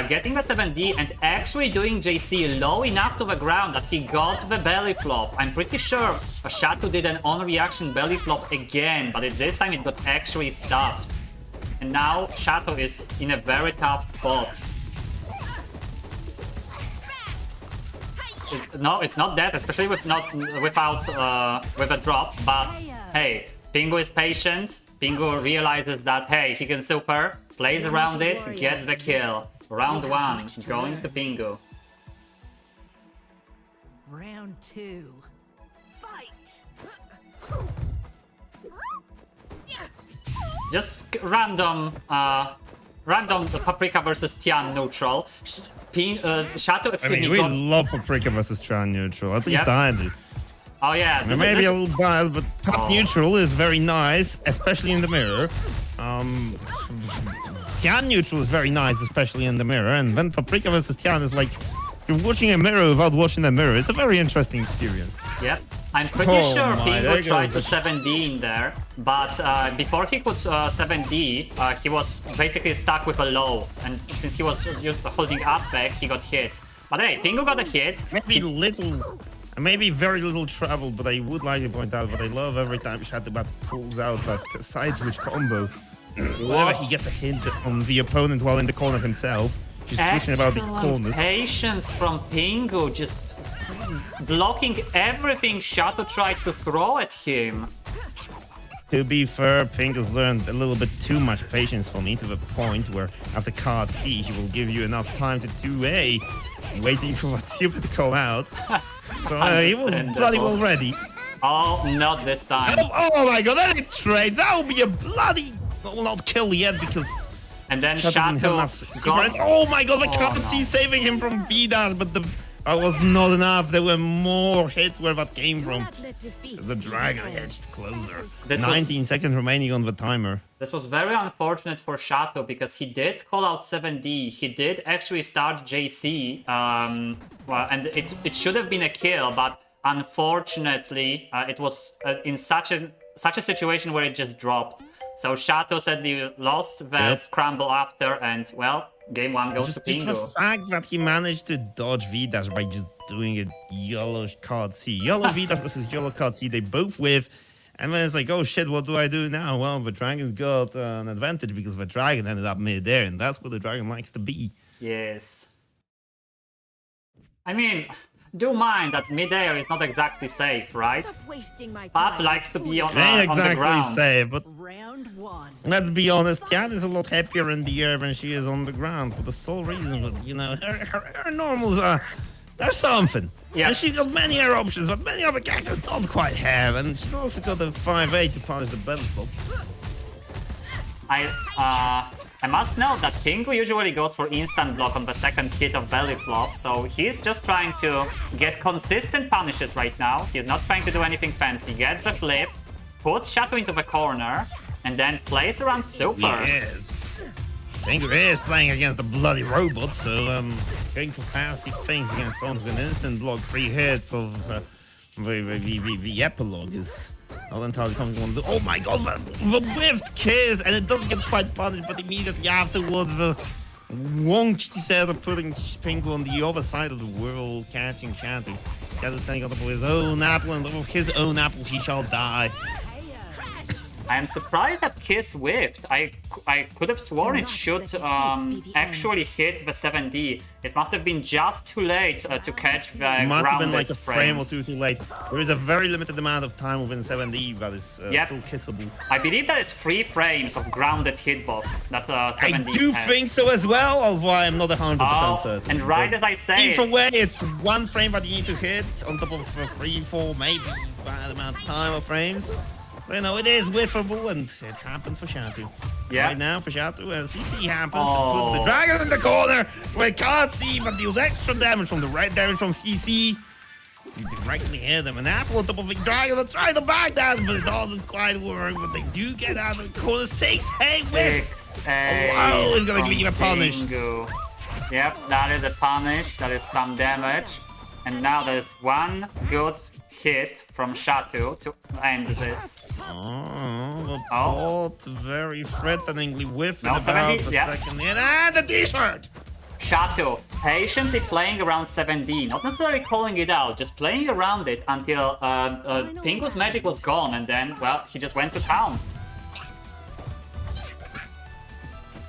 getting the 7D and actually doing JC low enough to the ground that he got the belly flop. I'm pretty sure Shatu did an on-reaction belly flop again, but this time it got actually stuffed. And now Shato is in a very tough spot. No, it's not that, especially with without a drop. But hey, Pingu is patient. Pingu realizes that hey, he can super, plays around it, gets the kill. Round one, going to Pingu. Round two. Fight. Just random Paprika versus Tian neutral. Shato, I excuse mean, me, we got... love Paprika versus Tran neutral. At least Yep. I do. Oh yeah, this Maybe is, a little biased, but Pap Oh. neutral is very nice, especially in the mirror. Tian neutral is very nice, especially in the mirror. And then Paprika versus Tian is like you're watching a mirror without watching a mirror. It's a very interesting experience. Yep. I'm pretty Oh sure my, there Pingu tried to goes 7D in there, but before he could 7D, he was basically stuck with a low, and since he was holding up back, he got hit. But hey, Pingu got a hit. Maybe very little trouble, but I would like to point out that I love every time Shattubatu pulls out that side switch combo. Whenever he gets a hit on the opponent while in the corner himself, just switching about the Excellent corners. patience from Pingu, just blocking everything Shato tried to throw at him. To be fair, Pingu's learned a little bit too much patience for me, to the point where after card C, he will give you enough time to 2A, waiting for that super to come out. So he was bloody well ready. Oh, not this time. Oh my god, that is trade. That would be a bloody... Well, not kill yet, because... And then Shato didn't have enough Shato super. got... Oh my god, the Oh, card no. C saving him from VDAR, but that was not enough. There were more hits where that came Do from. not let defeat The be dragon your edged closer. This 19 was- seconds remaining on the timer. This was very unfortunate for Shato because he did call out 7D. He did actually start JC, well, and it should have been a kill, but unfortunately, it was in such a situation where it just dropped. So Shato sadly lost the Yep. scramble after, and well, game one goes to Just the Pingu. fact that he managed to dodge V-Dash by just doing a yellow card C. Yellow V-Dash versus yellow card C, they both whiff. And then it's like, oh shit, what do I do now? Well, the dragon's got an advantage because the dragon ended up mid-air, and that's where the dragon likes to be. Yes. I mean, do mind that mid-air is not exactly safe, right? Stop wasting my Pap time. likes to be on, Ain't on the exactly ground. safe, but Round one. let's be honest, Tian is a lot happier in the air than she is on the ground for the sole reason that, you know, her normals are... There's something. Yeah. And she's got many air options, but many other characters don't quite have. And she's also got a 5-8 to punish the belly flop. I must note that Pingu usually goes for instant block on the second hit of belly flop, so he's just trying to get consistent punishes right now. He's not trying to do anything fancy. Gets the flip, puts Shattoo into the corner and then plays around super. Yes. Pingu is playing against the bloody robot, so going for fancy things against someone who can instant block 3 hits of the epilogue is not entirely something you want to do. Oh my god, the whiffed kiss, and it doesn't get quite punished, but immediately afterwards the wonky set of putting Pingu on the other side of the world, catching Shattoo. Shattoo standing on top of his own apple, and of his own apple he shall die. I am surprised that Kiss whiffed. I could have sworn it should actually hit the 7D. It must have been just too late to catch the Must have been like a frames. frame or two too late. There is a very limited amount of time within 7D that is still kissable. I believe that is 3 frames of grounded hitbox that 7D I do has. think so as well, although I'm not 100% certain. And right as I say either way, it's 1 frame that you need to hit on top of 3, 4, maybe that amount of time of frames. So, you know, it is whiffable, and it happened for Shattoo. Yeah. Right now, for Shattoo, CC happens to put the dragon in the corner, where he can't see, but deals extra damage from the red damage from CC. You directly hit them, an apple on top of the dragon, they're trying to back down, but it doesn't quite work, but they do get out of the corner. 6A whiffs! Oh, he's gonna give you a punish. Pingu. Yep, that is a punish, that is some damage. And now there's 1 good hit from Shattoo to end this. Oh, very threateningly whiffing No, about 70, the yeah. second hit. And the t-shirt! Shattoo patiently playing around 7D, not necessarily calling it out, just playing around it until Pingu's magic was gone, and then, well, he just went to town.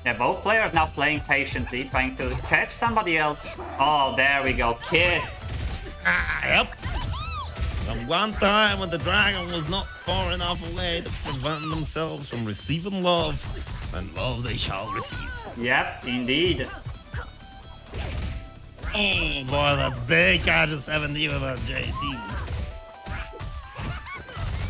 Yeah, both players now playing patiently, trying to catch somebody else. Oh, there we go, Kiss! Yep. And one time when the dragon was not far enough away to prevent themselves from receiving love, and love they shall receive. Yep, indeed. Oh boy, the big catch of 7D with that JC.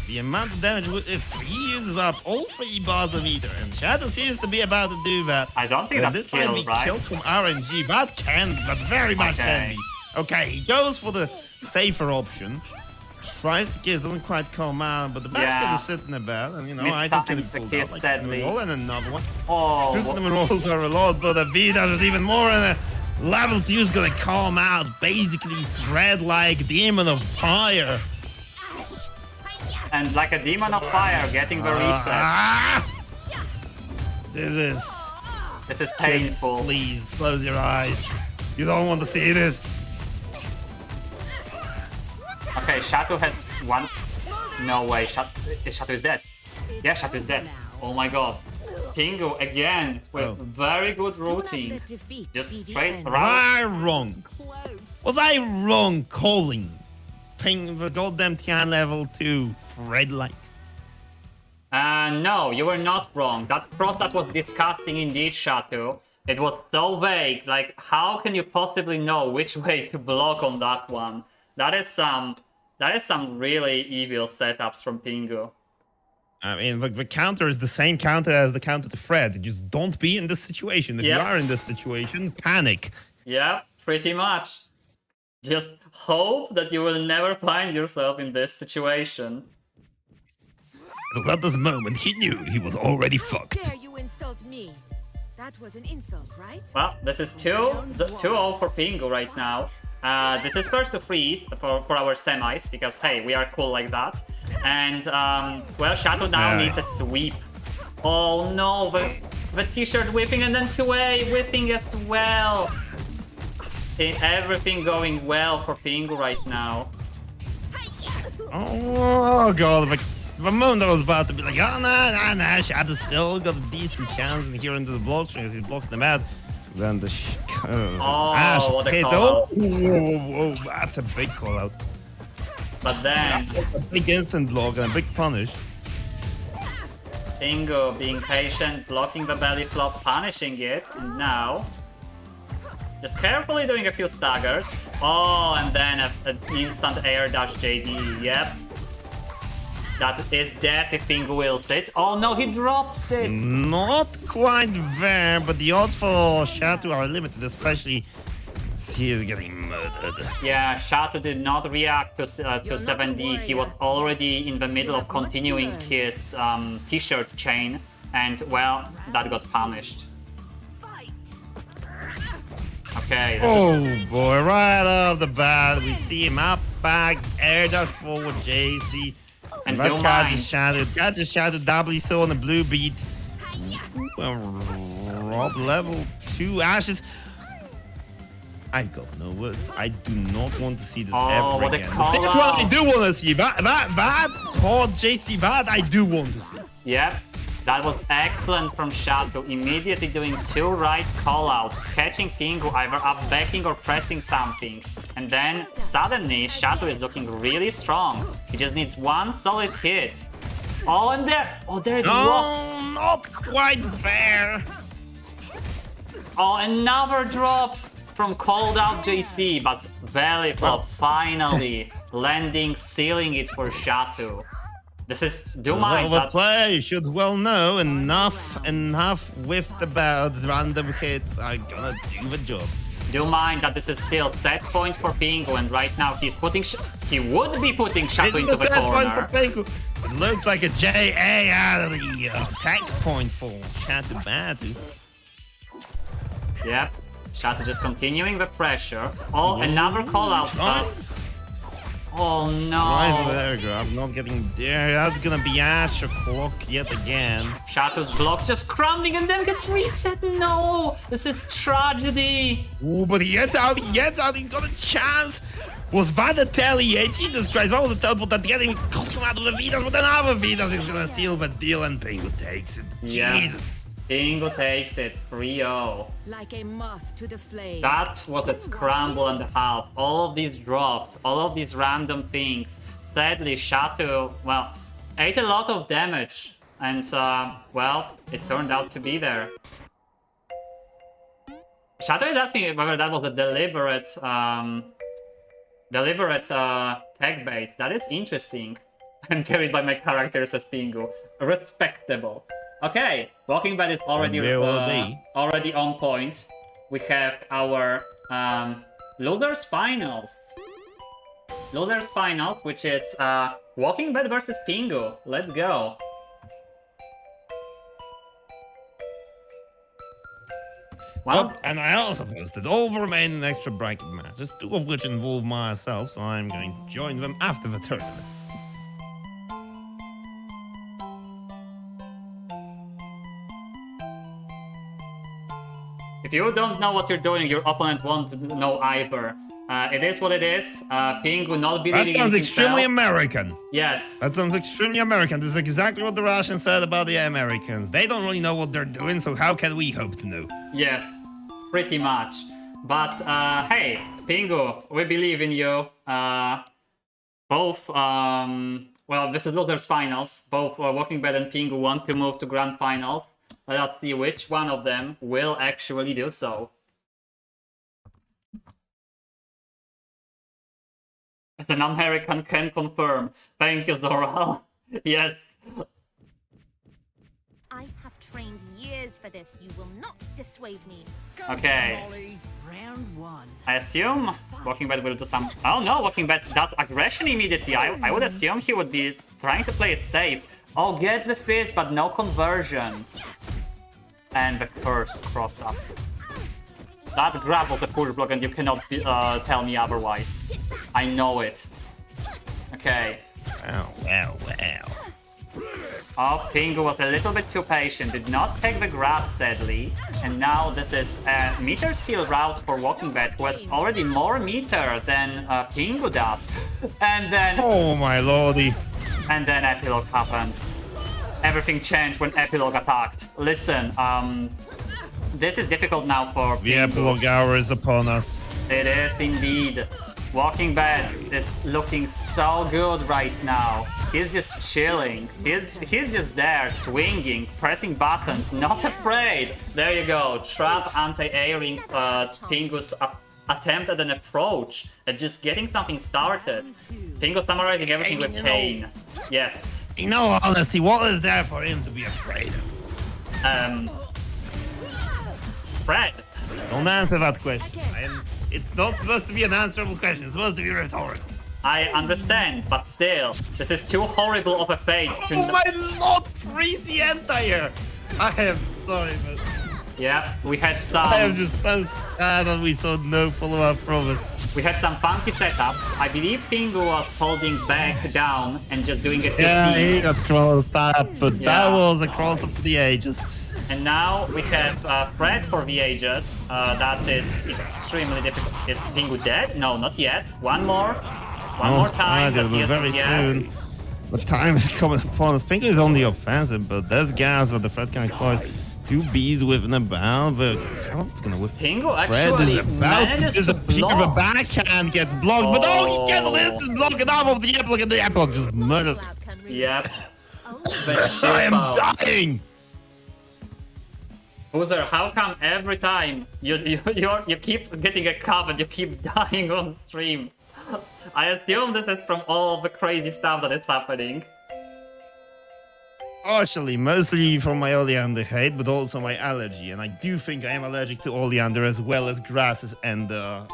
The amount of damage, if he uses up all 3 bars of meter, and Shattoo seems to be about to do that. I don't think that's this might be killed, right? kills from RNG, that can, but very much can be. Okay, he goes for the safer option. Tries the kiss, doesn't quite come out, but the basket is sitting about, and you know, I just Misstuffings get the pulled kiss, out like sadly. cinnamon roll and another one. Oh, 2 cinnamon rolls are a lot, but a V-dash is even more, and a level 2 is gonna come out, basically thread-like demon of fire. and like a demon of fire getting the reset. This is painful. Kids, please, close your eyes. You don't want to see this. Okay, Shattoo has 1. No way, Shattoo is dead. Yeah, Shattoo is dead. Oh my god. Pingu again with very good routing. Just straight Was around. I wrong? Was I wrong calling Ping the goddamn Tian level 2 Fred-like? No, you were not wrong. That cross that was disgusting indeed, Shattoo. It was so vague. Like, how can you possibly know which way to block on that one? That is some really evil setups from Pingu. I mean, the counter is the same counter as the counter to Fred. Just don't be in this situation. If you are in this situation, panic. Yeah, pretty much. Just hope that you will never find yourself in this situation. But at this moment, he knew he was already fucked. Dare you insult me? That was an insult, right? Well, this is 2-0 for Pingu right now. This is first to freeze for our semis, because hey, we are cool like that. And well, Shattoo now needs a sweep. Oh no, the t-shirt whipping and then 2A whipping as well. Everything going well for Pingu right now. Oh god, the moment I was about to be like, oh nah, Shattoo still got a decent chance in here into the block because he's blocking them out. Then the Ash what a hits. call-out. Whoa, that's a big call out. But then A big instant block and a big punish. Pingu being patient, blocking the belly flop, punishing it, and now just carefully doing a few staggers. Oh, and then an instant air dash JD. Yep. That is death if Pingu wills it. Oh no, he drops it! Not quite there, but the odds for Shattoo are limited, especially He is getting murdered. Yeah, Shattubatu did not react to 7D. He was already in the middle of continuing his t-shirt chain, and well, that got punished. Okay. Oh boy, right off the bat, we see him up, back, air dash forward, JC. And that don't guy mind. just shouted doubly so on the blue beat. Rob level 2 ashes. I've got no words. I do not want to see this ever what a again. call This is what I out. do want to see. That called JC, that I do want to see. Yep, that was excellent from Shattubatu. Immediately doing 2 right callouts, catching Pingu either up backing or pressing something. And then suddenly Shattubatu is looking really strong. He just needs 1 solid hit. Oh, and there it was. No, not quite there. Oh, another drop from called out JC, but belly flop finally landing, sealing it for Shattubatu. This is do mind The that player you should well know enough with about random hits are gonna do the job. do mind that this is still set point for Pingu, and right now he's putting he would be putting Shattubatu into the set point corner. for Pingu. It looks like a JA out of the attack point for Shattubatu. Yep, Shattubatu just continuing the pressure. Oh, another call out. Oh Right no. there, grab. Not getting there. That's gonna be Ash o'clock yet again. Shattubatu's blocks just crumbling and then gets reset. No, this is tragedy. Ooh, but he gets out, he's got a chance. Was that a telly? Jesus Christ, that was a teleport at the end. He goes from out of the Vidas, but another Vidas is gonna seal the deal, and Pingu takes it. Yeah. Jesus. Pingu takes it 3-0. Like a moth to the flame. That was a scramble and a half. All of these drops, all of these random things. Sadly, Shattubatu, well, ate a lot of damage. And, well, it turned out to be there. Shattubatu is asking whether that was a deliberate tag bait. That is interesting. I'm carried by my characters as Pingu. Respectable. Okay, Walkingbed is already already on point. We have our losers finals. Losers finals, which is Walkingbed versus Pingu. Let's go. Well, Oh, and I also posted all the remaining extra bracket matches, 2 of which involve myself, so I'm going to join them after the tournament. if you don't know what you're doing, your opponent won't know either. It is what it is. Pingu not believing That in sounds extremely himself. American. Yes. That sounds extremely American. This is exactly what the Russians said about the Americans. They don't really know what they're doing, so how can we hope to know? Yes, pretty much. But hey, Pingu, we believe in you. Both, well, this is losers finals. Both Walkingbed and Pingu want to move to grand finals. Let us see which one of them will actually do so. As an American can confirm. Thank you, Zoral. Yes. I have trained years for this. You will not dissuade me. Okay. Round 1. I assume Walkingbed will do some... Oh no, Walkingbed does aggression immediately. I would assume he would be trying to play it safe. Oh, gets the fist, but no conversion. And the curse cross up. That grab was a push block and you cannot tell me otherwise. I know it. Okay. Well. Oh, Pingu was a little bit too patient, did not take the grab sadly. And now this is a meter steal route for Walkingbed, who has already more meter than Pingu does. And then... Oh my lordy. And then Epilogue happens. Everything changed when Epilogue attacked. Listen, this is difficult now for The Pingu. epilogue hour is upon us. It is indeed. Walkingbed is looking so good right now. He's just chilling. He's just there, swinging, pressing buttons, not afraid. There you go. Trap anti-airing Pingu's attempt at an approach, at just getting something started. Pingu summarizing everything with pain. Yes. In all honesty, what is there for him to be afraid of? Fred. Don't answer that question. It's not supposed to be an answerable question. It's supposed to be rhetorical. I understand, but still, this is too horrible of a fate. Oh my lord, freeze the entire! I am sorry, but Yeah, we had I am some. just so sad that we saw no follow-up from it. We had some funky setups. I believe Pingu was holding back down and just doing a 2C. Yeah, he got crossed up, but Yeah. that was a cross of the ages. And now we have Fred for the ages. That is extremely difficult. Is Pingu dead? No, not yet. One more. One more time. That he has to very guess. soon. The time is coming upon us. Pingu is on the offensive, but there's gas where the Fred can exploit. 2 Bs within a bound, but Carl's gonna whip. Pingu Fred actually is about to manages to disappear. The block. backhand gets blocked, but oh, he gets an instant block it off of the epilogue, and the epilogue just murders. Yep. I am dying! Boozer, how come every time you keep getting a cup and you keep dying on stream? I assume this is from all the crazy stuff that is happening. Partially, mostly from my oleander hate, but also my allergy. And I do think I am allergic to oleander as well as grasses and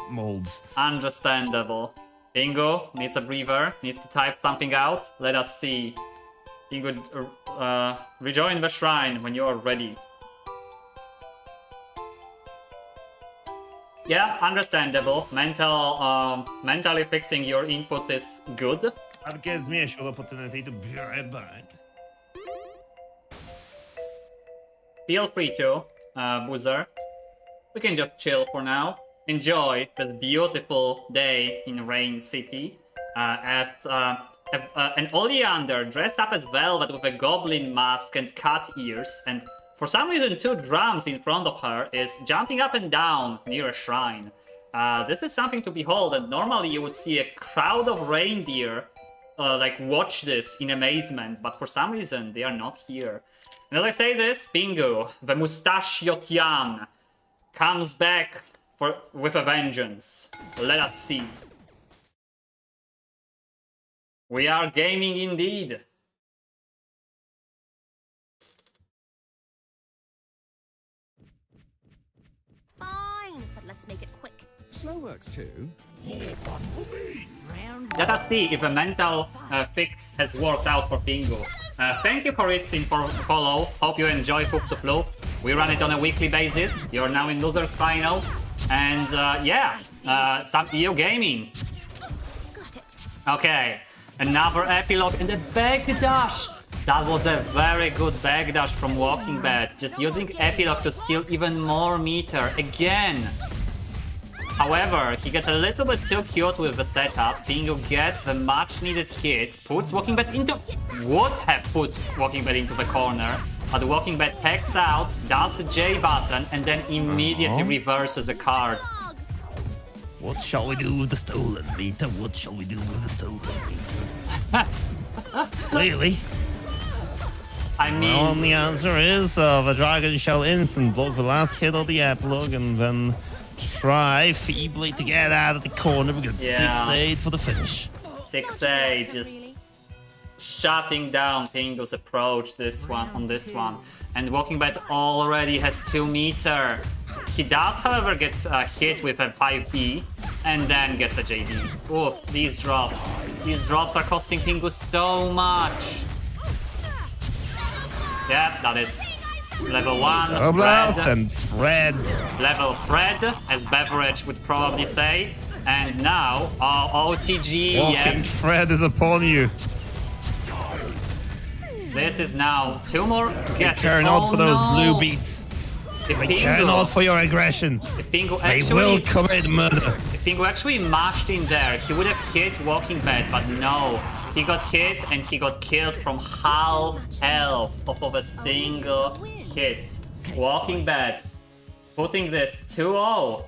molds. Understandable. Pingu needs a breather, needs to type something out. Let us see. Pingu, rejoin the shrine when you are ready. Yeah, understandable. Mentally fixing your inputs is good. That gives me a short opportunity to be right back. Feel free to, Boozer. We can just chill for now. Enjoy this beautiful day in Rain City. As an oleander dressed up as velvet with a goblin mask and cat ears, and for some reason 2 drums in front of her is jumping up and down near a shrine. This is something to behold, and normally you would see a crowd of reindeer like watch this in amazement, but for some reason they are not here. And as I say this, Pingu, the Mustachiotian, comes back with a vengeance. Let us see. We are gaming indeed. Fine, but let's make it quick. Slow works too. More fun for me. Let us see if the mental fix has worked out for Pingu. Thank you, Koritzin, for follow. Hope you enjoy Hoof to Floof. We run it on a weekly basis. You're now in Losers Finals. And yeah, some EU gaming. Got it. Okay, another epilogue and a back dash. That was a very good back dash from Walkingbed. Just using epilogue to steal even more meter again. However, he gets a little bit too cute with the setup. Pingu gets the much needed hit, puts Walkingbed into... would have put Walkingbed into the corner, but Walkingbed takes out, does a J button, and then immediately reverses a card. What shall we do with the stolen meter? What shall we do with the stolen meter? Clearly. I mean... Well, the answer is the dragon shall instant block the last hit of the epilogue and then try feebly to get out of the corner. We got 6-8 for the finish. 6-8, just shutting down Pingu's approach on this one. And Walkingbed already has 2 meter. He does, however, get hit with a 5B and then gets a JD. Ooh, these drops. These drops are costing Pingu so much. Yeah, that is level 1. Blast and Fred. Level Fred, as Beverage would probably say. And now, OTG, Walking Fred is upon you. This is now 2 more guesses. Care not for those blue beats. If Care not for your aggression. If Pingu They actually, will commit murder. if Pingu actually mashed in there, he would have hit Walkingbed, but no. He got hit and he got killed from half health off of a single hit. Walkingbed putting this 2-0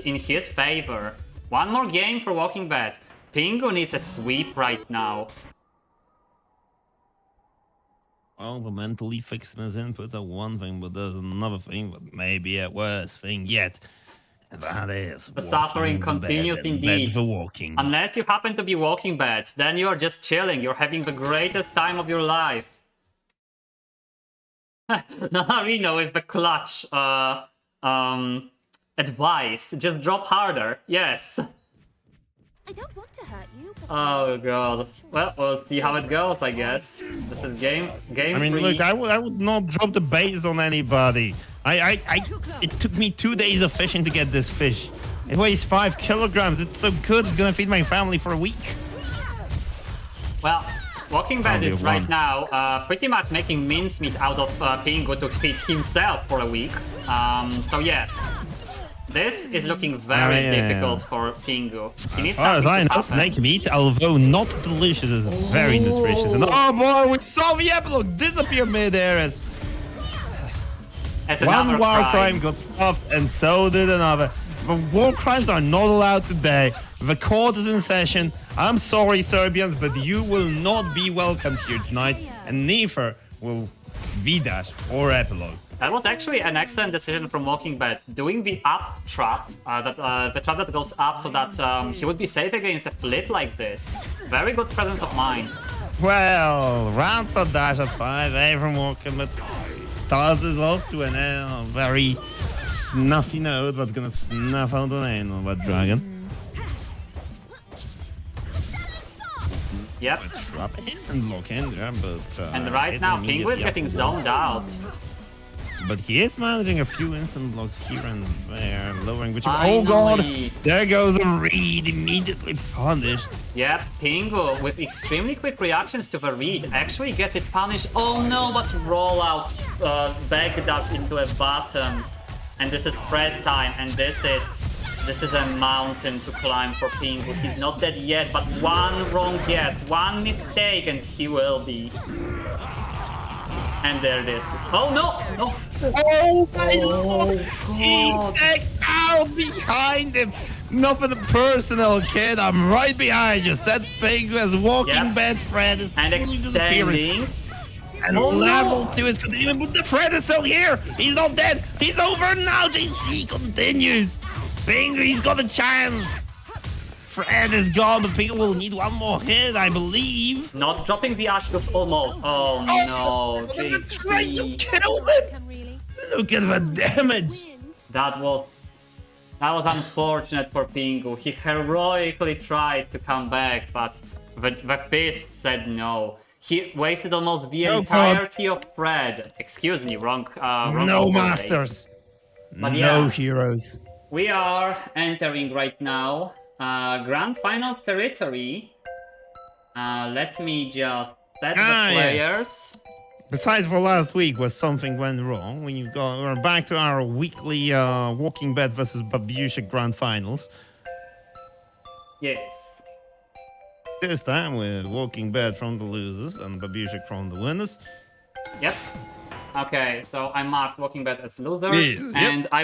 in his favor. 1 more game for Walkingbed. Pingu needs a sweep right now. Well, the mentally fixing his inputs are one thing, but there's another thing, but maybe a worse thing yet. And that is The suffering continues indeed. For walking. Unless you happen to be Walkingbed, then you are just chilling. You're having the greatest time of your life. Lalarino with the clutch Advice, just drop harder. Yes. I don't want to hurt you, but Oh god. Well, we'll see how it goes, I guess. This is game I mean, 3. look, I would not drop the base on anybody. It took me 2 days of fishing to get this fish. It weighs 5 kilograms. It's so good. It's gonna feed my family for a week. Well, Walkingbed Only is right one. now pretty much making mincemeat out of Pingu to feed himself for a week. So yes, this is looking very yeah. difficult for Pingu. He needs As far as something I to know, happen. snake meat, although not delicious, is very nutritious. And oh boy, we saw the epilogue disappear mid-air as As another one war crime. crime got stuffed and so did another. But war crimes are not allowed today. The court is in session. I'm sorry, Serbians, but you will not be welcomed here tonight, and neither will V-Dash or Epilogue. That was actually an excellent decision from Walkingbed, doing the up trap, the trap that goes up so that he would be safe against a flip like this. Very good presence of mind. Well, rounds are dash at 5, from Walkingbed starts this off to a very snuffy note, but gonna snuff out the name of that dragon. Yep. Trap instant lock in there, but And right now, Pingu is getting zoned out. But he is managing a few instant blocks here and there, lowering which. Finally. Oh god! There goes a read, immediately punished. Yep, Pingu with extremely quick reactions to the read actually gets it punished. Oh no, but roll out backdash into a button. And this is Fred time, and this is a mountain to climb for Pingu. He's not dead yet, but one wrong guess, one mistake, and he will be. And there it is. Oh no! No! Oh my lord! God. He checked out behind him! Nothing personal, kid. I'm right behind you. Set Pingu as Walkingbed. Fred is And fully disappearing. extending. And Oh, no. level 2 is continuing, but the Fred is still here. He's not dead. He's over now. JC continues. Pingu, he's got a chance. Fred is gone, but Pingu will need one more hit, I believe. Not dropping the ash troops almost. Oh no, That's right. You JC. killed him. Come really. Look at the damage. That was unfortunate for Pingu. He heroically tried to come back, but the fist said no. He wasted almost the Oh, entirety of Fred. Excuse me, wrong No overlay. masters. But no yeah. heroes. We are entering right now Grand Finals territory. Let me just set the Yes. players. Besides for last week, where something went wrong, we're back to our weekly Walkingbed versus Babiuszek Grand Finals. Yes. This time with Walkingbed from the losers and Babiuszek from the winners. Yep. Okay, so I marked Walkingbed as losers, Yeah, yep. and I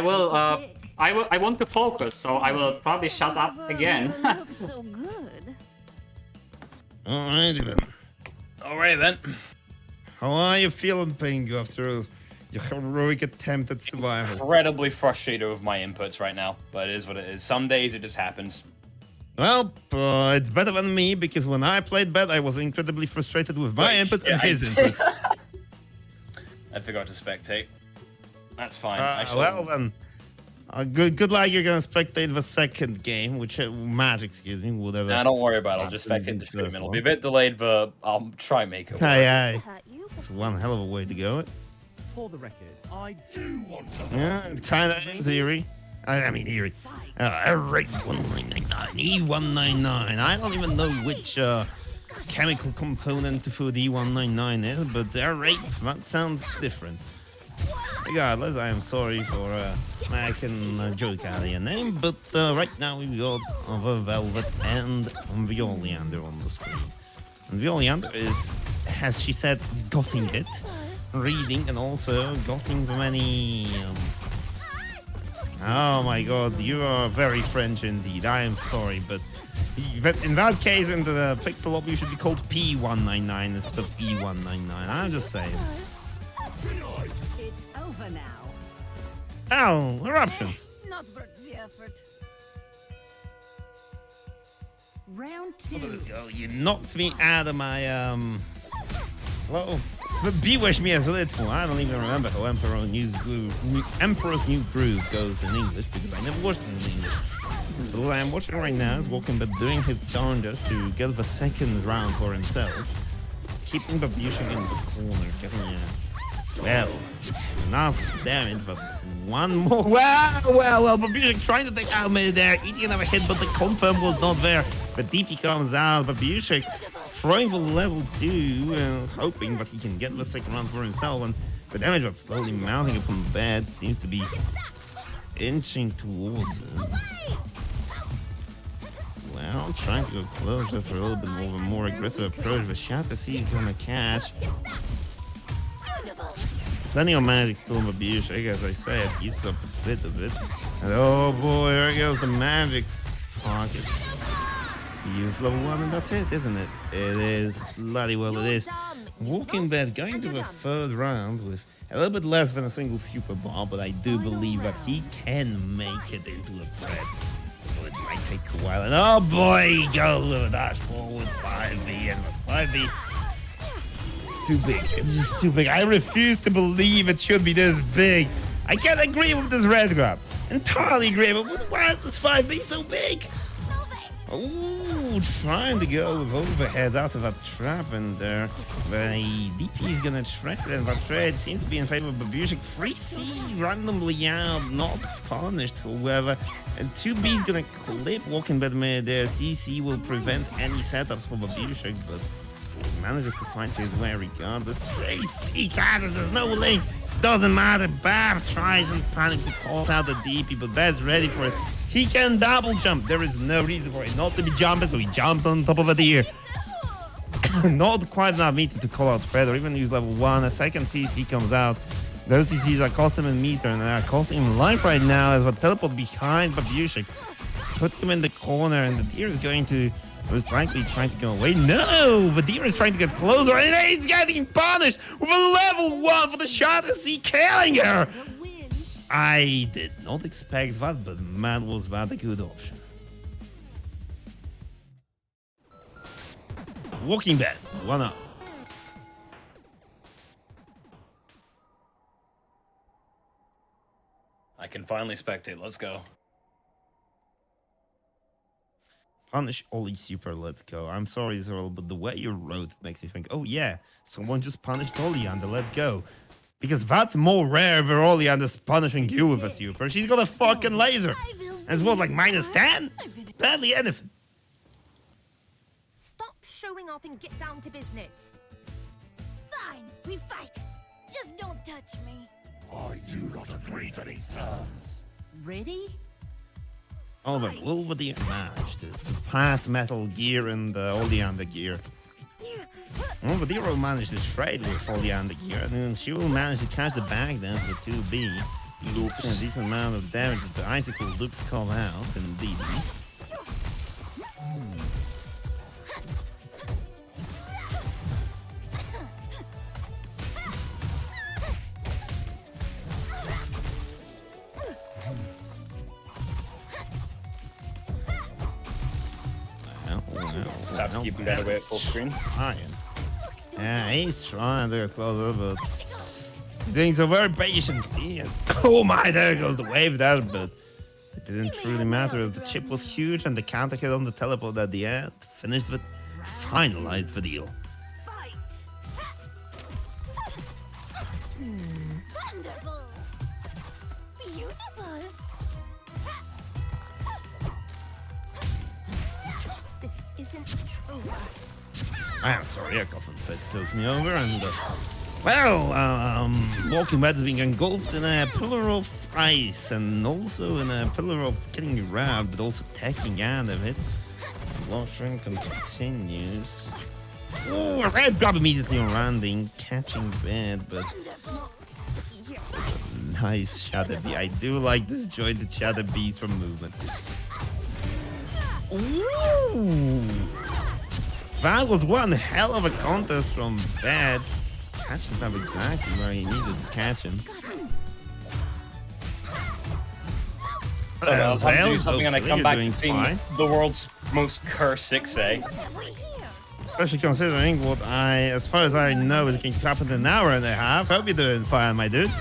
want to focus, so I will probably shut up again. Oh, looks so good. Alrighty then. Alright then. How are you feeling, Pingu, after your heroic attempt at survival? Incredibly frustrated with my inputs right now, but it is what it is. Some days it just happens. Well, it's better than me, because when I played bad, I was incredibly frustrated with my Wait, inputs yeah, and his I- inputs. I forgot to spectate. That's fine. Well then, good luck. You're gonna spectate the second game, which match, excuse me, whatever. Nah, don't worry about it. I'll just Happens spectate in the the stream. first It'll one. be a bit delayed, but I'll try and make it work. Aye, To aye. hurt you, It's one hell of a way to go. For the record, I do want to. Yeah, it kind of is eerie. I mean eerie. Rate 1999, E199. I don't even know which chemical component for the E199 is, but their rate, that sounds different. Regardless, I am sorry for making a joke out of your name, but right now we've got the Velvet and the Oleander on the screen. And the Oleander is, as she said, gotting it, reading, and also gotting the many... Oh my god, you are very French indeed. I am sorry, but in that case, in the pixel lobby, you should be called P199 instead of E199. I'm just saying. It's over now. Oh, eruptions. Not worth the effort. Round 2. Oh, you knocked me out of my Hello. Bewitch me as a little. I don't even remember how Emperor's New Groove goes in English because I never watched it in English. But what I'm watching right now is Walkingbed doing his darndest to get the second round for himself. Keeping Babiuszek in the corner, getting well, enough damage, but one more. Well, Babiuszek trying to take out me there, eating another hit, but the confirm was not there. The DP comes out, Babiuszek throwing the level 2, hoping that he can get the second round for himself, and the damage that's slowly mounting upon the bed seems to be inching towards him. Well, trying to go closer for a little bit more aggressive approach, but Shattubatu is gonna catch. Plenty of magic still in Babiuszek, as I said, uses up a bit of it. And oh boy, there goes the magic pocket. Use level 1 and that's it, isn't it? It is, bloody well it is. Walkingbed going to the third round with a little bit less than a single super bar, but I do believe that he can make it into a threat. So it might take a while, and oh boy, he goes with a dash forward 5B, and the 5B, it's too big, it's just too big. I refuse to believe it should be this big. I can't agree with this red grab, entirely agree, but why is this 5B so big? Ooh, trying to go with overheads out of that trap, and the DP is gonna track it, and that trade seems to be in favor of Babiuszek. 3C randomly out, not punished, however, and 2B is gonna clip Walkingbed mid there. CC will prevent any setups for Babiuszek, but manages to find his way regardless. CC catches, there's no link, doesn't matter. Bab tries and panics to call out the DP, but Bad's ready for it. He can double jump. There is no reason for it not to be jumping, so he jumps on top of a deer. Not quite enough meter to call out Fred or even use level 1. A second CC comes out. Those CCs are costing him meter and they are costing him life right now as what teleport behind Babiuszek. Put him in the corner and the deer is going to most likely trying to go away. No! The deer is trying to get closer and he's getting punished with a level 1 for the Shattubatu, killing her! I did not expect that, but man, was that a good option. Walkingbed, 1-up. I can finally spectate. Let's go. Punish Ollie super, let's go. I'm sorry, Zerl, but the way you wrote makes me think, oh yeah, someone just punished Ollie under, let's go. Because that's more rare than Oleander's punishing you with a super. She's got a fucking laser. And it's what, like -10? Barely anything. Stop showing off and get down to business. Fine, we fight. Just don't touch me. I do not agree to these terms. Ready? Oliver, will the deer manage to surpass Metal Gear and Oleander gear? Well, the deer will manage to trade with Oleander gear, and then she will manage to catch the bag then for the 2B. Loops. A decent amount of damage as the icicle loops come out, indeed. Perhaps keeping that away at full screen. Yeah, he's trying to get closer, but he's doing so very patiently. Oh my, there goes the wave there, but it didn't truly matter as the chip was huge and the counter hit on the teleport at the end finished with finalized the deal. Wonderful. Beautiful. This isn't over. I'm sorry, a coffin fit took me over, and Walkingbed's being engulfed in a pillar of ice, and also in a pillar of getting grabbed, but also taking out of it. Blowstring continues. Oh, a red grab immediately on landing, catching bed, but nice Shattubatu. I do like this jointed Shattubatu from movement. Ooh! That was one hell of a contest from Bad. Catching him exactly where he needed to catch him. I'll do something and I come back to seeing the world's most cursed 6A. Especially considering what as far as I know, is going to happen in an hour and a half. Hope you're doing fine, my dude.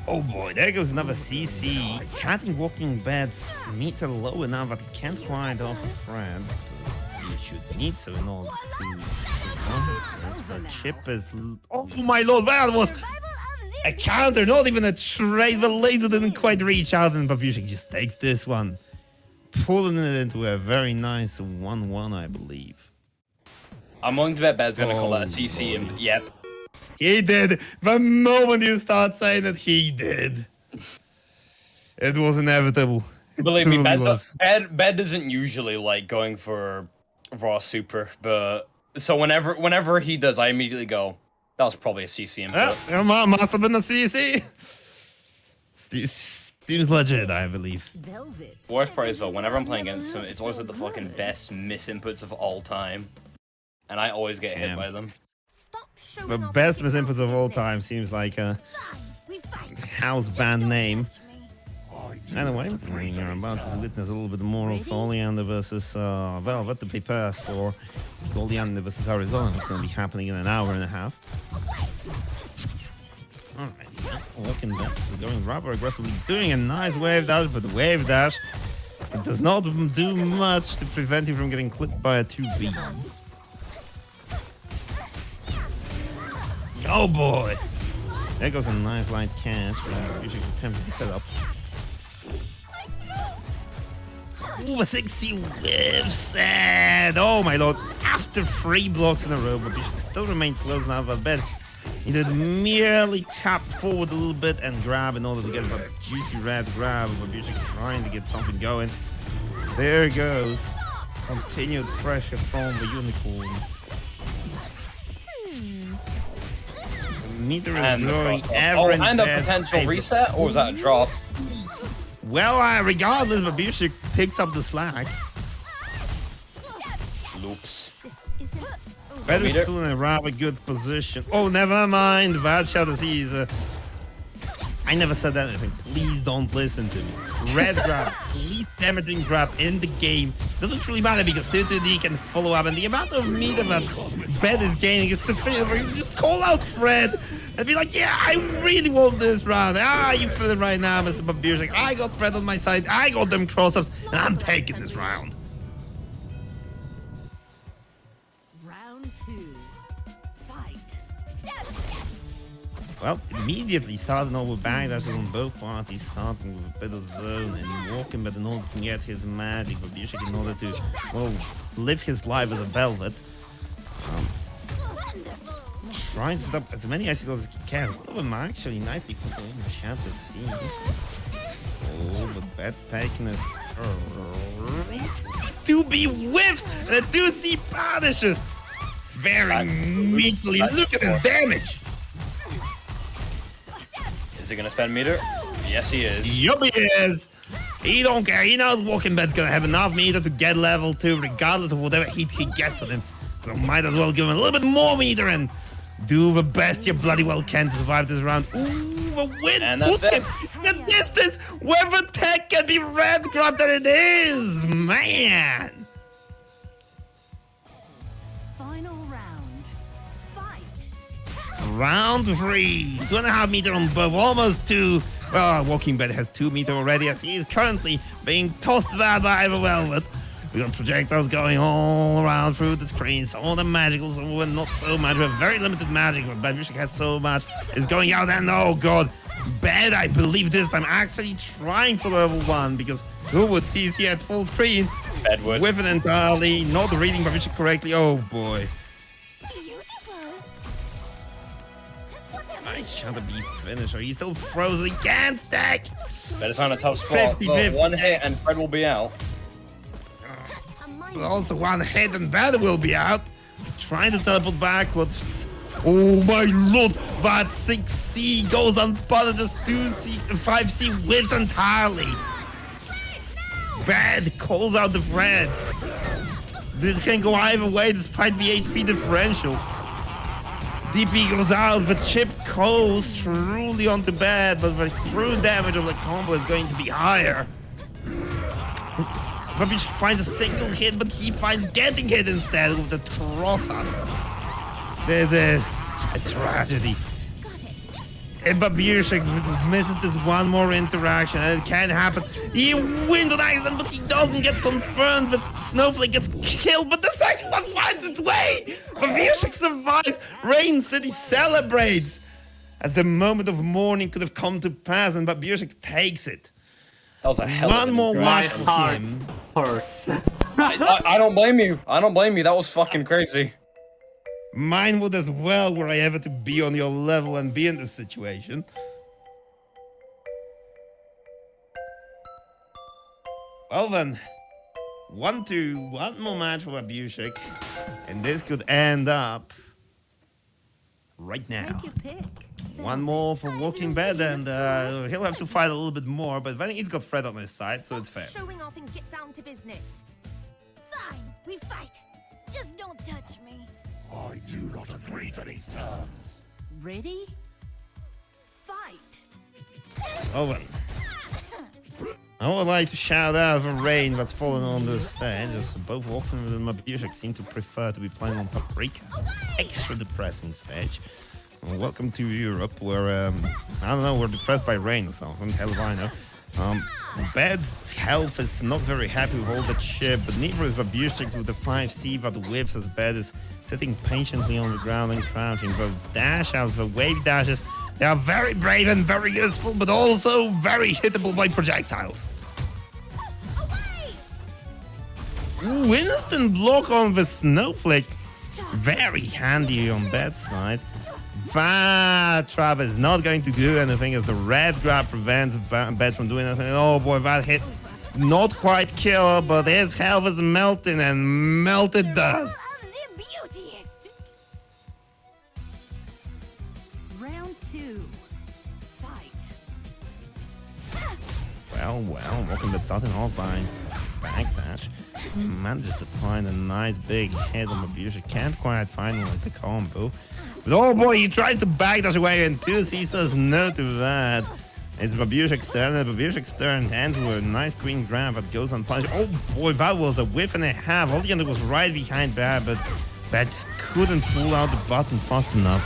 Oh boy, there goes another CC. Cutting Walkingbed's meter low enough that he can't quite off a friend. You should need so in order to chip is. Oh my lord, that was a counter, not even a trade. The laser didn't quite reach out, and Babiuszek just takes this one, pulling it into a very nice 1-1, I believe. I'm willing to bet Bed's gonna call that a CC, and yep. He did. The moment you start saying that, he did. It was inevitable. Believe me, Totally Bed doesn't usually like going for raw super, but so whenever he does, I immediately go, that was probably a CC input. Must have been a CC. Seems legit, I believe. Velvet. Worst part is though, whenever I'm playing against him, it's always like the fucking best miss inputs of all time, and I always get hit by them. Stop showing The off best the miss inputs of all business. time seems like a We fight. house Just band don't name. touch me. Anyway, we are about to witness a little bit more of Oleander versus Velvet to prepare us for Oleander versus Arizona. It's going to be happening in an hour and a half. Alright, Walkingbed is going rather aggressively, doing a nice wave dash, but the wave dash, it does not do much to prevent you from getting clipped by a 2B. Oh boy! There goes a nice light catch. Usually attempting to set up. Ooh, a 60 whiffs, and oh my lord! After 3 blocks in a row, Babiuszek still remained close enough. I bet he did merely tap forward a little bit and grab in order to get that juicy red grab. Babiuszek trying to get something going. There goes. Continued pressure from the unicorn. Meter is And growing and a potential reset, or was that a drop? Well, regardless, Babiuszek picks up the slack. Loops. This isn't over. That is still in a rather good position. Oh, never mind. That Shadow is. I never said anything. Please don't listen to me. Red grab, least damaging grab in the game. Doesn't really matter because 2D can follow up, and the amount of meter that Bed is gaining is sufficient for you to just call out Fred and be like, yeah, I really want this round. You feel it right now, Mr. Babiuszek. I got Fred on my side. I got them cross-ups, and I'm taking this round. Round 2. Fight. Well, immediately starting over backdashes on both parties, starting with a bit of zone and Walkingbed in order to get his magic, Babiuszek in order to, well, live his life as a Velvet. Trying to stop as many icicles as he can. One of them actually nicely following the shadow scene. Oh, but Bed's taking his 2B whiffs and a 2C punishes. Very meekly. Look at his damage. Is he gonna spend meter? Yes, he is. Yup, he is. He don't care. He knows Walkingbed's gonna have enough meter to get level 2, regardless of whatever heat he gets on him. So might as well give him a little bit more meter and do the best you bloody well can to survive this round. Ooh, the win And that's puts him the distance where the tech can be red grabbed than it is, man. Final round. Fight. Round 3, 2.5 meter on both, almost 2. Well, Walkingbed has 2 meter already as he is currently being tossed about by the Velvet. We got projectiles going all around through the screen. Some of them magical, some of them not so much. We have very limited magic, but Babiuszek has so much. Is going out and oh god. Bad, I believe this time actually trying for level 1 because who would CC at full screen? Bedwood. With an entirely not reading Babiuszek correctly. Oh boy. Nice shot to be finisher. He's still frozen. He can't stack. Bed is on a tough spot. 50-50. One hit and Fred will be out. But also one hit and Bad will be out. Trying to teleport backwards. Oh my lord. That 6C goes unpunished. Just 2C, 5C whiffs entirely. Bad calls out the Fred. This can go either way despite the HP differential. DP goes out, the chip goes truly onto Bad, but the true damage of the combo is going to be higher. Babiuszek finds a single hit, but he finds getting hit instead with the Trossa. This is a tragedy. Got it. And Babiuszek misses this one more interaction, and it can't happen. He wins on Iceland, but he doesn't get confirmed. But Snowflake gets killed, but the second one finds its way. Babiuszek survives. Rain City celebrates as the moment of mourning could have come to pass, and Babiuszek takes it. That was a hell of One an more interaction. My match for heart him. hurts. I don't blame you. I don't blame you. That was fucking crazy. Mine would as well, were I ever to be on your level and be in this situation. Well then, 1-2, one more match for Babiuszek, and this could end up right now. Take your pick. One more for Walkingbed, and he'll have to fight a little bit more, but I think he's got Fred on his side, so it's fair. Showing off and get down to business. Fine, we fight. Just don't touch me. I do not agree to these terms. Ready? Fight. Oh well. I would like to shout out for Rain that's fallen on the stage, as both Walkingbed and Babiuszek seem to prefer to be playing on Paprika. Extra depressing stage. Well, welcome to Europe, where, I don't know, we're depressed by Rain or something, hell if I know. Bed's health is not very happy with all that shit, but neither is Babiuszek with the 5C that whiffs, as Bed is sitting patiently on the ground and crouching. Both dash outs, the wave dashes, they are very brave and very useful, but also very hittable by projectiles. Ooh, instant block on the Snowflake. Very handy on that side. That trap is not going to do anything, as the red grab prevents Bed from doing anything. Oh boy, that hit not quite kill, but his health is melting, and melted does. Of the beautiest. Round 2. Fight. Well, Walkingbed starting off by backdash. Manages to find a nice big hit on Babiuszek. Can't quite find the combo. But oh boy, he tries to backdash away, and 2C says no to that. It's Babiuszek's turn, and Babiuszek's turn ends with a nice green grab that goes unpunished. Oh boy, that was a whiff and a half. Walkingbed was right behind Bad, but Bad just couldn't pull out the button fast enough.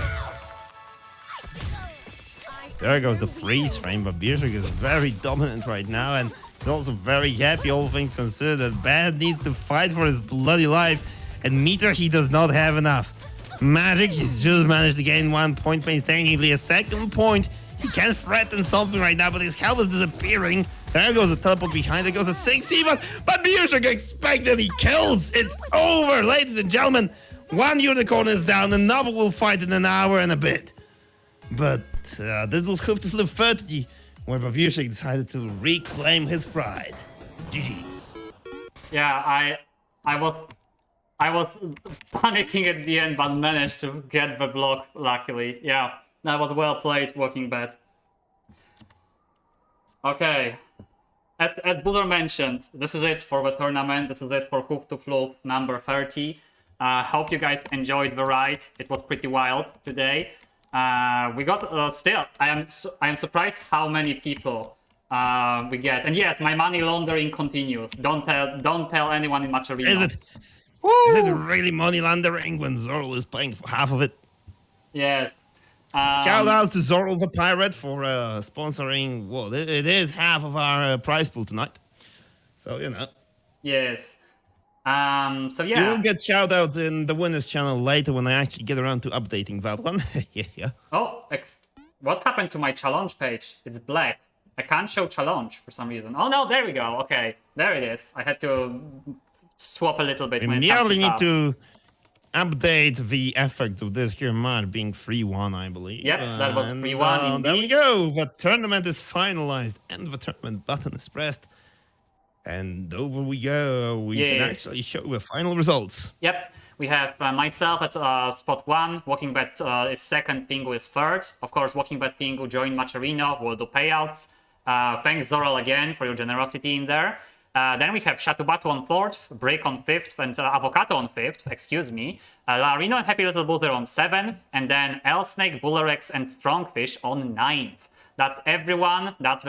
There goes the freeze frame. Babiuszek is very dominant right now, and he's also very happy, all things considered, that Bad needs to fight for his bloody life, and Meter he does not have enough. Magic, he's just managed to gain 1 point, painstakingly a second point. He can't threaten something right now, but his health is disappearing. There goes the teleport behind, there goes the 6C, but Babiuszek expected, he kills. It's over, ladies and gentlemen. One unicorn is down, another will fight in an hour and a bit. But this was Hoof to Floof 30, where Babiuszek decided to reclaim his pride. GG's. Yeah, I was panicking at the end, but managed to get the block, luckily. Yeah, that was well played, Walkingbed. Okay. As Boolerex mentioned, this is it for the tournament. This is it for Hoof to Floof number 30. Hope you guys enjoyed the ride. It was pretty wild today. We got still. I am surprised how many people we get. And yes, my money laundering continues. Don't tell anyone in Macharino. Is it? Woo! Is it really money laundering when Zorl is paying for half of it? Yes. Shout out to Zorl the Pirate for sponsoring. Well, it is half of our prize pool tonight. So, you know. Yes. So yeah. You will get shout outs in the winners channel later when I actually get around to updating that one. Yeah. Oh, what happened to my challenge page? It's black. I can't show challenge for some reason. Oh no, there we go. Okay, there it is. I had to swap a little bit. We when it comes merely need tabs. to update the effect of this here match being 3-1, I believe. Yep, that was 3-1 There we indeed. go. The tournament is finalized and the tournament button is pressed. And over we go. We can Yes. actually show the final results. Yep, we have myself at spot 1, Walkingbed is second, Pingu is third. Of course, Walkingbed, Pingu joined Macharino, will do payouts. Thanks Zorel again for your generosity in there. Then we have Shattubatu on 4th, Break on 5th, and Avocado on 5th, excuse me. Lalarino and HappyLittleBoozerrr on 7th, and then LSnake, Boolerex, and Strongfish on 9th. That's everyone, that's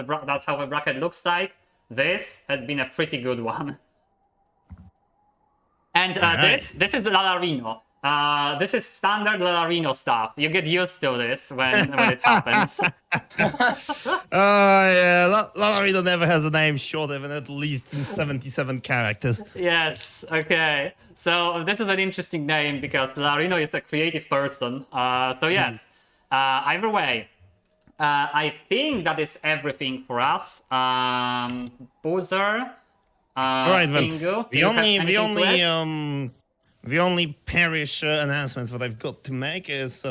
how the bracket looks like. This has been a pretty good one. And this is Lalarino. This is standard Lalarino stuff. You get used to this when it happens. Yeah, Lalarino never has a name shorter than at least 77 characters. Yes, okay. So this is an interesting name because Lalarino is a creative person. So yes, either way, I think that is everything for us. Boozer, Right, well, Pingu, the only Parish announcements that I've got to make is,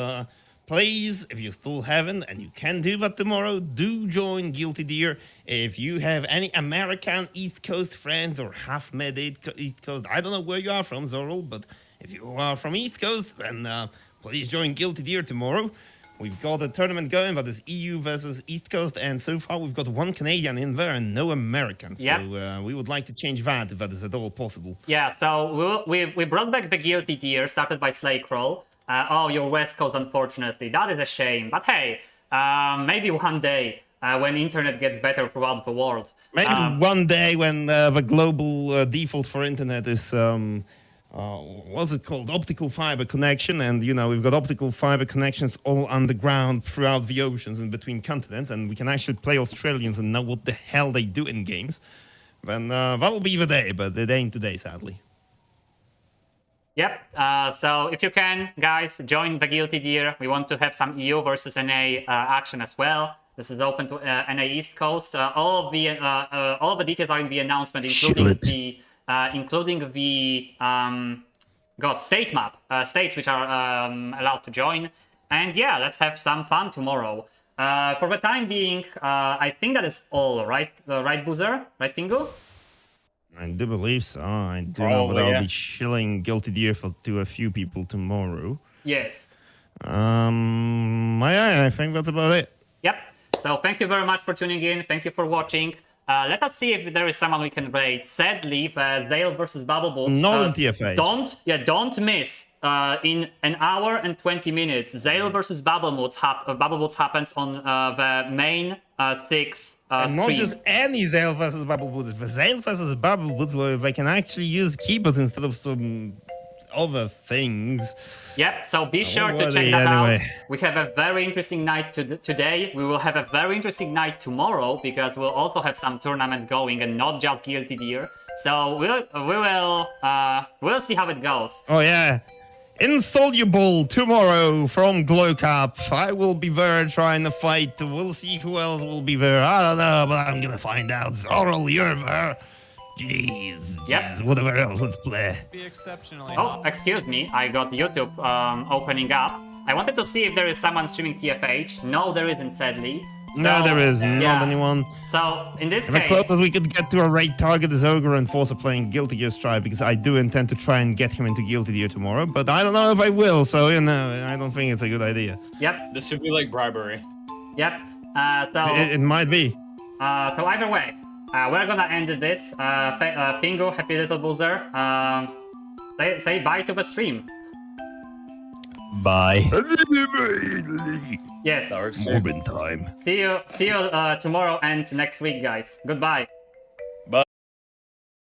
please, if you still haven't, and you can do that tomorrow, do join Guilty Deer. If you have any American East Coast friends or half-made East Coast, I don't know where you are from, Zorul, but if you are from East Coast, then please join Guilty Deer tomorrow. We've got a tournament going that is EU versus East Coast, and so far we've got one Canadian in there and no Americans. Yep. So we would like to change that if that is at all possible. Yeah, so we brought back the Guilty Deer, started by Slaycrawl. Oh, you're West Coast, unfortunately. That is a shame. But hey, maybe one day when internet gets better throughout the world. Maybe one day when the global default for internet is, what's it called? Optical fiber connection. And, you know, we've got optical fiber connections all underground throughout the oceans and between continents. And we can actually play Australians and know what the hell they do in games. Then that'll be the day, but it ain't today, sadly. Yep, so if you can, guys, join the Guilty Deer. We want to have some EU versus NA action as well. This is open to NA East Coast. All of the details are in the announcement, including the state map, states which are allowed to join. And yeah, let's have some fun tomorrow. For the time being, I think that is all, right? Right, Boozer? Right, Pingu? I do believe so. I do know that I'll be shilling Guilty Deer to a few people tomorrow. Yes. I think that's about it. Yep. So thank you very much for tuning in. Thank you for watching. Let us see if there is someone we can raid. Sadly, Zale versus Bubbleboots. Not in TFH. Don't miss. In an hour and 20 minutes, Zale versus Bubbleboots happens on the main 6 and not stream. just any Zale versus Bubbleboots. The Zale versus Bubbleboots where they can actually use keyboards instead of some other things. Yep, so be sure to check that out. We have a very interesting night today. We will have a very interesting night tomorrow because we'll also have some tournaments going and not just Guilty Deer. So we'll see how it goes. Oh yeah. Insoluble tomorrow from Glow Cup. I will be there trying to fight. We'll see who else will be there. I don't know, but I'm gonna find out. Zorul, you're there. Jeez. Yep. Whatever else, let's play. Be exceptionally Oh, excuse me. I got YouTube opening up. I wanted to see if there is someone streaming TFH. No, there isn't, sadly. So, No, there is yeah. not anyone. So, in this The case... closest we could get to a raid target is Ogre and Forcer playing Guilty Gear Stripe, because I do intend to try and get him into Guilty Gear tomorrow, but I don't know if I will, so, you know, I don't think it's a good idea. Yep. This would be like bribery. Yep. It might be. So either way, we're gonna end this. Pingu, HappyLittleBoozerrr. Say bye to the stream. Bye. Yes. That works too. Morbin time. See you tomorrow and next week, guys. Goodbye.